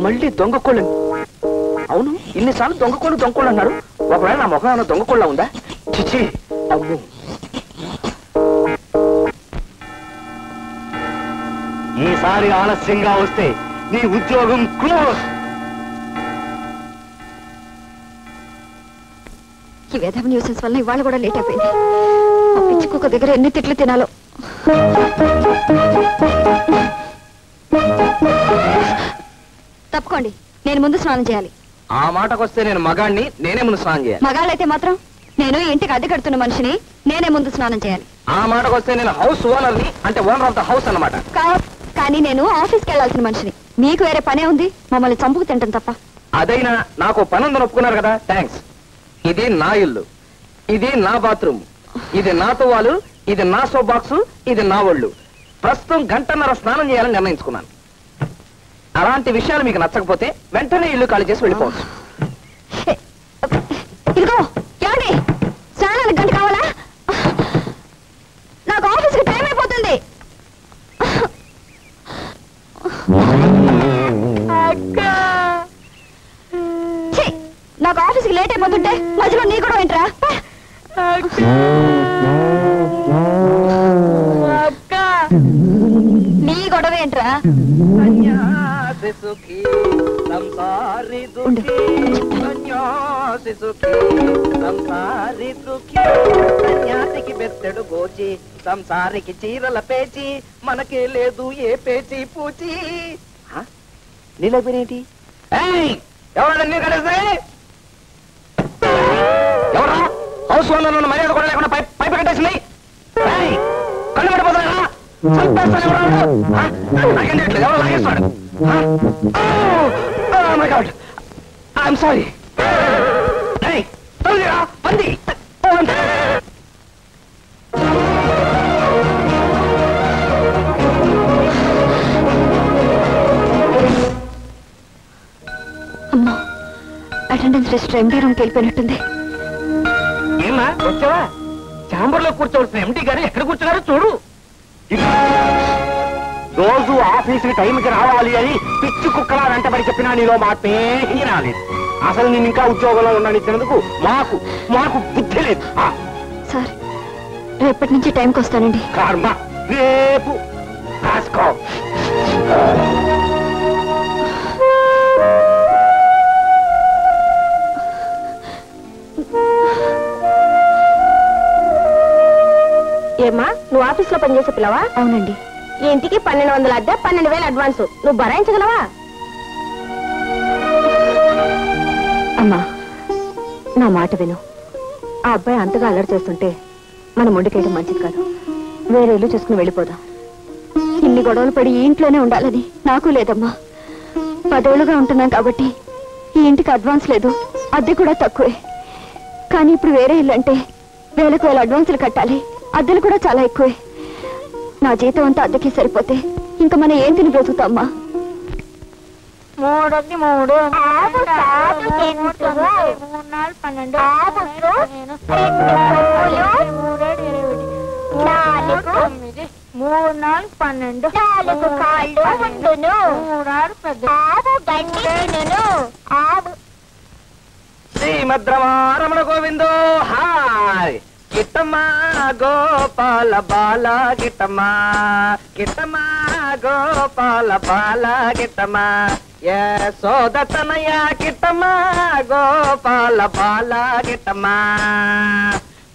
మళ్ళీ దొంగ కోళ్ళు. అవును, ఇన్నిసార్లు దొంగ కోళ్ళు అన్నారు. ఒకవేళ నా ముఖం ఏమైనా దొంగ కోళ్ళ ఉందా? చిచి, అమ్ము. ఈసారి ఆలస్యంగా వస్తే నీ ఉద్యోగం క్లోజ్. ఈ వేధవ న్యూసెన్స్ వల్ల ఇవాళ కూడా లేట్ అయిపోయింది. ఆ పిచ్చి కుక్క దగ్గర ఎన్ని తిట్లు తినాలో. తప్పుకోండి, నేను ముందు స్నానం చేయాలి. ఆ మాటకొస్తే నేను మగాణ్ణి, నేనే ముందు స్నానం చేయాలి. మగాళ్ళైతే మాత్రం నేను ఇంటికి అద్దె కడుతున్న మనిషిని, నేనే ముందు స్నానం చేయాలి. ఆ మాటకొస్తే నేను హౌస్ ఓనర్ని, అంటే ఓనర్ ఆఫ్ ద హౌస్ అన్నమాట. కానీ నేను ఆఫీస్కి వెళ్లాల్సిన మనిషిని. మీకు వేరే పనే ఉంది, మమ్మల్ని చంపుకు తింటాం తప్ప. అదైనా నాకు పని ఉందని ఒప్పుకున్నారు కదా, థ్యాంక్స్. ఇది నా ఇల్లు, ఇది నా బాత్రూమ్, ఇది నా తువ్వాలు, ఇది నా సోప్ బాక్స్, ఇది నా ఒళ్ళు. ప్రస్తుతం గంటన్నర స్నానం చేయాలని నిర్ణయించుకున్నాను. అలాంటి విషయాలు మీకు నచ్చకపోతే వెంటనే ఇల్లు ఖాళీ చేసి వెళ్ళిపోవచ్చు. ఇదిగో ఏమండి, స్నానానికి గంట కావాలా? నాకు ఆఫీస్కి టైం అయిపోతుంది. నాకు ఆఫీస్కి లేట్ అయిపోతుంటే మధ్యలో నీ కూడా ఏంట్రా? నీ గొడవ ఏంట్రా? సన్యాసికి బెత్తెడు గోచి, సంసారికి చీరల పేచి, మనకే లేదు ఏ పేచి పూచి. నీళ్ళైపోయినేంటి? ఎవరండి నీళ్ళు కట్టేస్తాయి? ఎవరా హౌస్ ఓనర్ మర్యాద కూడా లేకుండా పైపు కట్టేసింది? కళ్ళు పడిపోతారా? చంపేస్తాను. నాకేం తెలియట్లేదు, ఎవరు లాగేస్తాడు? My god, I'm sorry. పంది అమ్మా, అటెండెన్స్ రిజిస్టర్ ఎండీ రూమ్కి వెళ్ళిపోయినట్టుంది. ఏమా వచ్చావా? ఛాంబర్ లో కూర్చోవలసిన ఎండీ గారు ఎక్కడ కూర్చున్నారో చూడు. రోజు ఆఫీసుకి టైంకి రావాలి అని పిచ్చి కుక్కలా వెంటబడి చెప్పినా నీలో మార్పే రాలేదు. అసలు నేను ఇంకా ఉద్యోగంలో ఉండనిచ్చినందుకు మాకు బుద్ధి లేదు. సార్, రేపటి నుంచి టైంకి వస్తానండి. కర్మ, రేపు రాసుకో. ఏమ్మా నువ్వు ఆఫీస్ లో పనిచేసే పిల్లవా? అవునండి. ఈ ఇంటికి 1200 అద్దె, 12,000 అడ్వాన్స్. నువ్వు భరాయించగలవా? అమ్మా నా మాట విను. ఆ అబ్బాయి అంతగా అల్లరి చేస్తుంటే మనం మొండికేయడం మంచిది కాదు. వేరే ఇల్లు చూసుకుని వెళ్ళిపోదాం. ఇన్ని గొడవలు పడి ఈ ఇంట్లోనే ఉండాలని నాకు లేదమ్మా. 10 ఏళ్లుగా ఉంటున్నాం కాబట్టి ఈ ఇంటికి అడ్వాన్స్ లేదు, అద్దె కూడా తక్కువే. కానీ ఇప్పుడు వేరే ఇల్లు అంటే వేలకు వేల అడ్వాన్సులు కట్టాలి, అద్దెలు కూడా చాలా ఎక్కువే. నా జీతం అంతా అద్దెకి సరిపోతే ఇంకా మనం ఏం తిని బ్రతుకుతామ్మా? 3 3 శ్రీమద్రమారమణ గోవిందో హాయ్. గిట్టమ్మా గోపాల బాల గిట్టమ్మా, గిట్టమ్మా గోపాల బాల గిట్టమ్మా, యశోదతనయ గిట్టమ్మా గోపాల బాల గిట్టమ్మా.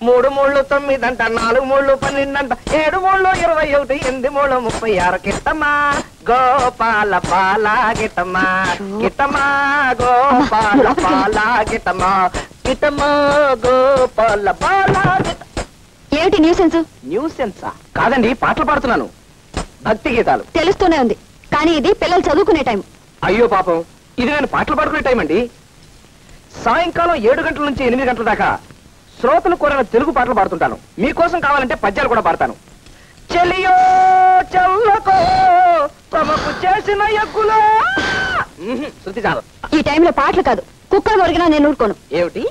3 3 9 అంట, 4 3 12 అంట, 7 3 21, 8 3 36 గిట్టమ్మా గోపాల బాల గిట్టమ్మా, గిట్టమ్మా గోపాల బాల గిట్టమ్మా, గిట్టమ్మా గోపాల బాల. ఏమిటి న్యూసెన్స్? న్యూసెన్సా? కాదండి, పాటలు పాడుతున్నాను, భక్తి గీతాలు. తెలుస్తూనే ఉంది, కానీ ఇది పిల్లలు చదువుకునే టైం. అయ్యో పాపం, ఇది నేను పాటలు పాడుకునే టైం అండి. సాయంకాలం 7 గంటల నుంచి 8 గంటల దాకా శ్రోతలు కోరిన తెలుగు పాటలు పాడుతుంటాను. మీకోసం కావాలంటే పద్యాలు కూడా పాడతాను. చెలియో చల్లకో తమకు చేసిన ఎగ్గులో. శృతి చాలు. ఈ టైంలో పాటలు కాదు, కుక్కలు మురిగినా నేను ఊరుకోను. ఏమిటి?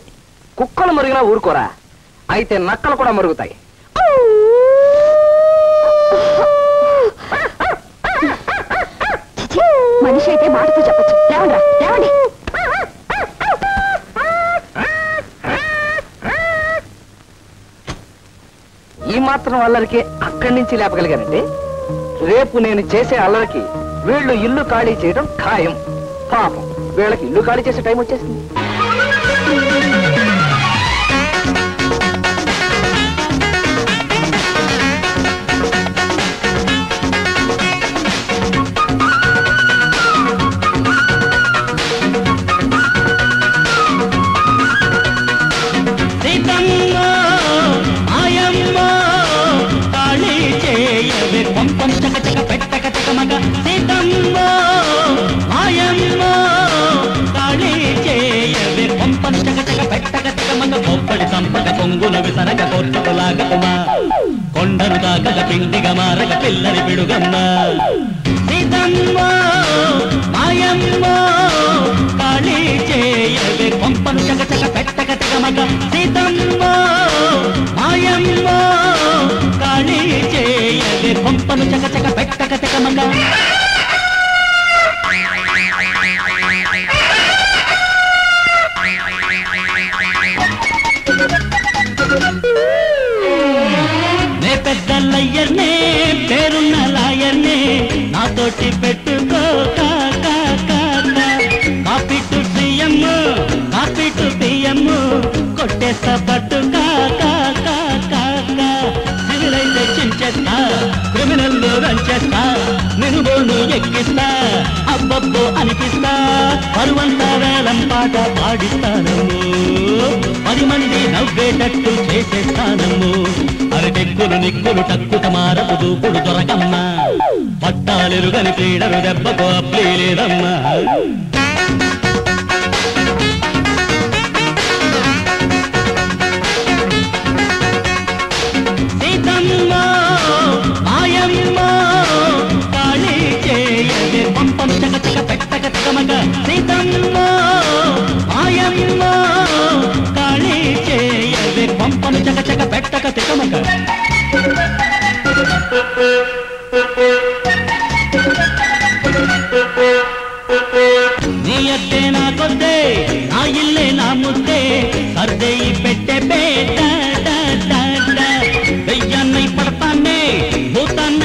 కుక్కలు మురిగినా ఊరుకోరా? అయితే నక్కలు కూడా మురుగుతాయి. మనిషి అయితే మాటతో చెప్పచ్చు. లేవండ్రా, లేవండి. ఈ మాత్రం అల్లరికి అక్కడి నుంచి లేపగలిగానంటే రేపు నేను చేసే అల్లరికి వీళ్ళు ఇల్లు ఖాళీ చేయడం ఖాయం. పాపం, వీళ్ళకి ఇల్లు ఖాళీ చేసే టైం వచ్చేసింది. కొండను దాకల పిండిగా మారక పిల్లని పిడుగమ్మ. సీతమ్మ మాయమ్మ కాళీ చేయవే కొంపను చకచక పెట్టక తెగమగ. సీతమ్మ మాయమ్మ కాళీ చేయవే కొంపను చకచక పెట్టక తెగమగ. నే పెద్దలయ్యర్నే పేరున్న లాయర్నే నాతోటి పెట్టుకో copy to CM copy to PM కొట్టేస్తా పట్టు సివిలైతే చించేస్తా క్రిమినల్ రంచేస్తా నేను బోను ఎక్కిస్తా అబ్బబ్బో అనిపిస్తా పరువంతా వేలం పాట పాడిస్తానము 10 మంది నవ్వేటట్టు చేసేస్తానము అరటెక్కులు నిక్కులు టక్కుట మారపు దూకుడు దొరకమ్మా పట్టాలెరుగని క్రీడలు దెబ్బకు అప్లీ లేదమ్మా సీతమ్మ మాయమ్మ కాళీ చేయవే పంపం చకచక పెట్టక తెగమగ సీతమ్మ మాయమ్మ కాళీ చేయవే పంపం చకచక పెట్టక తెగమగ నీ అద్దే నా కొద్దే నా ఇల్లే నా ముద్దే సర్దేయి పెట్టే బేట వెయ్యన్నై పడతానే భూతాన్ని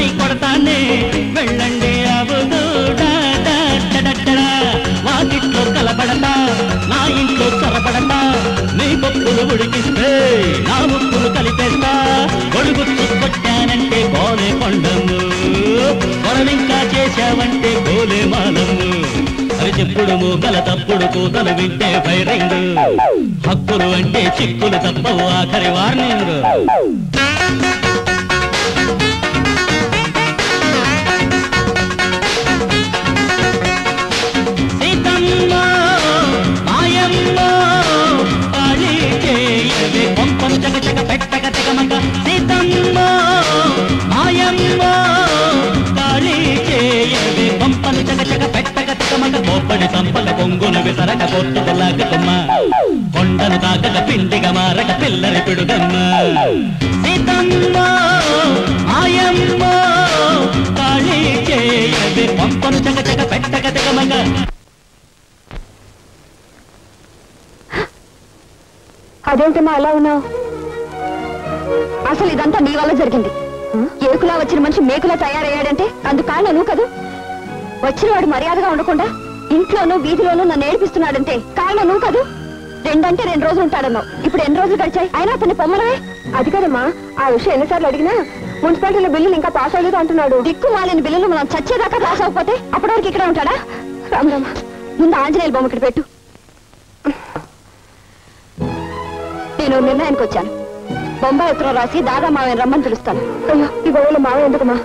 పప్పులు ఉడికిస్తే నా ఉప్పులు కలిపేస్తా గొడుగుత్తు కొట్టానంటే గోలే కొండము కొరవింకా చేశావంటే గోలే మాలము అది చెప్పుడు మూగల తప్పుడు కూతలు వింటే ఫైరింగ్ హక్కులు అంటే చిక్కులు తప్పవు ఆఖరి వార్నింగ్ కోప్పడి సంపక పొంగును విసరక పొట్టులాగమ్మ కొండను తాకక పిండిగా మారక పిల్లని పిడుగమ్మ సీతమ్మ ఆయమ్మ కాళీ చేయవే పంపను చక పెట్టక దిగమగ. అదేంటమ్మా అలా ఉన్నావు? అసలు ఇదంతా నీ వల్ల జరిగింది. ఏకులా వచ్చిన మనిషి మేకులా తయారయ్యాడంటే అందుకు కారణం నువ్వు కదూ. వచ్చినవాడు మర్యాదగా ఉండకుండా ఇంట్లోనూ వీధిలోనూ నన్ను ఏడిపిస్తున్నాడంటే కారణం నువ్వు కదూ. 2 అంటే 2 రోజులు ఉంటాడన్నావు. ఇప్పుడు ఎన్ని రోజులు గడిచాయి? అయినా అతన్ని పొమ్మనవే. అది కదమ్మా, ఆ విషయం ఎన్నిసార్లు అడిగినా మున్సిపాలిటీలో బిల్లులు ఇంకా పాస్ అవ్వలేదు అంటున్నాడు. దిక్కు మాలిన బిల్లులు మనం చచ్చేదాకా పాస్ అవ్వకపోతే అప్పటి వరకు ఇక్కడ ఉంటాడా? రామరామ, ముందు ఆంజనేయుల బొమ్మ ఇక్కడ పెట్టు. నేను నిర్ణయానికి వచ్చాను. బొంబాయి ఉత్తరం రాసి దాదా మావయ్య రమ్మని పిలుస్తాను. అయ్యో, ఈ గొడవలో మావయ్య ఎందుకమ్మా?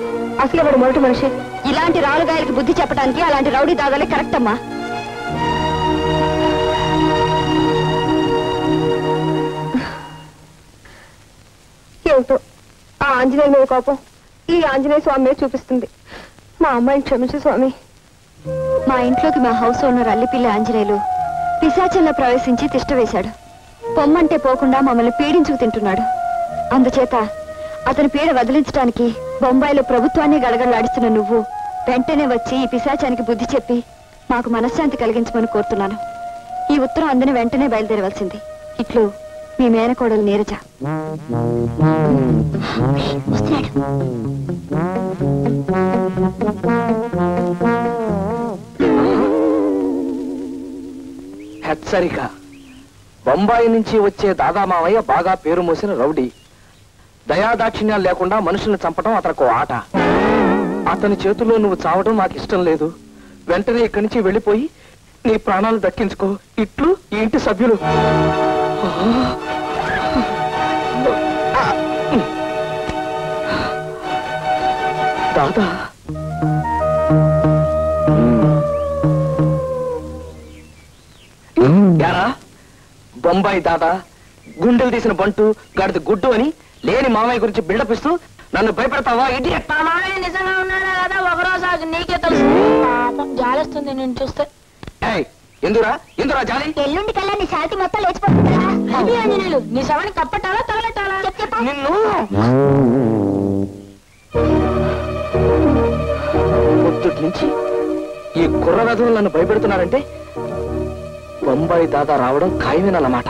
అసలు వాడు మొదటి మనిషి. ఇలాంటి రాలుగాయలకి బుద్ధి చెప్పడానికి అలాంటి రౌడీ దాదాలే కరెక్ట్ అమ్మా. ఏమిటో ఆ ఆంజనేయ మీద కోపం ఈ ఆంజనేయ స్వామి చూపిస్తుంది. మా అమ్మాయిని క్షమించు స్వామి. మా ఇంట్లోకి మా హౌస్ ఓనర్ అల్లిపిల్లి ఆంజనేయులు పిశాచంలో ప్రవేశించి తిష్ట వేశాడు. పొమ్మంటే పోకుండా మమ్మల్ని పీడించుకు తింటున్నాడు. అందుచేత అతని పీడ వదిలించడానికి బొంబాయిలో ప్రభుత్వాన్ని గడగడలాడిస్తున్న నువ్వు వెంటనే వచ్చి ఈ పిశాచానికి బుద్ధి చెప్పి మాకు మనశ్శాంతి కలిగించమని కోరుతున్నాను. ఈ ఉత్తరం అందని వెంటనే బయలుదేరవలసింది. ఇట్లు మీ మేనకోడలు నీరజ. హెచ్చరిక. బొంబాయి నుంచి వచ్చే దాదా మావయ్య బాగా పేరు మోసిన రౌడీ. దయాదాక్షిణ్యాలు లేకుండా మనుషుల్ని చంపడం అతనికి ఆట. అతని చేతుల్లో నువ్వు చావడం నాకు ఇష్టం లేదు. వెంటనే ఇక్కడి నుంచి వెళ్ళిపోయి నీ ప్రాణాలు దక్కించుకో. ఇట్లు ఈ ఇంటి సభ్యులు. దాదా, బొంబాయి దాదా గుండెలు తీసిన బంటు గాడిద గుడ్డు అని లేని మామయ్య గురించి బిల్డప్ ఇస్తూ నన్ను భయపెడతావా? ఇడియట్. నిజంగా ఉన్నాడా కదా ఒకరోజు నీకే తెలుసు. పాపం జాలేస్తుంది నేను చూస్తే. ఎందురా ఎందురా జాలి? ఎల్లుండి కల్లా నీ శాంతి మొత్తం లేచిపోతుంది. నీ శవాన్ని కప్పటాలా తగలటాలా? నిన్ను పొద్దుటి నుంచి ఈ కుర్ర రథులు నన్ను భయపెడుతున్నారంటే బొంబాయి దాదా రావడం ఖాయమేనన్నమాట.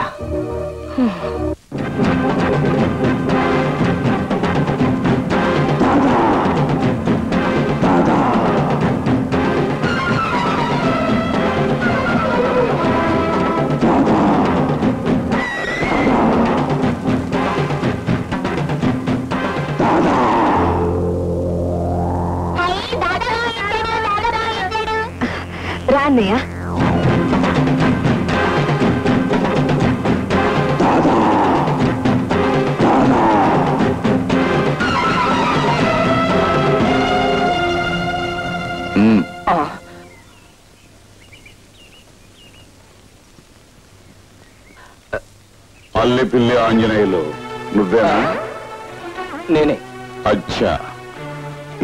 రా అన్నయ్య. అల్లిపిల్లి ఆంజనేయులు నువ్వేనా? నేనే. అచ్చా,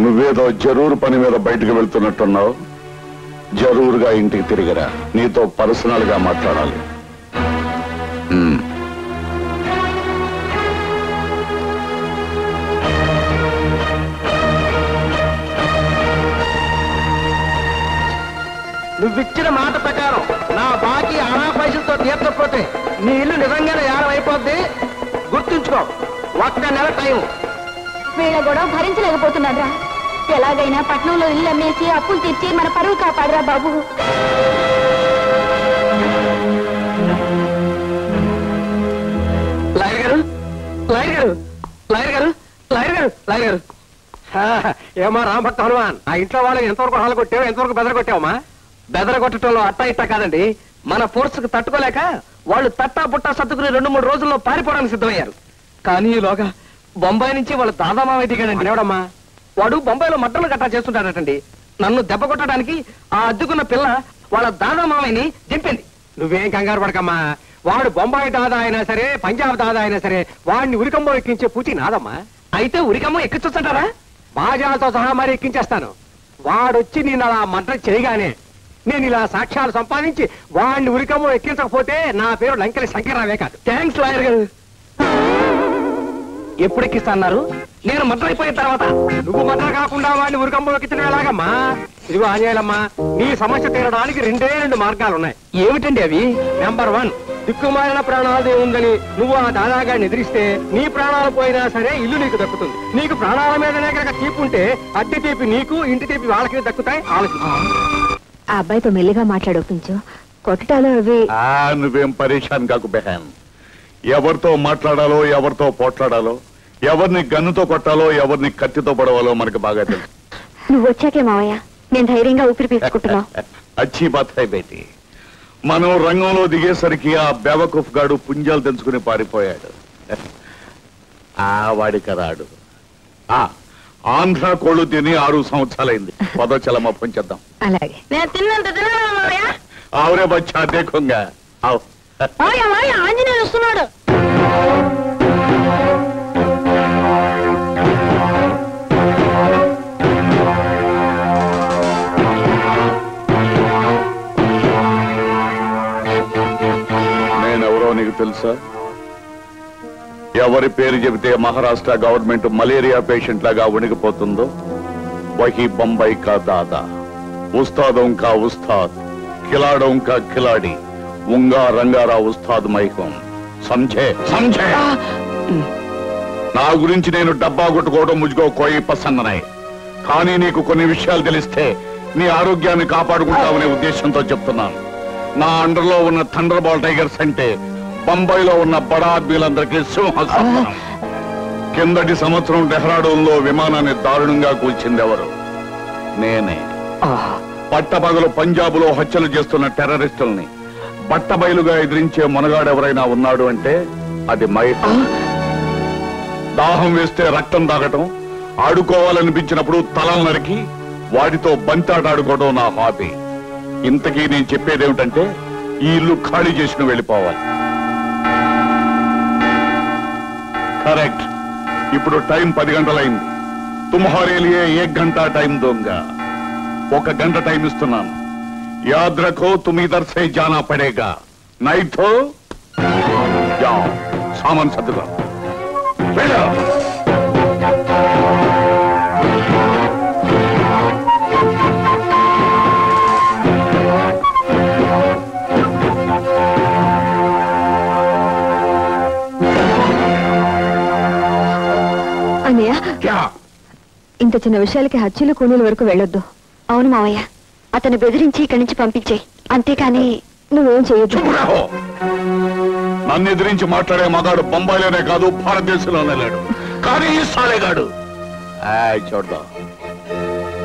నువ్వేదో జరూరు పని మీద బయటకు వెళ్తున్నట్టున్నావు. జరూరుగా ఇంటికి తిరిగిరా, నీతో పర్సనల్ గా మాట్లాడాలి. నువ్విచ్చిన మాట ప్రకారం నా బాకీ అనా పైసలతో తీర్చకపోతే నీ ఇల్లు నిజంగానే యానం అయిపోద్ది. గుర్తుంచుకో, 1 నెల టైం. వీళ్ళ గొడవ భరించలేకపోతున్నాడు రా. ఎలాగైనా పట్నంలో ఇల్లు అమ్మేసి అప్పులు తీర్చి మన పరువు కాపాడరా బాబు. లాయర్ గారు ఏమా రామభక్త హనుమాన్, ఆ ఇంట్లో వాళ్ళని ఎంతవరకు హాలు కొట్టావు, ఎంతవరకు బెదర కొట్టావమ్మా? బెదర కొట్టడంలో అట్టా ఇట్టా కాదండి, మన ఫోర్స్ కు తట్టుకోలేక వాళ్ళు తట్టా పుట్టా సర్దుకుని 2-3 రోజుల్లో పారిపోవడానికి సిద్ధమయ్యారు. కానీ ఈలోగా బొంబాయి నుంచి వాళ్ళ దాదామావయ్య దిగాడండి. ఎవడమ్మా వాడు? బొంబాయిలో మట్టలు గట్టా చేస్తుంటాడటండి. నన్ను దెబ్బ కొట్టడానికి ఆ అద్దుకున్న పిల్ల వాళ్ళ దాదామావయ్యని దింపింది. నువ్వేం కంగారు పడకమ్మా, వాడు బొంబాయి దాదా అయినా సరే, పంజాబ్ దాదా అయినా సరే, వాడిని ఉరికంబో ఎక్కించే పూచి నాదమ్మా. అయితే ఉరికంబో ఎక్కించొచ్చుంటారా? బాజాలతో సహా మరి ఎక్కించేస్తాను. వాడొచ్చి నేను అలా మంత్రం చేయగానే నేను ఇలా సాక్ష్యాలు సంపాదించి వాడిని ఉరికమ్మో ఎక్కించకపోతే నా పేరు లంకెల శంకర్రావే కాదు. థ్యాంక్స్ లాయర్ గారు. ఎప్పుడు ఎక్కిస్తాన్నారు? నేను మంత్రం అయిపోయిన తర్వాత. నువ్వు మంత్రం కాకుండా వాడిని ఉరికమ్మో ఎక్కించడం ఎలాగమ్మా? ఇదిగో ఆంజనేయులమ్మా, నీ సమస్య తీరడానికి 2 మార్గాలు ఉన్నాయి. ఏమిటండి అవి? నెంబర్ 1, దిక్కుమాలిన ప్రాణాలదే ఉందని నువ్వు ఆ దాదాగాడిని ఎదిరిస్తే నీ ప్రాణాలు పోయినా సరే ఇల్లు నీకు దక్కుతుంది. నీకు ప్రాణాల మీదనే కనుక తీపుంటే అద్దె తీపి నీకు, ఇంటి తీపి వాళ్ళకి దక్కుతాయి. ఆలోచించు. ఆ అబ్బాయితో మెల్లిగా మాట్లాడొప్పించు. కొట్టటాలు అవి. నువ్వేం పరేషాన్ కాకు బెహాన్. ఎవరితో మాట్లాడాలో, ఎవరితో పోట్లాడాలో, ఎవరిని గన్నుతో కొట్టాలో, ఎవరిని కత్తితో పడవాలో మనకు బాగా తెలుసు. నువ్వు వచ్చాకే మావయ్య నేను ధైర్యంగా ఊపిరి పీల్చుకుంటున్నా. అచ్చి బాత్ హై బేటీ. మనం రంగంలో దిగేసరికి ఆ బెవకుఫ్ గాడు పుంజాలు తెంచుకుని పారిపోయాడు. ఆ వాడికి రాడు. ఆంధ్ర కోళ్ళు తిని 6 సంవత్సరాలైంది. పదోచలమ్మ పొంచేద్దాం. అలాగే. నేను తిన్నంత తిన్నాను మావయ్య. ఆవురే బచ్చా దేఖంగా. ఆంజనేయులు వస్తున్నాడు. నేనెవరో నీకు తెలుసా? ఎవరి పేరు చెబితే మహారాష్ట్ర గవర్నమెంట్ మలేరియా పేషెంట్ లాగా వణికిపోతుందో వహీ బొంబాయి కా దాదా, ఉస్తాదం కా ఉస్తాద్, ఖిలాడం కా ఖిలాడి, ఉంగా రంగారా ఉస్తాద్ మైకం. సంజే సంజే. నా గురించి నేను డబ్బా కొట్టుకోవడం ముజ్జుకో కోయి పసందనాయి. కానీ నీకు కొన్ని విషయాలు తెలిస్తే నీ ఆరోగ్యాన్ని కాపాడుకుంటావనే ఉద్దేశంతో చెప్తున్నాను. నా అండర్లో ఉన్న థండర్ బాల్ టైగర్స్ అంటే బొంబాయిలో ఉన్న బడా ఆద్మీలందరికీ సింహాసనం. కిందటి సంవత్సరం డెహ్రాడూన్లో విమానాన్ని దారుణంగా కూల్చిందెవరు? నేనే. పట్టపగలు పంజాబులో హత్యలు చేస్తున్న టెర్రరిస్టుల్ని బట్టబయలుగా ఎదిరించే మునగాడెవరైనా ఉన్నాడు అంటే అది మైకం. దాహం వేస్తే రక్తం తాగటం, ఆడుకోవాలనిపించినప్పుడు తలలు నరికి వాటితో బంతాట ఆడుకోవడం నా హాబీ. ఇంతకీ నేను చెప్పేదేమిటంటే ఈ ఇల్లు ఖాళీ చేసి వెళ్ళిపోవాలి. కరెక్ట్. ఇప్పుడు టైం 10 గంటలైంది. తుమ్హారే లియే 1 గంట టైం దోంగా. 1 గంట టైం ఇస్తున్నాను. याद रखो तुम इधर से जाना पड़ेगा, नहीं तो जाओ सामान सदगा. అన్నయ్య, ఇంత చిన్న విషయాలకి హత్యలు కూలీల వరకు వెళ్ళొద్దు. అవును మావయ్య, అతను బెదిరించి ఇక్కడి నుంచి పంపించేయి. అంతేకాని నువ్వేం చేయొద్దు. నన్ను ఎదిరించి మాట్లాడే మగాడు బొంబాయిలోనే కాదు భారతదేశంలోనే లేడు. కానీ ఈ సాలేగాడు చూద్దాం.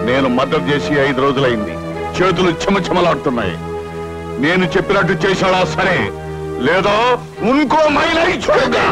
నేను మద్దతు చేసి 5 రోజులైంది. చేతులు చెమచెమలాడుతున్నాయి. నేను చెప్పినట్టు చేశాడా సరే, లేదా ఇంకో మైలై చూడగా.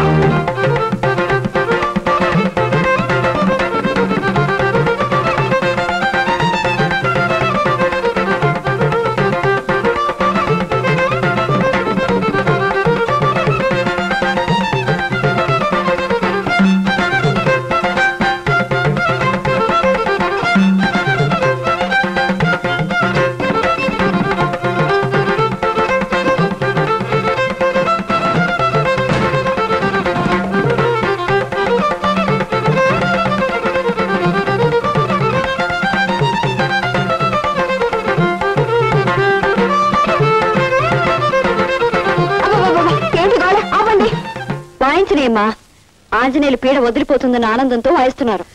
ఆంజనేయులు పీడ వదిలిపోతుందన్న ఆనందంతో వాయిస్తున్నారు.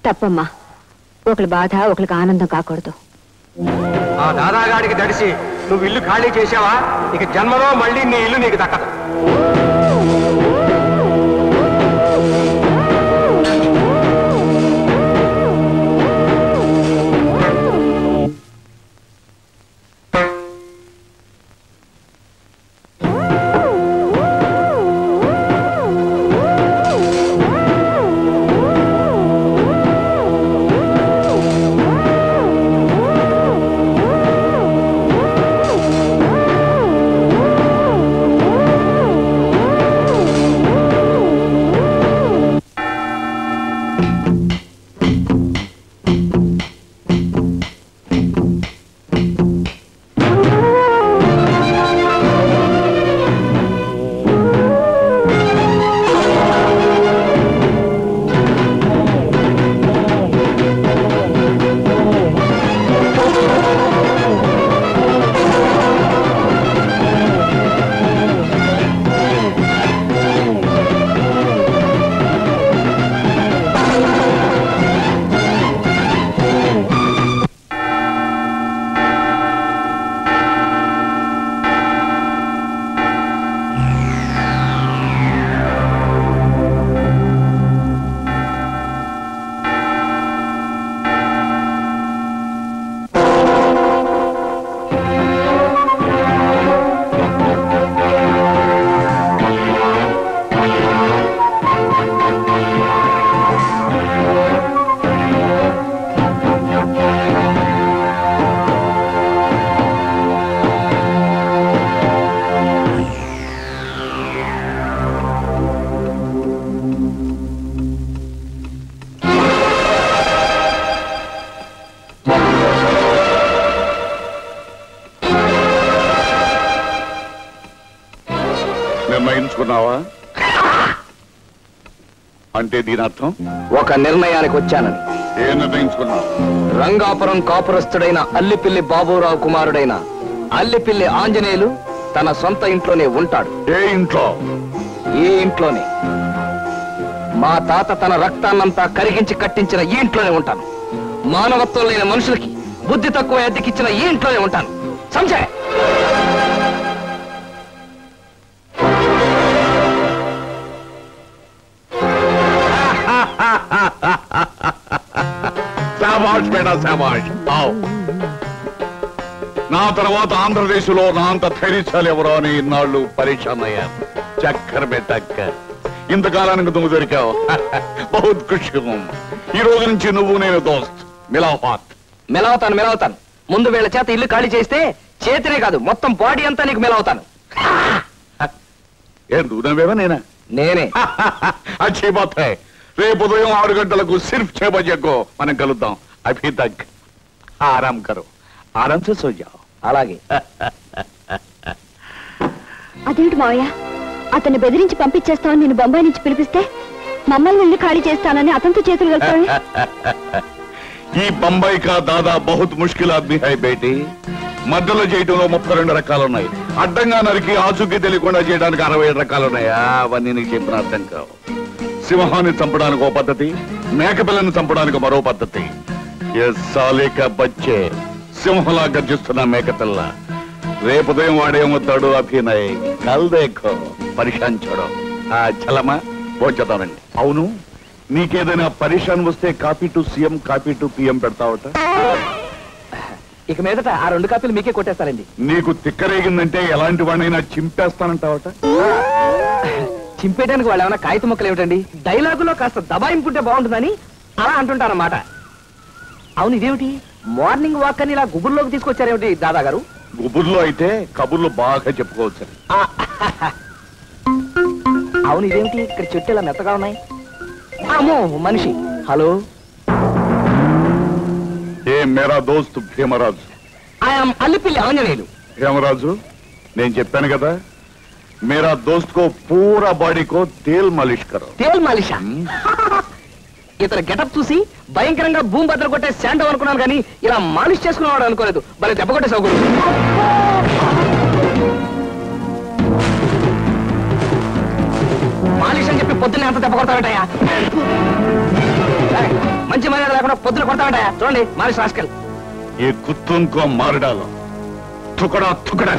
తప్పమ్మా, ఒకరి బాధ ఒకరికి ఆనందం కాకూడదు. ఆ దాదాగాడికి దడిసి నువ్వు ఇల్లు ఖాళీ చేసావా, ఇక జన్మలో మళ్ళీ నీ ఇల్లు నీకు దక్కదు. నిర్ణయించుకున్నావా? అంటే దీని అర్థం? ఒక నిర్ణయానికి వచ్చానని. ఏ నిర్ణయించుకున్నావు? రంగాపురం కాపురస్తుడైన అల్లిపిల్లి బాబురావు కుమారుడైన అల్లిపిల్లి ఆంజనేయులు తన సొంత ఇంట్లోనే ఉంటాడు. ఏ ఇంట్లో? ఈ ఇంట్లోనే. మా తాత తన రక్తాన్నంతా కరిగించి కట్టించిన ఈ ఇంట్లోనే ఉంటాను. మానవత్వం లేని మనుషులకి బుద్ధి తక్కువ అద్దెకిచ్చిన ఈ ఇంట్లోనే ఉంటాను. సంజయ్, శాబాష్ బేటా శాబాష్. నా తర్వాత ఆంధ్రదేశంలో నా అంత ధైర్యశాలి ఎవరో అని ఇన్నాళ్ళు పరీక్ష అయ్యాను. చక్కర బెట్టక్క, ఇంతకాలానికి నువ్వు దొరికావు. బహుత్ ఖుషి. ఈ రోజు నుంచి నువ్వు నేను దోస్త్. మెలవుతాను. ముందు వీళ్ళ చేత ఇల్లు ఖాళీ చేస్తే చేతినే కాదు మొత్తం బాడీ అంతా నీకు మెలవుతాను. ఏం నువ్వేవా నేనా? నేనే. అచ్చీ బాత్ హై. రేపు ఉదయం 6 గంటలకు సిర్ఫ్ 6 బజేకో మనం కలుద్దాం. అభి తక్ ఆరాం కరో, ఆరాం సే సో జాओ. అలాగే. అదేంటి మావయ్య, అతన్ని బెదిరించి పంపించేస్తామని నేను బొంబాయి నుంచి పిలిపిస్తే మమ్మల్ని ఇల్లు ఖాళీ చేస్తానని అతనితో చేతులు కలుపుతావే? ఈ బొంబాయి కా దాదా బహుత్ ముష్కిల్ ఆద్మీ హై బేటీ. మధ్యలో చేయటంలో 32 రకాలున్నాయి. అడ్డంగా నరికి ఆచూకీ తెలియకుండా చేయడానికి 67 రకాలున్నాయి. అవన్నీ నీకు చెప్పిన అర్థం కావు. సింహాన్ని చంపడానికి ఒక పద్ధతి, మేకపిల్లని చంపడానికి మరో పద్ధతి. ఏ సాలేక బచ్చే, సింహంలా గర్జిస్తున్న మేకపిల్ల. రేపు ఉదయం వాడేమవుతాడు? అభినయ్ కల్ దేఖో పరిశాన్ చూడం. చలమా పోచేద్దామండి. అవును, నీకేదైనా పరిశాన్ వస్తే copy to CM, copy to PM పెడతావట. ఇక మీదట ఆ 2 కాపీలు మీకే కొట్టేస్తారండి. నీకు తిక్కరేగిందంటే ఎలాంటి వాడినైనా చింపేస్తానంటావట. చింపేయడానికి వాళ్ళు ఏమైనా కాగిత మొక్కలు ఏమిటండి? డైలాగులో కాస్త దబాయింపుంటే బాగుంటుందని అలా అంటుంటారన్నమాట. అవును, ఇదేమిటి మార్నింగ్ వాక్ అని ఇలా గుబుర్లోకి తీసుకొచ్చారేమిటి దాదా గారు? గుబుర్లో అయితే కబుర్లు బాగా చెప్పుకోవచ్చు. అవును, ఇదేమిటి ఇక్కడ చెట్టు ఇలా మెత్తగా ఉన్నాయి? అమ్మో, మనిషి. హలో, ఏ మేరా దోస్త్ భీమరాజు. ఐఎమ్ అల్లిపిల్లి ఆంజనేయులు. భీమరాజు, నేను చెప్పాను కదా, మేరా దోస్త్ కో పూరా బాడీ కో తేల్ మాలిష్ కరో. తేల్ మాలిషా? ఇతర గెటప్ చూసి భయంకరంగా భూమి బద్దలు కొట్టే శాండవ్ అనుకున్నాను కానీ ఇలా మాలిష్ చేసుకునేవాడు అనుకోలేదు. భలే దెబ్బ కొట్టే సౌకర్యం. మాలిష్ అని చెప్పి పొద్దున్నే అంత దెబ్బ కొడతావేటయా? మంచి మర్యాద లేకుండా పొద్దున కొడతావేటయా? చూడండి మాలిష్ రాస్కల్. ఏ కుత్తుంకో మారడాలో తుకడా తుకడా.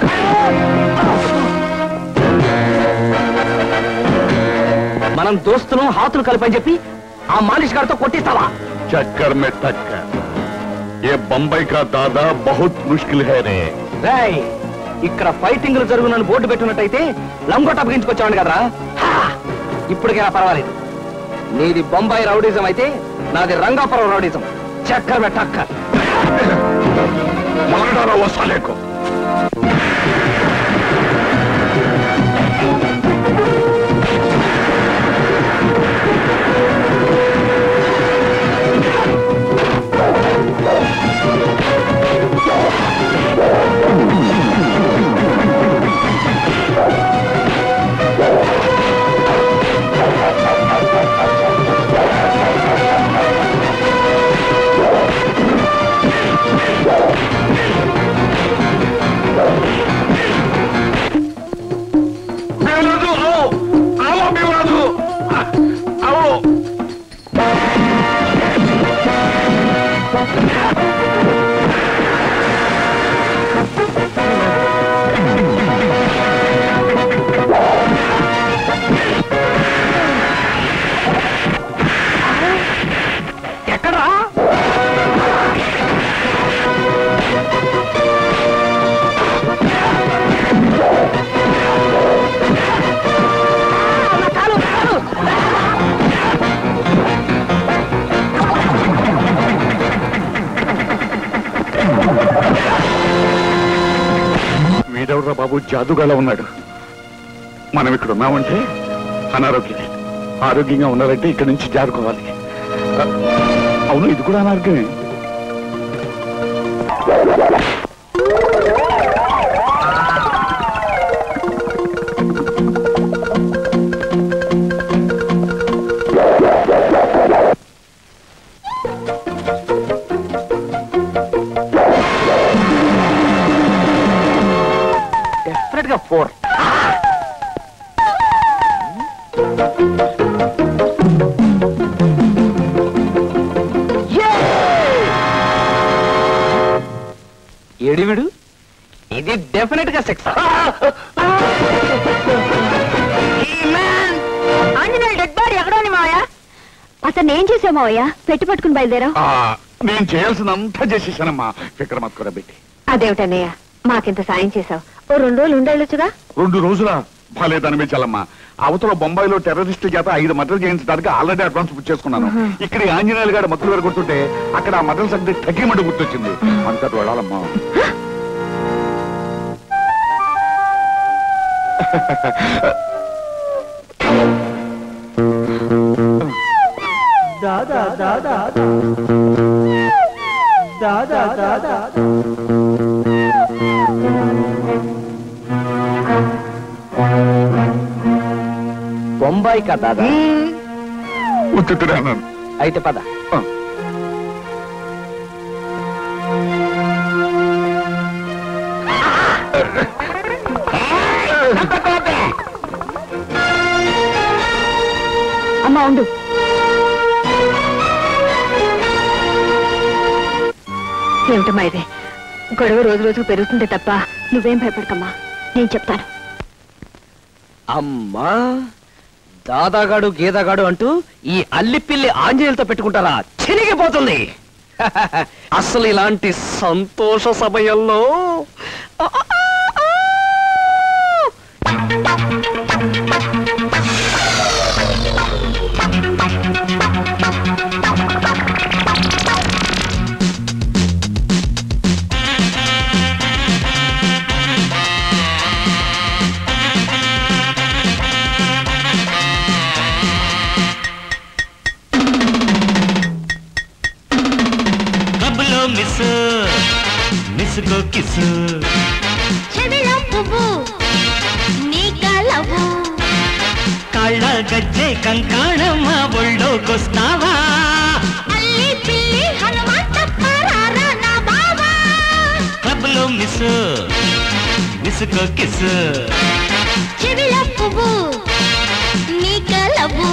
మనం దోస్తులు హాతులు కలిపని చెప్పి ఆ మాలిష్ గారితో కొట్టిస్తావా? చక్కర్ మే టక్కర్. ఏ బొంబాయి కా దాదా బహుత్ ముష్కిల్ హై రే. రేయ్, ఇక్కడ ఫైటింగ్లు జరుగునని బోర్డు పెట్టున్నట్టయితే లంగోట అప్పగించుకొచ్చావండి కదరా. ఇప్పటికైనా పర్వాలేదు. నీది బొంబాయి రౌడీజం అయితే నాది రంగాపురం రౌడీజం. చక్కర్ మే టక్కర్. మారడాలో వసాలేకో. వీడెవరా బాబు జాదుగాలా ఉన్నాడు? మనం ఇక్కడ ఉన్నామంటే అనారోగ్యమే. ఆరోగ్యంగా ఉన్నారంటే ఇక్కడి నుంచి జారుకోవాలి. అవును, ఇది కూడా అనారోగ్యమే. డెఫినెట్ గా 4. ఏడివిడు ఇది డెఫినెట్ గా 6. ఆంజనేయులు డెడ్ బాడీ ఎక్కడోని మావయ్య? అతను ఏం చేసావు మావయ్య? పెట్టి పట్టుకుని బయలుదేరావు. నేను చేయాల్సినంతా చేసేసానమ్మా. విక్రమాత్కర పెట్టి. అదేమిటన్నయ్య మాకింత సాయం చేశావు. ఓ 2 రోజులు ఉండేళ్ళొచ్చుగా. 2 రోజులా? బాలేదనిపించాలమ్మా. అవతల బొంబాయిలో టెర్రరిస్ట్ చేత 5 మర్డర్లు చేయించడానికి ఆల్రెడీ అడ్వాన్స్ బుక్ చేసుకున్నాను. ఇక్కడ ఆంజనేయులు గారి మతులు గారు గుర్తుంటే అక్కడ ఆ మర్డర్ సంగతి తగ్గిమంట గుర్తొచ్చింది. అంతటి వెళ్ళాలమ్మా. దాదా దాదా దాదా దాదా బొంబాయి కా దాదా? ఉత్తుతున్నాను. అయితే పద. అమ్మా ఉండు. ఏమిటమ్మా ఇది? గొడవ రోజు రోజుకు పెరుగుతుంటే తప్ప నువ్వేం భయపడకమ్మా, నేను చెప్తాను. అమ్మా దాదాగాడు గీదాగాడు అంటూ ఈ అల్లిపిల్లి ఆంజనేయులతో పెట్టుకుంటారా? చినిగిపోతుంది. అసలు ఇలాంటి సంతోష సమయంలో మిస్కో కిసు చెవిలో పువ్వు నీ కలవు కాళ్ళ గజ్జె కంకాణమ్మ ఒళ్ళోకొస్తావా? అల్లి పిల్లి హనుమంత పరారా నా బావా. క్లబ్లో మిస్కో కిసు చెవిలో పువ్వు నీ కలవు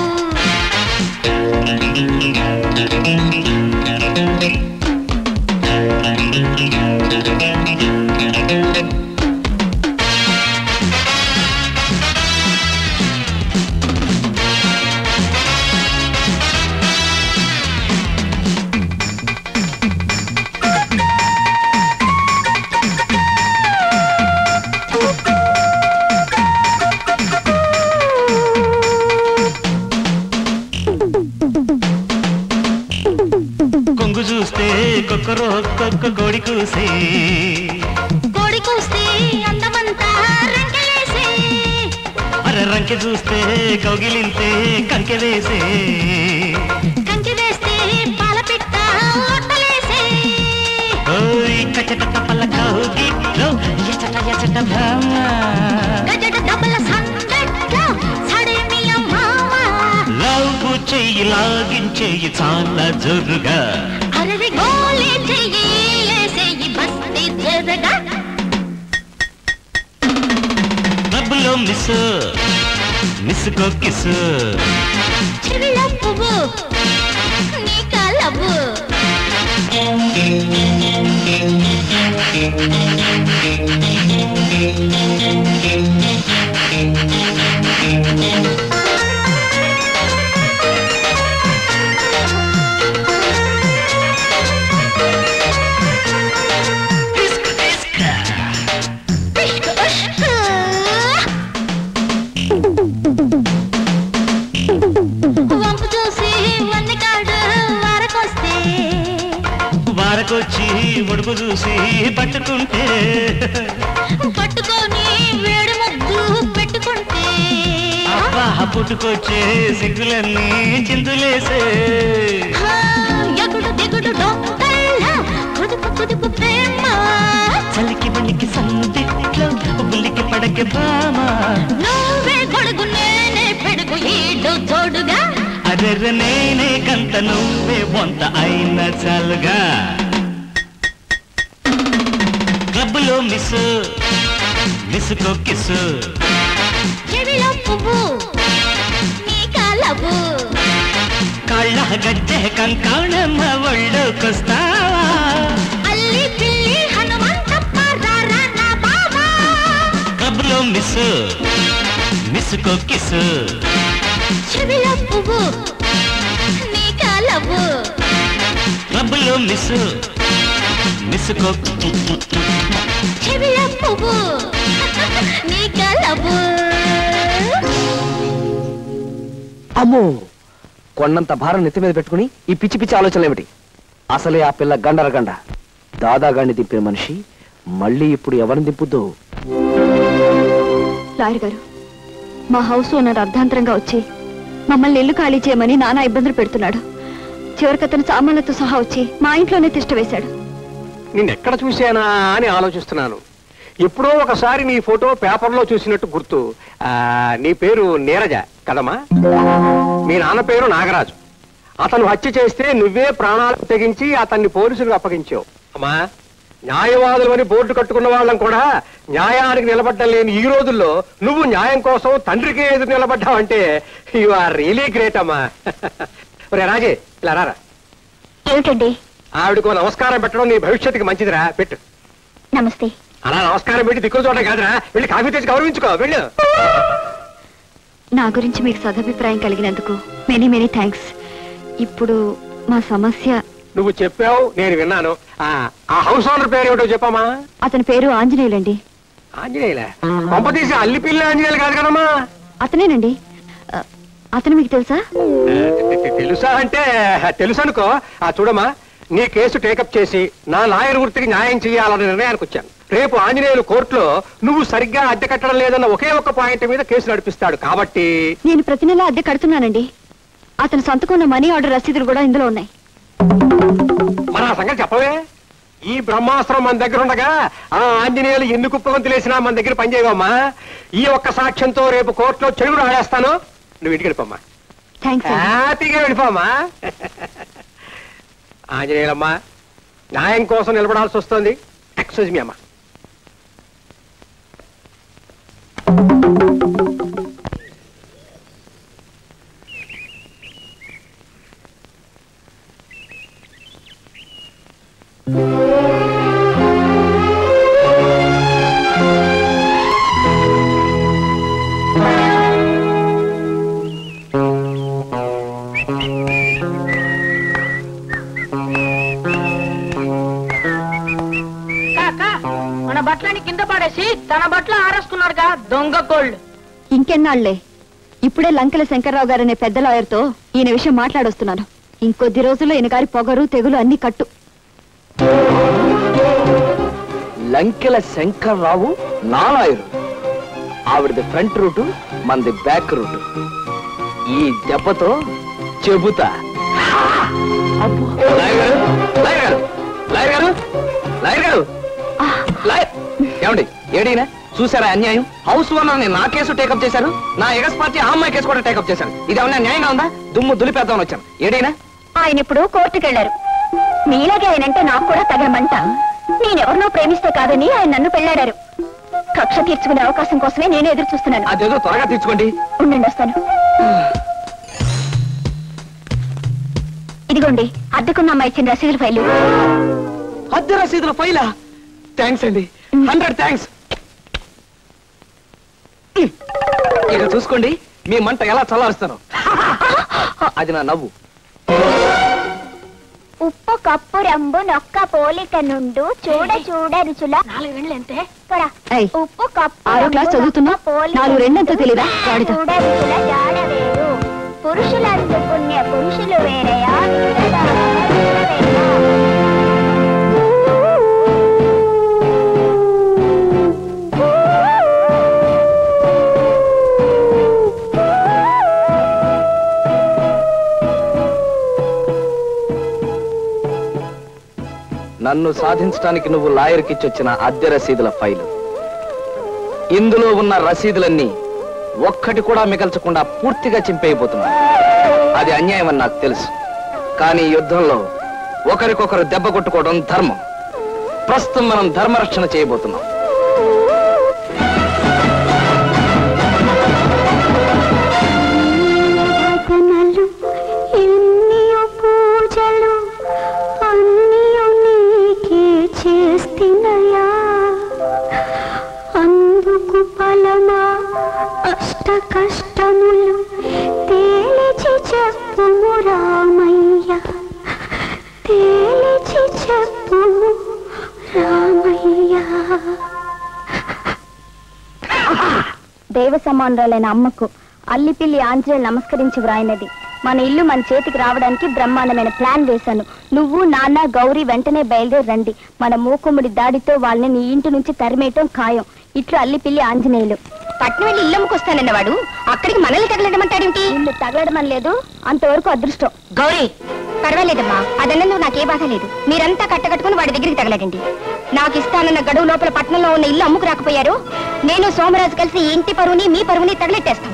కొంగు చూస్తే కొక్కరో కొక్క కోడి కూసే కోడి కూస్తే అందమంతా రంకెలేసే రంకె చూస్తే కౌగిలింతే కంకె వేసే కంకి వేస్తే పాల పిట్ట ఒట్టలేసే ఓయ్ కచట పల్లకౌగిట్లో ఎచట ఎచట భామ గజట డబ్బల సందట్లో సడేమియ మామ లవ్ చెయ్యి లాగించేయి చాలా జోరుగా అరవి గోలే చెయ్యి ఏసేయి బస్తి జరగా క్లబ్లో మిస్కో కిసు చెవిలో పువ్వు నీ కలవు వంపు చూసి వన్నకాడు వారకొస్తే వారకొచ్చి ఒడుగు చూసి పట్టుకుంటే పట్టుకొని వేడి ముద్దు పెట్టుకుంటే అబ్బా పుట్టుకొచ్చే సిగ్గులన్నీ చిందులేసే ఎగుడు దిగుడు డొక్కల్లా కుదుపు కుదుపు ప్రేమ చలికి వణికి సందిట్లో బుల్లికి పడకే బామ నువ్వే గొడుగు నేనే పెడుగు ఈడు తోడుగా అరెర్ర నేనే కంత నువ్వే వంత అయిన చాలుగా మిసుకో కిస్సు చెవిలో పువ్వు నీ కాలవు కళ్ళ గజ్జె కంకాణమ్మ ఒళ్ళోకొస్తావా అల్లి పిల్లి హనుమంతప్ప రారా నా బావా క్లబ్లో మిస్సు మిసుకో కిస్సు చెవిలో పువ్వు నీ కాలవు క్లబ్లో మిస్సు మిసుకో చెవిలో పువ్వు నీ కాలవు అమ్మో కొండంత భారం నెత్తి మీద పెట్టుకుని ఈ పిచ్చి పిచ్చి ఆలోచనలు ఏమిటి? అసలే ఆ పిల్ల గండరగండ దాదాగాడిని దింపే మనిషి మళ్ళీ ఇప్పుడు ఎవరిని దింపుద్దో? లాయర్ గారు, మా హౌస్ ఓనర్ అర్ధాంతరంగా వచ్చి మమ్మల్ని ఇల్లు ఖాళీ చేయమని నానా ఇబ్బందులు పెడుతున్నాడు. చివరికి అతను సామాన్లతో సహా వచ్చి మా ఇంట్లోనే తిష్ట వేశాడు. నిన్నెక్కడ చూశానా అని ఆలోచిస్తున్నాను. ఎప్పుడో ఒకసారి నీ ఫోటో పేపర్లో చూసినట్టు గుర్తు. నీ పేరు నీరజ కదమ్మా? మీ నాన్న పేరు నాగరాజు. అతను హత్య చేస్తే నువ్వే ప్రాణాలు తెగించి అతన్ని పోలీసులకు అప్పగించావు. అమ్మా, న్యాయవాదులు అని బోర్డు కట్టుకున్న వాళ్ళం కూడా న్యాయానికి నిలబడ్డం లేని ఈ రోజుల్లో నువ్వు న్యాయం కోసం తండ్రికి ఎదురు నిలబడ్డావంటే యు ఆర్ రియలీ గ్రేట్ అమ్మా. ఒరే రాజే, ఇలా రారా. ఏమిటండి? ఆవిడకు నమస్కారం పెట్టడం నీ భవిష్యత్తుకి మంచిదిరా, పెట్టు. నమస్తే. అలా నమస్కారం పెట్టి దిక్కులు చూడడం కాదురా, వెళ్ళి కాఫీ తెచ్చి గౌరవించుకో, వెళ్ళు. నా గురించి మీకు సదభిప్రాయం కలిగినందుకు మెనీ మెనీ థ్యాంక్స్. ఇప్పుడు మా సమస్య. నువ్వు చెప్పావు, నేను విన్నాను. ఆ హౌస్ ఓనర్ పేరు ఏమిటో చెప్పమ్మా. అతని పేరు ఆంజనేయులండి. ఆంజనేయులే? పంపతీసి అల్లిపిల్లి ఆంజనేయులు కాదు కదమ్మా? అతనేనండి. అతను మీకు తెలుసా? తెలుసా అంటే తెలుసు అనుకో. చూడమ్మా, నీ కేసు టేకప్ చేసి నా లాయర్ వృత్తికి న్యాయం చేయాలన్న నిర్ణయానికి వచ్చాను. రేపు ఆంజనేయులు కోర్టులో నువ్వు సరిగ్గా అద్దె కట్టడం లేదన్న ఒకే ఒక్క పాయింట్ మీద కేసు నడిపిస్తాడు. కాబట్టి నేను ప్రతి నెల అద్దె కడుతున్నానండి. అతను సంతకున్న మనీ ఆర్డర్ రసీదులు కూడా ఇందులో ఉన్నాయి. మన సంగతి చెప్పవే. ఈ బ్రహ్మాస్త్రం మన దగ్గర ఉండగా ఆ ఆంజనేయులు ఎన్ని కుప్పగొంతులేసినా మన దగ్గర పనిచేయవమ్మా. ఈ ఒక్క సాక్ష్యంతో రేపు కోర్టులో చెడుగు రాడేస్తాను. నువ్వు ఇంటికి వెళ్ళిపోమ్మా, హ్యాపీగా వెళ్ళిపోమ్మా. ఆంజనేయులమ్మా, న్యాయం కోసం నిలబడాల్సి వస్తుంది. ఎక్స్క్యూజ్ మీ అమ్మా. మన బట్టలని కింద పడేసి తన బట్టలు ఆరేసుకున్నాడుగా దొంగ కోళ్ళు. ఇంకెన్నాళ్లే, ఇప్పుడే లంకెల శంకర్రావు గారనే పెద్ద లాయర్తో ఈయన విషయం మాట్లాడొస్తున్నాను. ఇంకొద్ది రోజుల్లో ఈయన గారి పొగరు తెగులు అన్ని కట్టు. లంకెల శంకర్రావు నా లాయరు. ఆవిడది ఫ్రంట్ రూటు, మనది బ్యాక్ రూటు. ఈ దెబ్బతో చెబుతా. ఏమండి, ఏడీనా చూసారా అన్యాయం? హౌస్ ఓనర్ నా కేసు టేకప్ చేశారు, నా ఎగస్ పార్టీ ఆ అమ్మాయి కేసు కూడా టేకప్ చేశారు. ఇది ఏమన్నా న్యాయంగా ఉందా? దుమ్ము దులిపేద్దామని వచ్చాను. ఏడీనా ఆయన ఇప్పుడు కోర్టుకెళ్లారు. మీలాగే ఆయనంటే నాకు కూడా తగమంట. నేనెవరినో ప్రేమిస్తే కాదని ఆయన నన్ను పెళ్లాడారు. కక్ష తీర్చుకునే అవకాశం కోసమే నేను ఎదురు చూస్తున్నాను. అదేదో త్వరగా తీర్చుకోండి. ఉండండి, వస్తాను. ఇదిగోండి అద్దెకున్న అమ్మాయి ఇచ్చిన రసీదుల ఫైలు. అద్దె రసీదుల ఫైలా? థ్యాంక్స్ అండి, 100 థ్యాంక్స్. ఇక చూసుకోండి మీ మంట ఎలా చల్లారుస్తాను. అది నా నవ్వు. ఉప్పు కప్పు రంబు నొక్క పోలిక నుండు చూడ చూడ రుచుల 4 రెండ్లంతే. ఉప్పు కప్పు 6వ క్లాస్ చదువుతున్నా 4 రెండంతా తెలీదా? చూడ రుచుల జాడ వేరు. పురుషులందు పుణ్య పురుషులు వేరయా. నన్ను సాధించడానికి నువ్వు లాయర్కిచ్చొచ్చిన అద్దె రసీదుల ఫైలు. ఇందులో ఉన్న రసీదులన్నీ ఒక్కటి కూడా మిగల్చకుండా పూర్తిగా చింపేయబోతున్నా. అది అన్యాయం అని నాకు తెలుసు. కానీ యుద్ధంలో ఒకరికొకరు దెబ్బ కొట్టుకోవడం ధర్మం. ప్రస్తుతం మనం ధర్మరక్షణ చేయబోతున్నాం. అష్ట కష్టములు తేలిచి చెప్పుము రామయ్య, తేలిచి చెప్పుము రామయ్య. దైవ సమానురాలైన అమ్మకు అల్లిపిల్లి ఆంజనేయులు నమస్కరించి వ్రాయినది. మన ఇల్లు మన చేతికి రావడానికి బ్రహ్మాండమైన ప్లాన్ వేశాను. నువ్వు, నాన్న, గౌరీ వెంటనే బయలుదేరి రండి. మన మూకుమ్ముడి దాడితో వాళ్ళని నీ ఇంటి నుంచి తరిమేయటం ఖాయం. ఇట్లు అల్లిపిల్లి ఆంజనేయులు. పట్నం వెళ్ళి ఇల్లమ్మకు వస్తానన్నవాడు అక్కడికి మనల్ని తగలడమంటాడేమిటి? ఇల్లు తగలడమని లేదు, అంతవరకు అదృష్టం. గౌరీ పర్వాలేదమ్మా, అదన్నందుకు నాకే బాధ లేదు. మీరంతా కట్టకట్టుకుని వాడి దగ్గరికి తగలడండి. నాకు ఇస్తానన్న గడువు లోపల పట్నంలో ఉన్న ఇల్లు అమ్ముకు రాకపోయారు, నేను సోమరాజు కలిసి ఈ ఇంటి పరువుని మీ పరువుని తగలెట్టేస్తాం.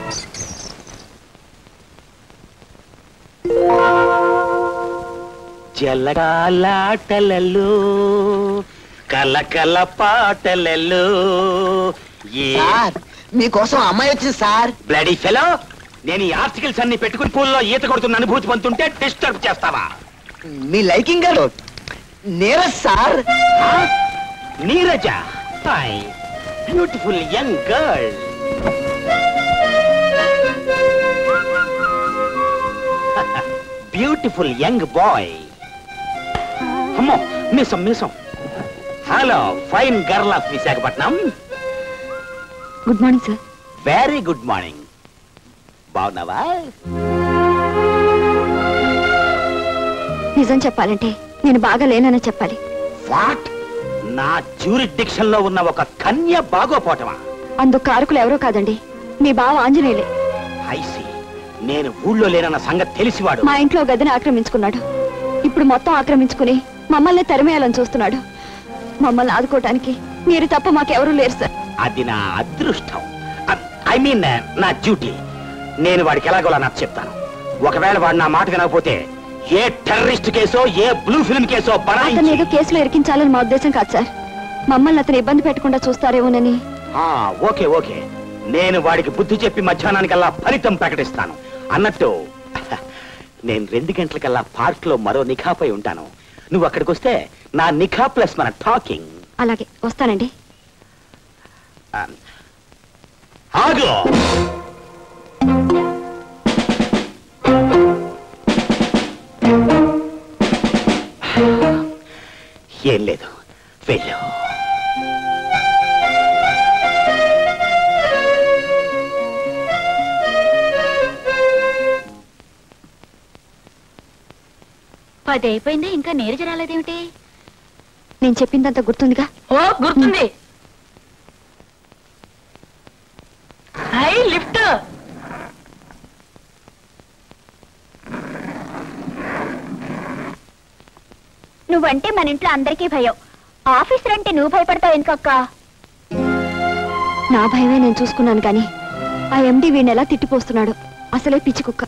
జలకాలాటలలో కలకల పాటలలో మీకోసం అమ్మాయి వచ్చింది సార్. బ్లడీ ఫెలో, నేను ఈ ఆర్టికల్స్ అన్ని పెట్టుకుని పూల్లో ఈత కొడుతున్న అనుభూతి పొందుతుంటే డిస్టర్బ్ చేస్తావా? మీ లైకింగ్ గారు Neeraj sir. Neeraja, beautiful young girl. Beautiful young boy. అమ్మో, మిసం మిసం. Hello, fine girl of Visakhapatnam. Good morning sir. Very good morning. బాగున్నావా? నిజం చెప్పాలంటే నేను బాగా లేనని చెప్పాలి. వాట్? నా జ్యూరిడిక్షన్ లో ఉన్న ఒక కన్య బాగోపోవటమా? అందుకు కారకులు ఎవరో కాదండి, మీ బావ ఆంజనేయులే. ఐసి, నేను ఊళ్ళో లేనన్న సంగతి తెలిసివాడు మా ఇంట్లో గదిని ఆక్రమించుకున్నాడు. ఇప్పుడు మొత్తం ఆక్రమించుకుని మమ్మల్ని తరిమేయాలని చూస్తున్నాడు. మమ్మల్ని ఆదుకోవటానికి మీరు తప్ప మాకెవరూ లేరు సార్. అది నా అదృష్టం. ఐ మీన్ నా డ్యూటీ. నేను వాడికి ఎలాగోలా నాకు చెప్తాను. ఒకవేళ వాడు నా మాట వినకపోతే ఏ టెర్రరిస్ట్ కేసో ఏ బ్లూ ఫిల్మ్ కేసో అతను ఏదో కేసులో ఇరికించాలని మా ఉద్దేశం కాదు సార్. మమ్మల్ని అతను ఇబ్బంది పెట్టకుండా చూస్తారేమోనని. ఓకే ఓకే, నేను వాడికి బుద్ధి చెప్పి మధ్యాహ్నానికల్లా ఫలితం ప్రకటిస్తాను. అన్నట్టు నేను 2 గంటలకల్లా పార్క్ లో మరో నిఖాపై ఉంటాను. నువ్వు అక్కడికి వస్తే నా నిఖా ప్లస్ మన టాకింగ్. అలాగే వస్తానండి. ఆగు. ఏం లేదు, వెళ్ళు. పది అయిపోయింది, ఇంకా నీరజ రాలేదేమిటి? నేను చెప్పిందంత గుర్తుందిగా? ఓ గుర్తుంది. High lift. నువ్వంటే మన ఇంట్లో అందరికీ భయం. ఆఫీసర్ అంటే నువ్వు భయపడతావు ఎందుకక్క? నా భయమే నేను చూసుకున్నాను కానీ ఆ ఎండి వీణ్ణి ఎలా తిట్టిపోస్తున్నాడు. అసలే పిచ్చి కుక్క.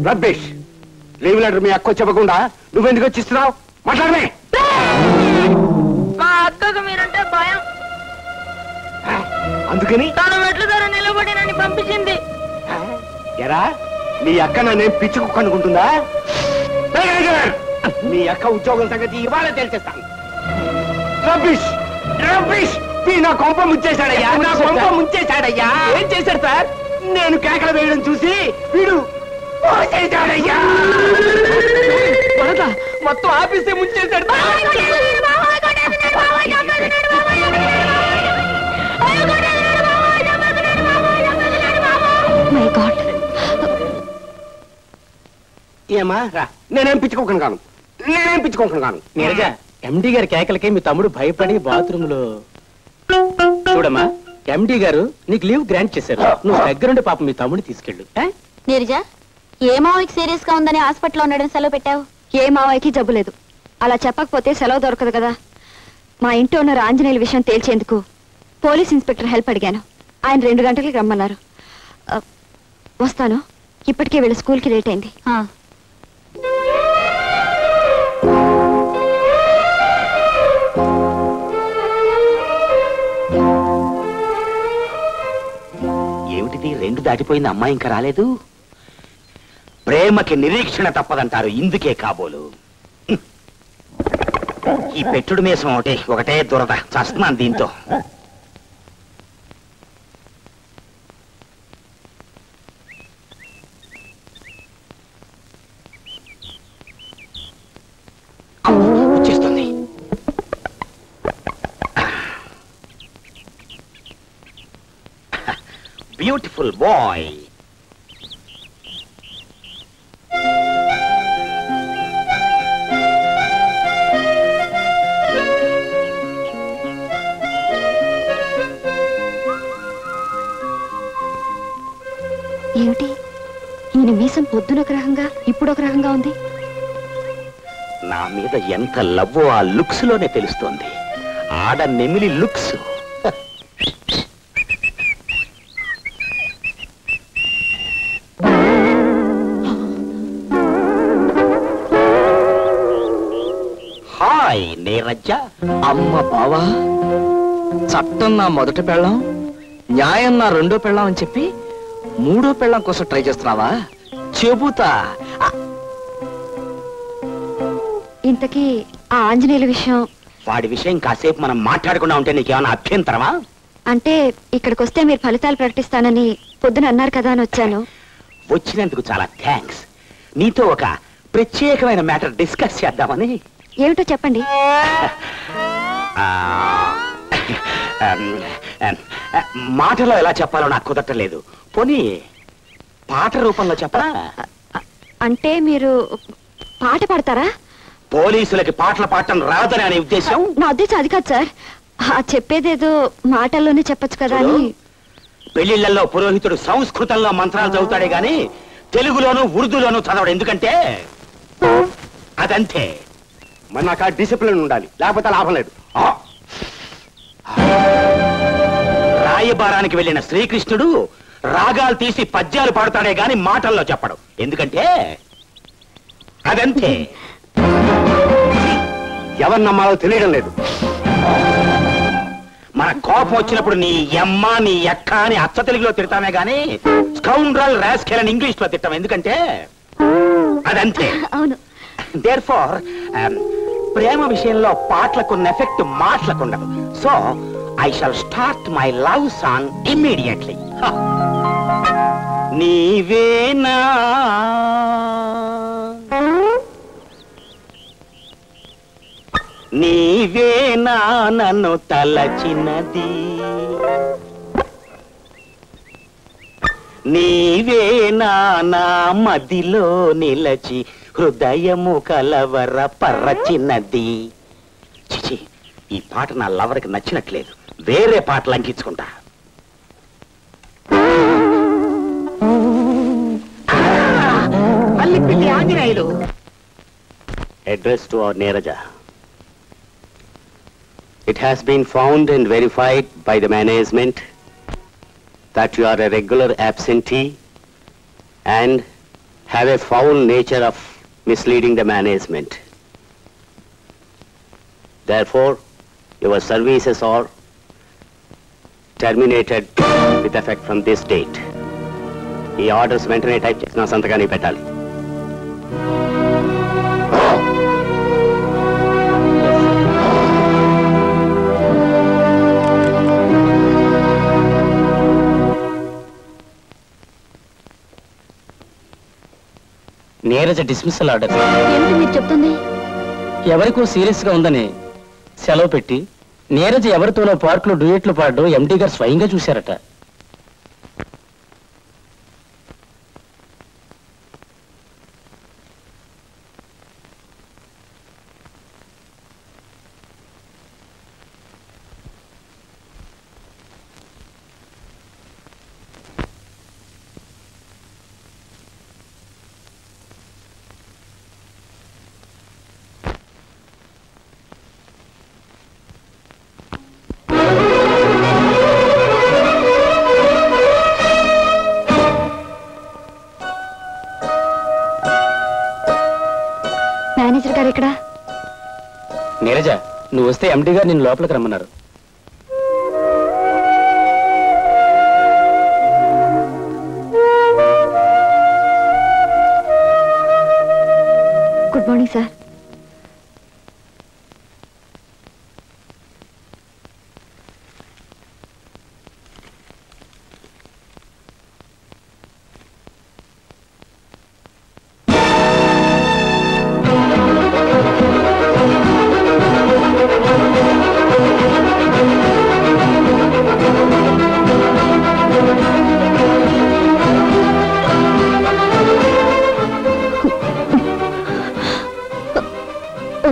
రబ్బేష్, లీవ్ లెటర్ మీ అక్క చెప్పకుండా నువ్వెందుకు వచ్చిస్తున్నావు? మాట్లాడమే. మా అక్కకు మీరంటే భయం, అందుకని తను మెట్ల ధర నిలబడి నన్ను పంపించింది. ఎరా, నీ అక్క నన్నేం పిచ్చి కుక్క అనుకుంటుందా? నీ అక్క ఉద్యోగం సంగతి ఇవాళ తెలిసేస్తాను. రబ్బిష్ రబ్బిష్, నా కొంప ముంచేశాడయ్యా, నా కొంప ముంచేశాడయ్యా. ఏం చేశాడు సార్? నేను కేకలు వేయడం చూసి వీడు పోసేశాడయ్యా. మొత్తం ఆఫీసే ముంచేశాడు. My God. ఏమా రా, నేనేం పిచ్చుకోకను కాను, నేనేం పిచ్చుకోకను కాను. నీరజ, ఎండి గారి కేకలకి మీ తమ్ముడు భయపడి బాత్రూమ్ లో. చూడమ్మా, ఎండి గారు నీకు లీవ్ గ్రాంట్ చేశారు. నువ్వు దగ్గరుండి పాపం మీ తమ్ముడిని తీసుకెళ్ళు. నీరజ, ఏ మావయ్యకి సీరియస్ గా ఉందని హాస్పిటల్లో ఉండడం సెలవు పెట్టావు? ఏ మావయ్యకి జబ్బు లేదు. అలా చెప్పకపోతే సెలవు దొరకదు కదా. మా ఇంటి ఓనర్ ఆంజనేయుల విషయం తేల్చేందుకు పోలీస్ ఇన్స్పెక్టర్ హెల్ప్ అడిగాను. ఆయన 2 గంటలకి రమ్మన్నారు. వస్తాను. ఇప్పటికే వీళ్ళ స్కూల్కి లేట్ అయింది. ఏమిటిది, 2 దాటిపోయింది, అమ్మాయి ఇంకా రాలేదు? ప్రేమకి నిరీక్షణ తప్పదంటారు, ఇందుకే కాబోలు. ఈ పెట్టుడు మీసం ఒకటే దురద చస్తున్నాను దీంతో. వచ్చేస్తుంది. Beautiful bye. ఏమిటి ఈయన మీసం పొద్దున ఒక రకంగా ఇప్పుడు ఒక రకంగా ఉంది? నా మీద ఎంత లవ్వో ఆ లుక్స్ లోనే తెలుస్తోంది. ఆడ నెమిలి లుక్స్. హాయ్ నీరజ. అమ్మ బావా, చట్టం నా మొదటి పెళ్ళం, న్యాయం నా రెండో పెళ్ళం అని చెప్పి మూడో పెళ్ళం కోసం ట్రై చేస్తున్నావా? చెబుతా. ఇంతకీ ఆ ఆంజనేయుల విషయం? వాడి విషయం కాసేపు మనం మాట్లాడకుండా ఉంటే నీకేమైనా అభ్యంతరమా? అంటే ఇక్కడికి వస్తే మీరు ఫలితాలు ప్రకటిస్తానని పొద్దున అన్నారు కదా అని వచ్చాను. వచ్చినందుకు చాలా థ్యాంక్స్. నీతో ఒక ప్రత్యేకమైన మ్యాటర్ డిస్కస్ చేద్దామని. ఏమిటో చెప్పండి. మాటలో ఎలా చెప్పాలో నాకు కుదరలేదు. పోనీ పాట రూపంలో చెప్పరా? అంటే మీరు పాట పాడతారా? పోలీసులకి పాటలు పాడటం రాదని అనే ఉద్దేశం? నా ఉద్దేశం అది కాదు సార్. చెప్పేదేదో మాటల్లోనే చెప్పొచ్చు కదా అని. పెళ్లిళ్లలో పురోహితుడు సంస్కృతంలో మంత్రాలు చదువుతాడే గాని తెలుగులోను ఉర్దూలోను చదవడు. ఎందుకంటే అదంతే. మరి నాకు ఆ డిసిప్లిన్ ఉండాలి, లేకపోతే లాభం లేదు. రాయబారానికి వెళ్ళిన శ్రీకృష్ణుడు రాగాలు తీసి పద్యాలు పాడతాడే గాని మాటల్లో చెప్పడు. ఎందుకంటే అదంతే. ఎవరు నమ్మాలో తెలియడం లేదు. మన కోపం వచ్చినప్పుడు నీ అమ్మ నీ ఎక్క అని అచ్చ తెలుగులో తిడతామే గాని స్కౌండ్రల్ రాస్కెల్ అని ఇంగ్లీష్ లో తిట్టాం. ఎందుకంటే అదంతే. అవును. దేర్ఫోర్ ప్రేమ విషయంలో పాటలకున్న ఎఫెక్ట్ మాటలకుండదు. So I shall start my love song immediately. నీవేనా నీవేనా నన్ను తలచినది, నీవేనా నా మదిలో నిలచి హృదయము కలవర పరచినది. చిచి, ఈ పాట నా లవర్కి నచ్చినట్లేదు. వేరే పాటలు అంకించుకుంటా. అల్లిపిల్లి Anjaneyulu. Address to our Neeraja. It has been found and verified by the management that you are a regular absentee and have a foul nature of misleading the management. Therefore, your services are terminated with effect from this date. ఈ ఆర్డర్స్ వెంటనే టైప్ చేసిన సంతకాన్ని పెట్టాలి. Neeraja dismissal order. ఏమిటి మీరు చెప్తుంది? ఎవరికో సీరియస్ గా ఉందని సెలవు పెట్టి నీరజ ఎవరితోనో పార్క్ లో డ్యూయెట్లు పాడడం ఎండీ గారు స్వయంగా చూశారట. మేనేజర్ గారు ఇక్కడ. నీరజ, నువ్వు వస్తే ఎండీ గారు నిన్ను లోపలికి రమ్మన్నారు. Good morning sir.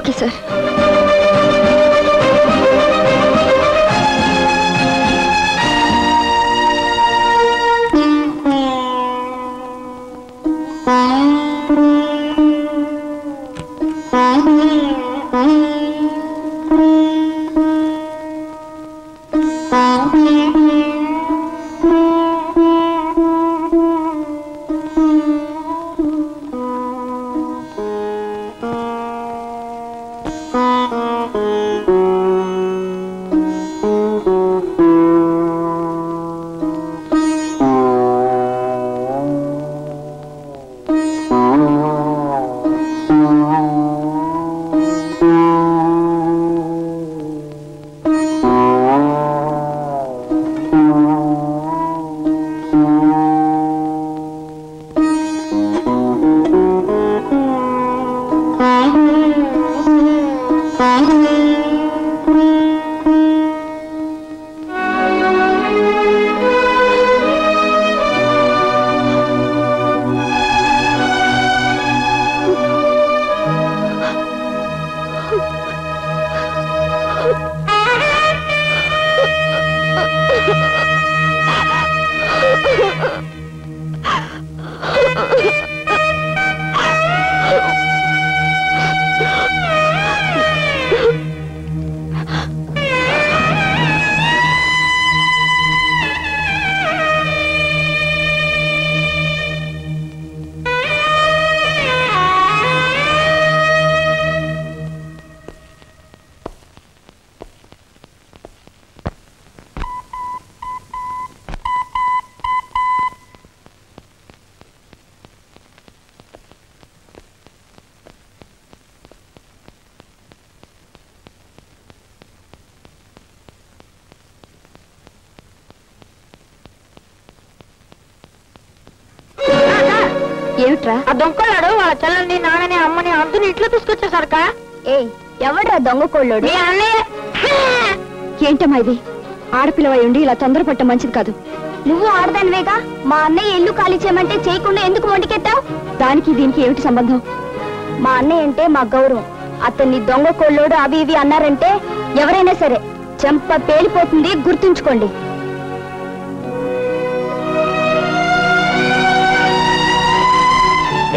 Okay sir. ఏమిట్రా? ఆ దొంగలాడు వాళ్ళ చెల్లెల్ని నాన్నని అమ్మని అందరిని ఇంట్లో తీసుకొచ్చేసరిక. ఏ ఎవడ్రా దొంగ కోళ్ళోడు? ఏంటమ్మా ఇది? ఆడపిల్లవై ఉండి ఇలా తొందరపట్ట మంచిది కాదు. నువ్వు ఆడదానివేగా. మా అన్నయ్య ఇల్లు ఖాళీ చేయమంటే చేయకుండా ఎందుకు మొండికెత్తావు? దానికి దీనికి ఏమిటి సంబంధం? మా అన్నయ్య అంటే మా గౌరవం. అతన్ని దొంగ కోళ్ళోడు అవి ఇవి అన్నారంటే ఎవరైనా సరే చెంప పేలిపోతుంది, గుర్తుంచుకోండి.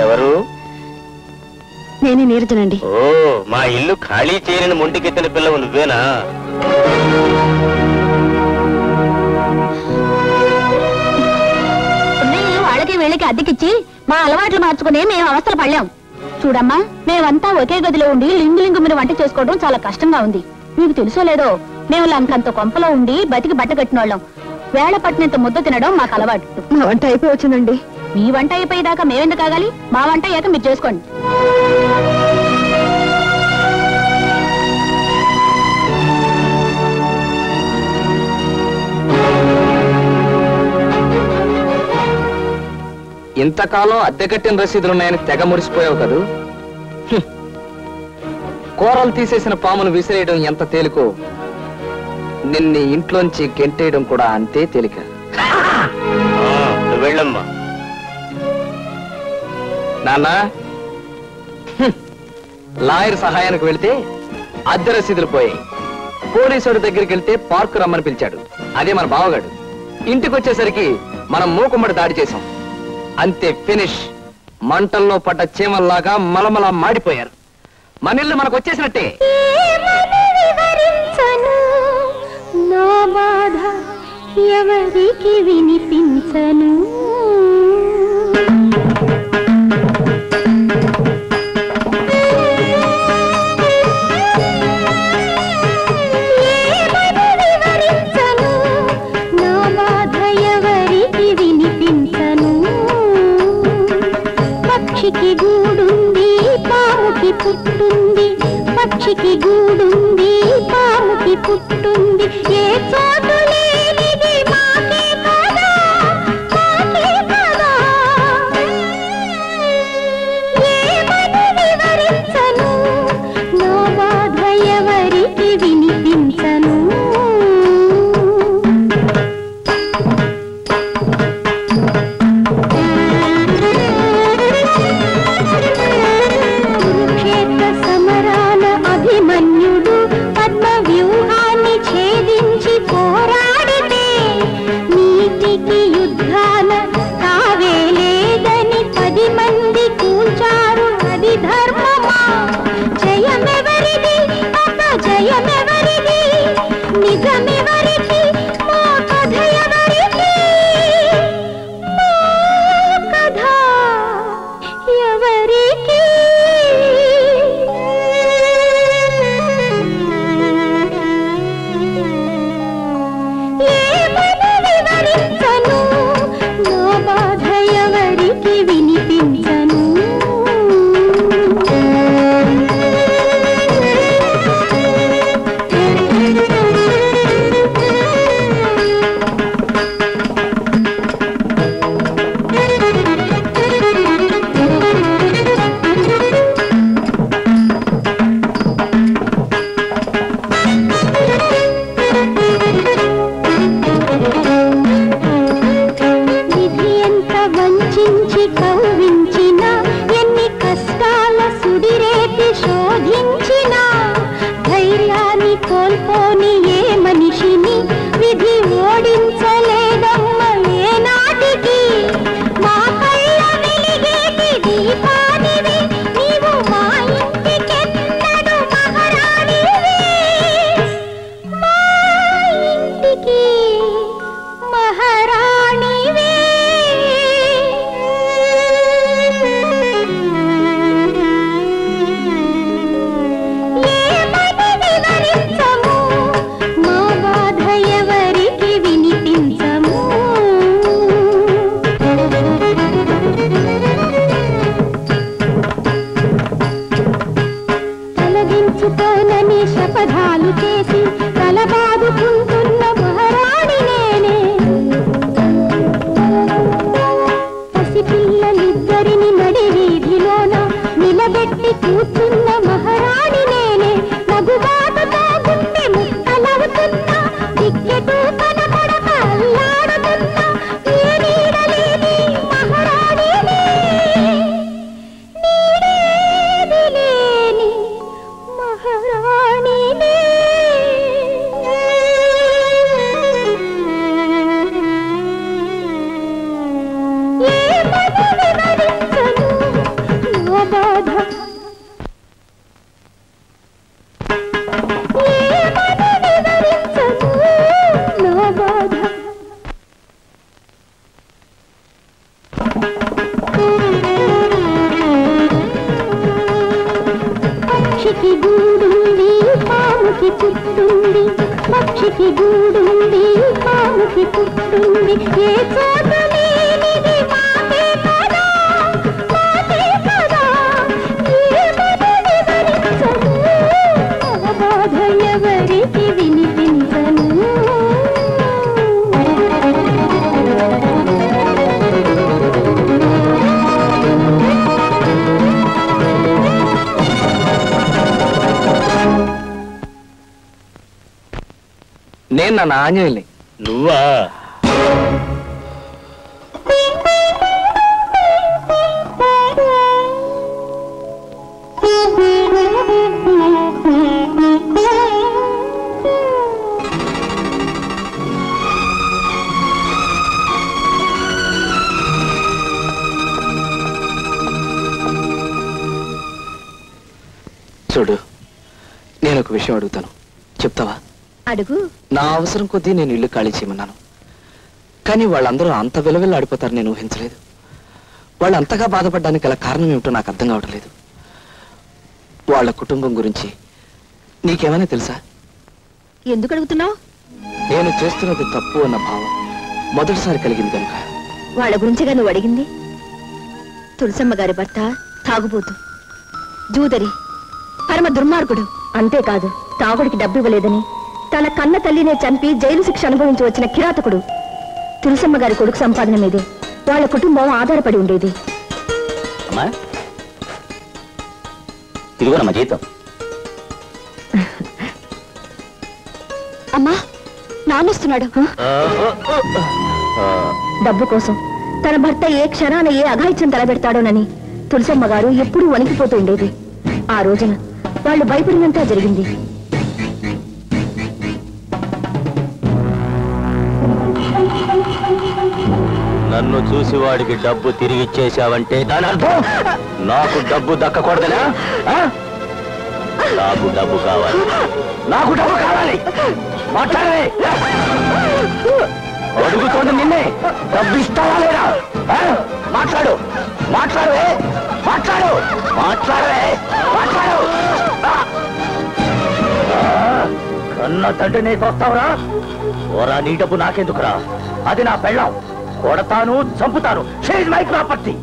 ఎవరు? నేనే నీరజనండి. ఓ, మా ఇల్లు ఖాళీ చేయని మొంటికెత్తిన పిల్లవు నువ్వేనా? వాళ్ళకి వీళ్ళకి అద్దెకిచ్చి మా అలవాట్లు మార్చుకుని మేము అవస్థలు పడలేం. చూడమ్మా, మేమంతా ఒకే గదిలో ఉండి లింగు లింగు మీద వంట చేసుకోవడం చాలా కష్టంగా ఉంది. మీకు తెలుసో లేదో, మేము లంకంత కొంపలో ఉండి బతికి బట్ట కట్టిన వాళ్ళం. వేళ పట్టినంత ముద్ద తినడం మాకు అలవాటు. మా వంట అయిపోయి వచ్చిందండి. మీ వంట అయిపోయేదాకా మేమెందుకు ఆగాలి? మా వంట అయ్యాక మీరు చేసుకోండి. ఇంతకాలం అద్దె కట్టిన రసీదులున్నాయని తెగ మురిసిపోయావు కదూ. కూరలు తీసేసిన పామును విసిరేయడం ఎంత తేలికో, నిన్ను ఇంట్లోంచి గెంటేయడం కూడా అంతే తేలిక. వెళ్ళమ్మా. నాన్న, లాయర్ సహాయానికి వెళితే అద్దె రసీదులు పోయాయి. పోలీసుడి దగ్గరికి వెళ్తే పార్కు రమ్మని పిలిచాడు. అదే మన బావగాడు. ఇంటికి వచ్చేసరికి మనం మూకుమ్మడి దాడి చేశాం. అంతే, ఫినిష్. మంటల్లో పడ్డ చీమల్లాగా మలమల మాడిపోయారు. మన ఇల్లు మనకు వచ్చేసినట్టే. నా బాధ ఎవరికి వినిపించను. పక్షికి గూడుంది, పాముకి పుట్టుంది. పక్షికి గూడుంది, పాముకి పుట్టుంది. ఏ చోటు లేనిది మాకే కదా, మాకే కదా. ఏమని వివరించను, నా బాధ ఎవరికి వినిపించను. కురుక్షేత్ర సమరాల జయమెవరిది అపజయమెవరిది నిజమెవరికి మా కథ ఎవరికి మా కథ ఎవరికి ఏమని వివరించను నా బాధ ఎవరికి వినిపించను విధి ఎంత వంచించి కవ్వించినా ఎన్ని కష్టాల సుడిరేపి శోధించినా ధైర్యాన్ని కోల్పోని ఏ మనిషిని విధి ఓడించలేదమ్మ ఏనాటికి మా కళ్ళ వెలిగేటి దీపానివి నీవు మా ఇంటికెన్నడు మహారాణివి మా ఇంటికి మహారాణివే ఏమని వివరించము మా బాధ ఎవరికి వినిపించము తలదించుకోనని శపథాలు చేసి తలబాదుకుంటున్న మహారాణి నేనే పసిపిల్లలిద్దరిని నడి వీధిలోన నిలబెట్టి కూర్చున్న మహారాణి నేనే నగుబాటుతో గుండె ముక్కలవుతున్నా దిక్కెటూ కనపడక అల్లాడుతున్నా ఏ నీడలేని మహారాణినే నీడేది లేని మహారాణినే ఏమని వివరించను నా బాధ ఏమని వివరించను నా బాధ పక్షికి గూడుంది పాముకి పుట్టుంది పక్షికి గూడుంది పాముకి పుట్టుంది ఏ చోట లేనిది మాకే కదా మాకే కదా ఏమని వివరించను ఆ బాధ ఎవరికి వినిపించను నేను నా ఆంజనేయుల్ని. నువ్వా? చూడు, నేను ఒక విషయం అడుగుతాను, చెప్తావా? అడుగు. నా అవసరం కొద్దీ నేను ఇల్లు ఖాళీ చేయమన్నాను, కానీ వాళ్ళందరూ అంత విలవిల్లాడిపోతారు నేను ఊహించలేదు. వాళ్ళు అంతగా బాధపడడానికి గల కారణం ఏమిటో నాకు అర్థం కావటం లేదు. వాళ్ళ కుటుంబం గురించి నీకేమైనా తెలుసా? ఎందుకు అడుగుతున్నావు? నేను చేస్తున్నది తప్పు అన్న భావం మొదటిసారి కలిగింది కనుక. వాళ్ళ గురించిగా నువ్వు అడిగింది? తులసమ్మ గారి భర్త తాగుబోతు, జూదరి, పరమ దుర్మార్గుడు. అంతేకాదు, తాగుడికి డబ్బు ఇవ్వలేదని తన కన్న తల్లినే చంపి జైలు శిక్ష అనుభవించి వచ్చిన కిరాతకుడు. తులసమ్మ గారి కొడుకు సంపాదన మీదే వాళ్ళ కుటుంబం ఆధారపడి ఉండేది. అమ్మా, ఇదిగో నమ్మ జీతం. అమ్మా, నాన్నొస్తున్నాడు. డబ్బు కోసం తన భర్త ఏ క్షణాన ఏ అఘాయిత్యం తలబెడతాడోనని తులసమ్మ గారు ఎప్పుడూ వణికిపోతూ ఉండేది. ఆ రోజున వాళ్ళు భయపడినంతా జరిగింది. నన్ను చూసి వాడికి డబ్బు తిరిగి ఇచ్చేశావంటే దాని అర్థం నాకు డబ్బు దక్కకూడదనా? నాకు డబ్బు కావాలి, నాకు డబ్బు కావాలి. మాట్లాడవే, అడుగుతోంది నిన్నే. డబ్బు ఇస్తావా లేదా? మాట్లాడు, మాట్లాడవే, మాట్లాడు, మాట్లాడవే, మాట్లాడు. కన్న తండ్రి నీకు వస్తావురా? ఓరా, నీ డబ్బు నాకెందుకురా? అది నా పెళ్ళం. కొడతాను, చంపుతాను. She's my property.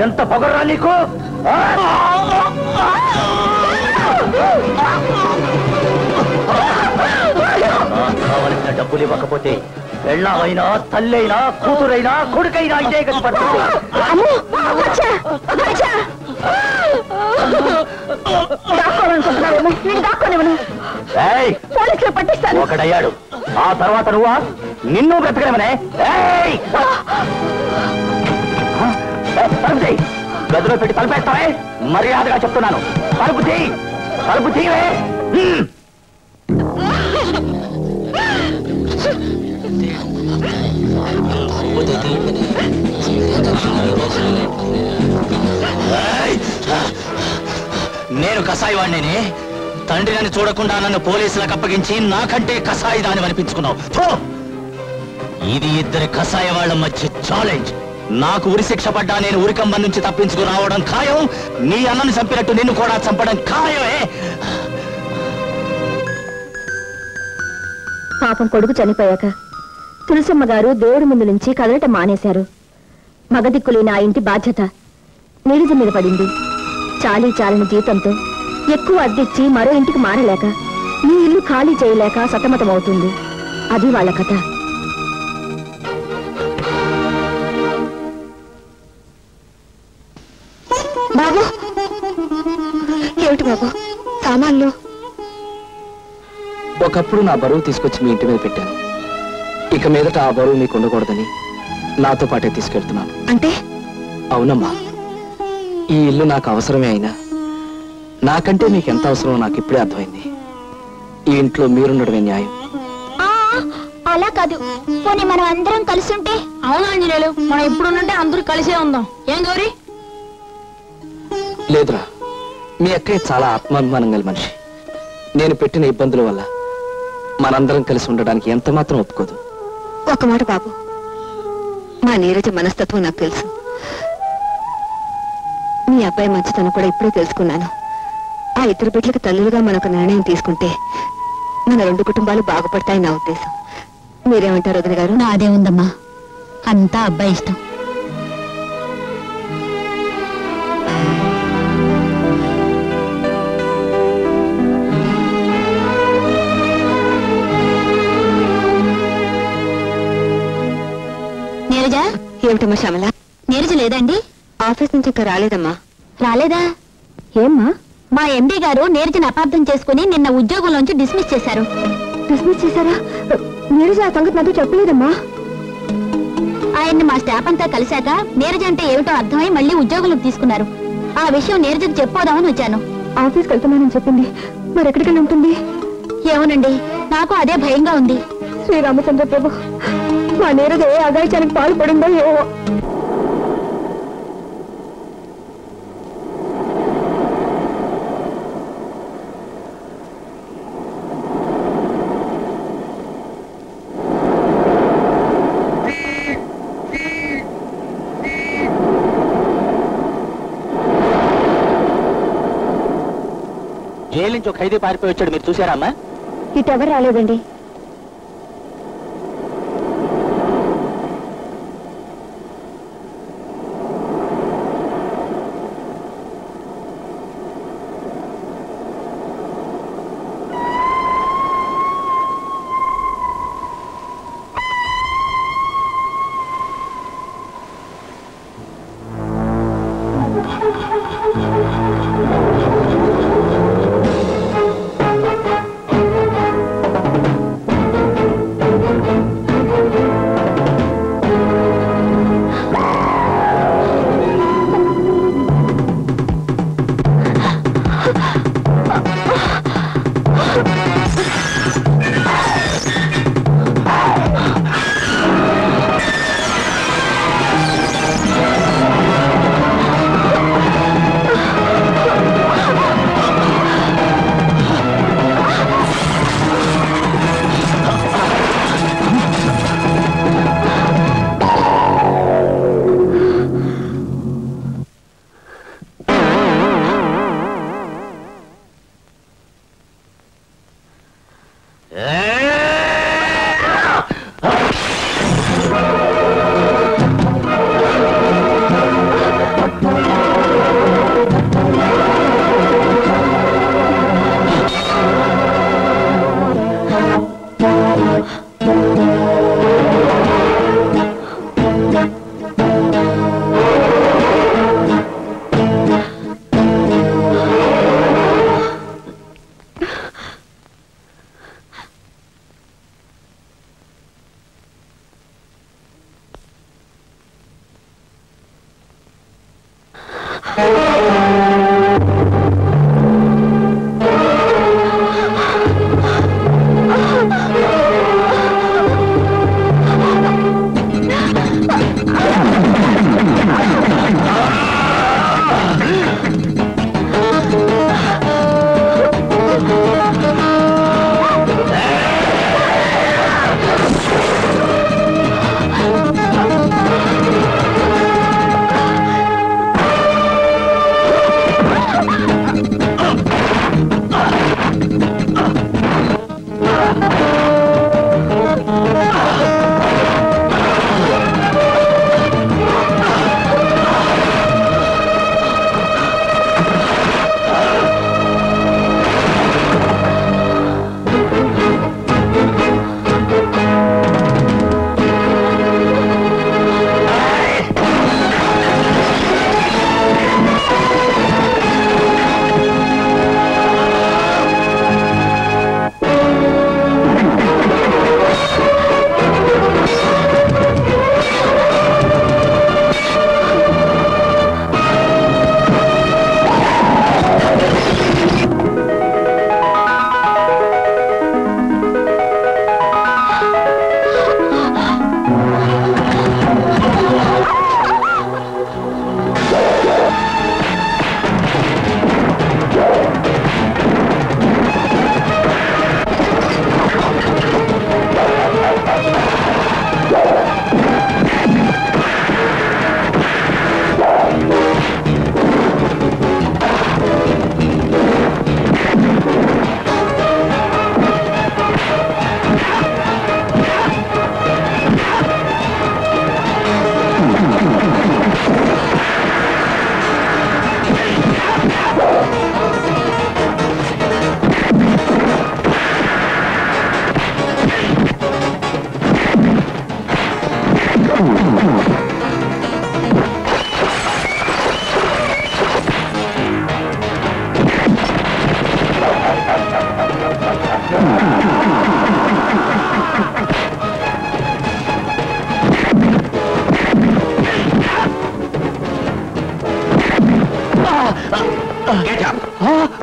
ఎంత పొగరా నీకు? కావలసిన డబ్బులు ఇవ్వకపోతే పెళ్ళమైనా, తల్లైనా, కూతురైనా, కొడుకైనా ఇదే గతి పడుతుంది. ఒకడయ్యాడు, ఆ తర్వాత నువ్వా? నిన్ను బ్రతకడమనే. తలుపు తీయి. గదిలో పెట్టి తలుపేస్తావే? మర్యాదగా చెప్తున్నాను, తలుపు తీయి, తలుపు తీయవే. నేను కసాయి వాడినేనే. తండ్రి నన్ను చూడకుండా నన్ను పోలీసులకు అప్పగించి నాకంటే కసాయి దాన్ని అనిపించుకున్నావు. ఇది ఇద్దరి కసాయి వాళ్ళ మధ్య ఛాలెంజ్. నాకు ఉరి శిక్ష పడ్డా నేను ఉరికంబం నుంచి తప్పించుకు రావడం ఖాయం. నీ అన్నను చంపినట్టు నిన్ను కూడా చంపడం ఖాయమే. పాపం కొడుకు చనిపోయాక తులసమ్మ గారు దేవుడి ముందు నుంచి కదలటం మానేశారు. మగదిక్కులేని నా ఇంటి బాధ్యత నీడిజ మీద పడింది. చాలీ చాలని జీతంతో ఎక్కువ అద్దెచ్చి మరో ఇంటికి మారలేక నీ ఇల్లు ఖాళీ చేయలేక సతమతమవుతుంది. అది వాళ్ళ కథ. బాబు, ఏమిటి బాబు సామాన్లు? ఒకప్పుడు నా బరువు తీసుకొచ్చి మీ ఇంటి మీద పెట్టాను. ఇక మీదట ఆ బరువు మీకు ఉండకూడదని నాతో పాటే తీసుకెళ్తున్నాను. అంటే? అవునమ్మా, ఈ ఇల్లు నాకు అవసరమే అయినా నాకంటే మీకు ఎంత అవసరమో నాకు ఇప్పుడే అర్థమైంది. ఈ ఇంట్లో మీరుండడమే న్యాయం. అలా కాదు, పోనీ మనం అందరం కలిసి ఉంటే? అవును ఆంజనేయులు, మనం ఇప్పుడున్నట్టే అందరూ కలిసే ఉందాం. ఏం గౌరీ? లేదురా, మీ అక్కయ్య చాలా ఆత్మాభిమానం గల మనిషి. నేను పెట్టిన ఇబ్బందుల వల్ల మనందరం కలిసి ఉండడానికి ఎంత మాత్రం ఒప్పుకోదు. ఒక మాట బాబు, మా నీరజ మనస్తత్వం నాకు తెలుసు. మీ అబ్బాయి మంచితనం కూడా ఇప్పుడే తెలుసుకున్నాను. ఆ ఇద్దరు బిడ్డలకు తల్లులుగా మనొక నిర్ణయం తీసుకుంటే మన రెండు కుటుంబాలు బాగుపడతాయి నా ఉద్దేశం. మీరేమంటారు వదిన గారు? నాదే ఉందమ్మా, అంతా అబ్బాయి ఇష్టం. నీరజ? ఏమిటమ్మా శ్యామల? నీరజ లేదండి? ఆఫీస్ నుంచి ఇంకా రాలేదమ్మా. రాలేదా? ఏమ్మా? మా ఎండీ గారు నీరజను అపార్థం చేసుకుని నిన్న ఉద్యోగంలోంచి డిస్మిస్ చేశారు. డిస్మిస్ చేశారా? నీరజ ఆ సంగతి నాతో చెప్పలేదమ్మా. ఆయన్ని మా స్టాఫ్ అంతా కలిశాక నీరజ అంటే ఏమిటో అర్థమై మళ్ళీ ఉద్యోగంలోకి తీసుకున్నారు. ఆ విషయం నీరజకు చెప్పోదామని వచ్చాను. ఆఫీస్కి వెళ్తున్నానని చెప్పింది, మరి ఎక్కడికి ఉంటుంది? ఏమోనండి, నాకు అదే భయంగా ఉంది. శ్రీరామచంద్ర ప్రభు, మా నీరజ ఏ అగాయిచానికి పాల్పడిందో ఏవో. జైలు నుంచి ఒక ఖైదీ పారిపోయి వచ్చాడు, మీరు చూసారా అమ్మా? ఇటెవరు రాలేదండి.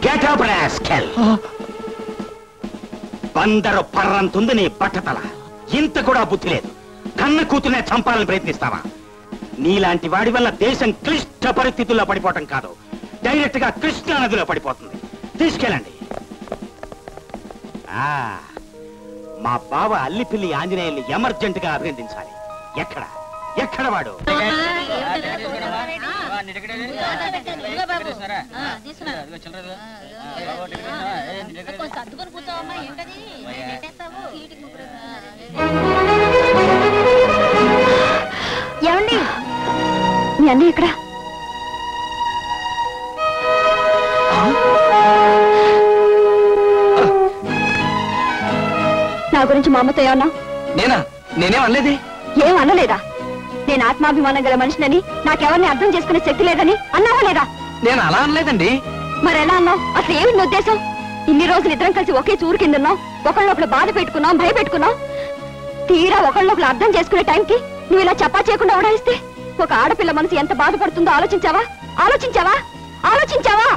Get up, rascal. బందరు పర్రంతుంది నీ బట్టతల. ఇంత కూడా బుద్ధి లేదు. కన్న కూతునే చంపాలని ప్రయత్నిస్తావా? నీలాంటి వాడి వల్ల దేశం క్లిష్ట పరిస్థితుల్లో పడిపోవటం కాదు, డైరెక్ట్ గా కృష్ణా నదిలో పడిపోతుంది. తీసుకెళ్ళండి. మా బావ అల్లిపిల్లి ఆంజనేయుల్ని ఎమర్జెంట్ గా అభినందించాలి. ఎక్కడ వాడు? ఏమండి, మీ అన్నయ్య ఇక్కడ? నా గురించి మా అమ్మతో ఏమన్నా? నేనేం అనలేదే. ఏం అనలేదా? నేను ఆత్మాభిమానం గల మనిషినని, నాకెవరిని అర్థం చేసుకునే శక్తి లేదని అన్నావా లేదా? నేను అలా అనలేదండి. మరి ఎలా అన్నావు? అసలు ఏమి నీ ఉద్దేశం? ఇన్ని రోజులు ఇద్దరం కలిసి ఒకే చూరు కింద ఉన్నాం, ఒకళ్ళొకళ్ళు బాధ పెట్టుకున్నాం, భయపెట్టుకున్నాం. తీరా ఒకళ్ళొకళ్ళు అర్థం చేసుకునే టైంకి నువ్వు ఇలా చెప్పా చేయకుండా ఓడాయిస్తే ఒక ఆడపిల్ల మనసు ఎంత బాధపడుతుందో ఆలోచించావా? ఆలోచించావా? ఆలోచించావా?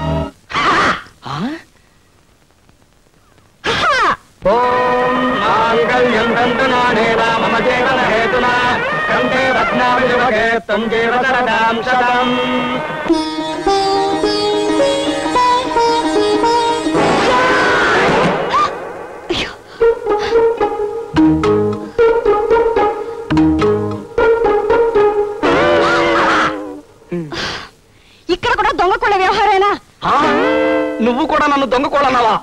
ఇక్కడ కూడా దొంగ కోళ్ళ వ్యవహారేనా? నువ్వు కూడా నన్ను దొంగ కోళ్ళన్నావా?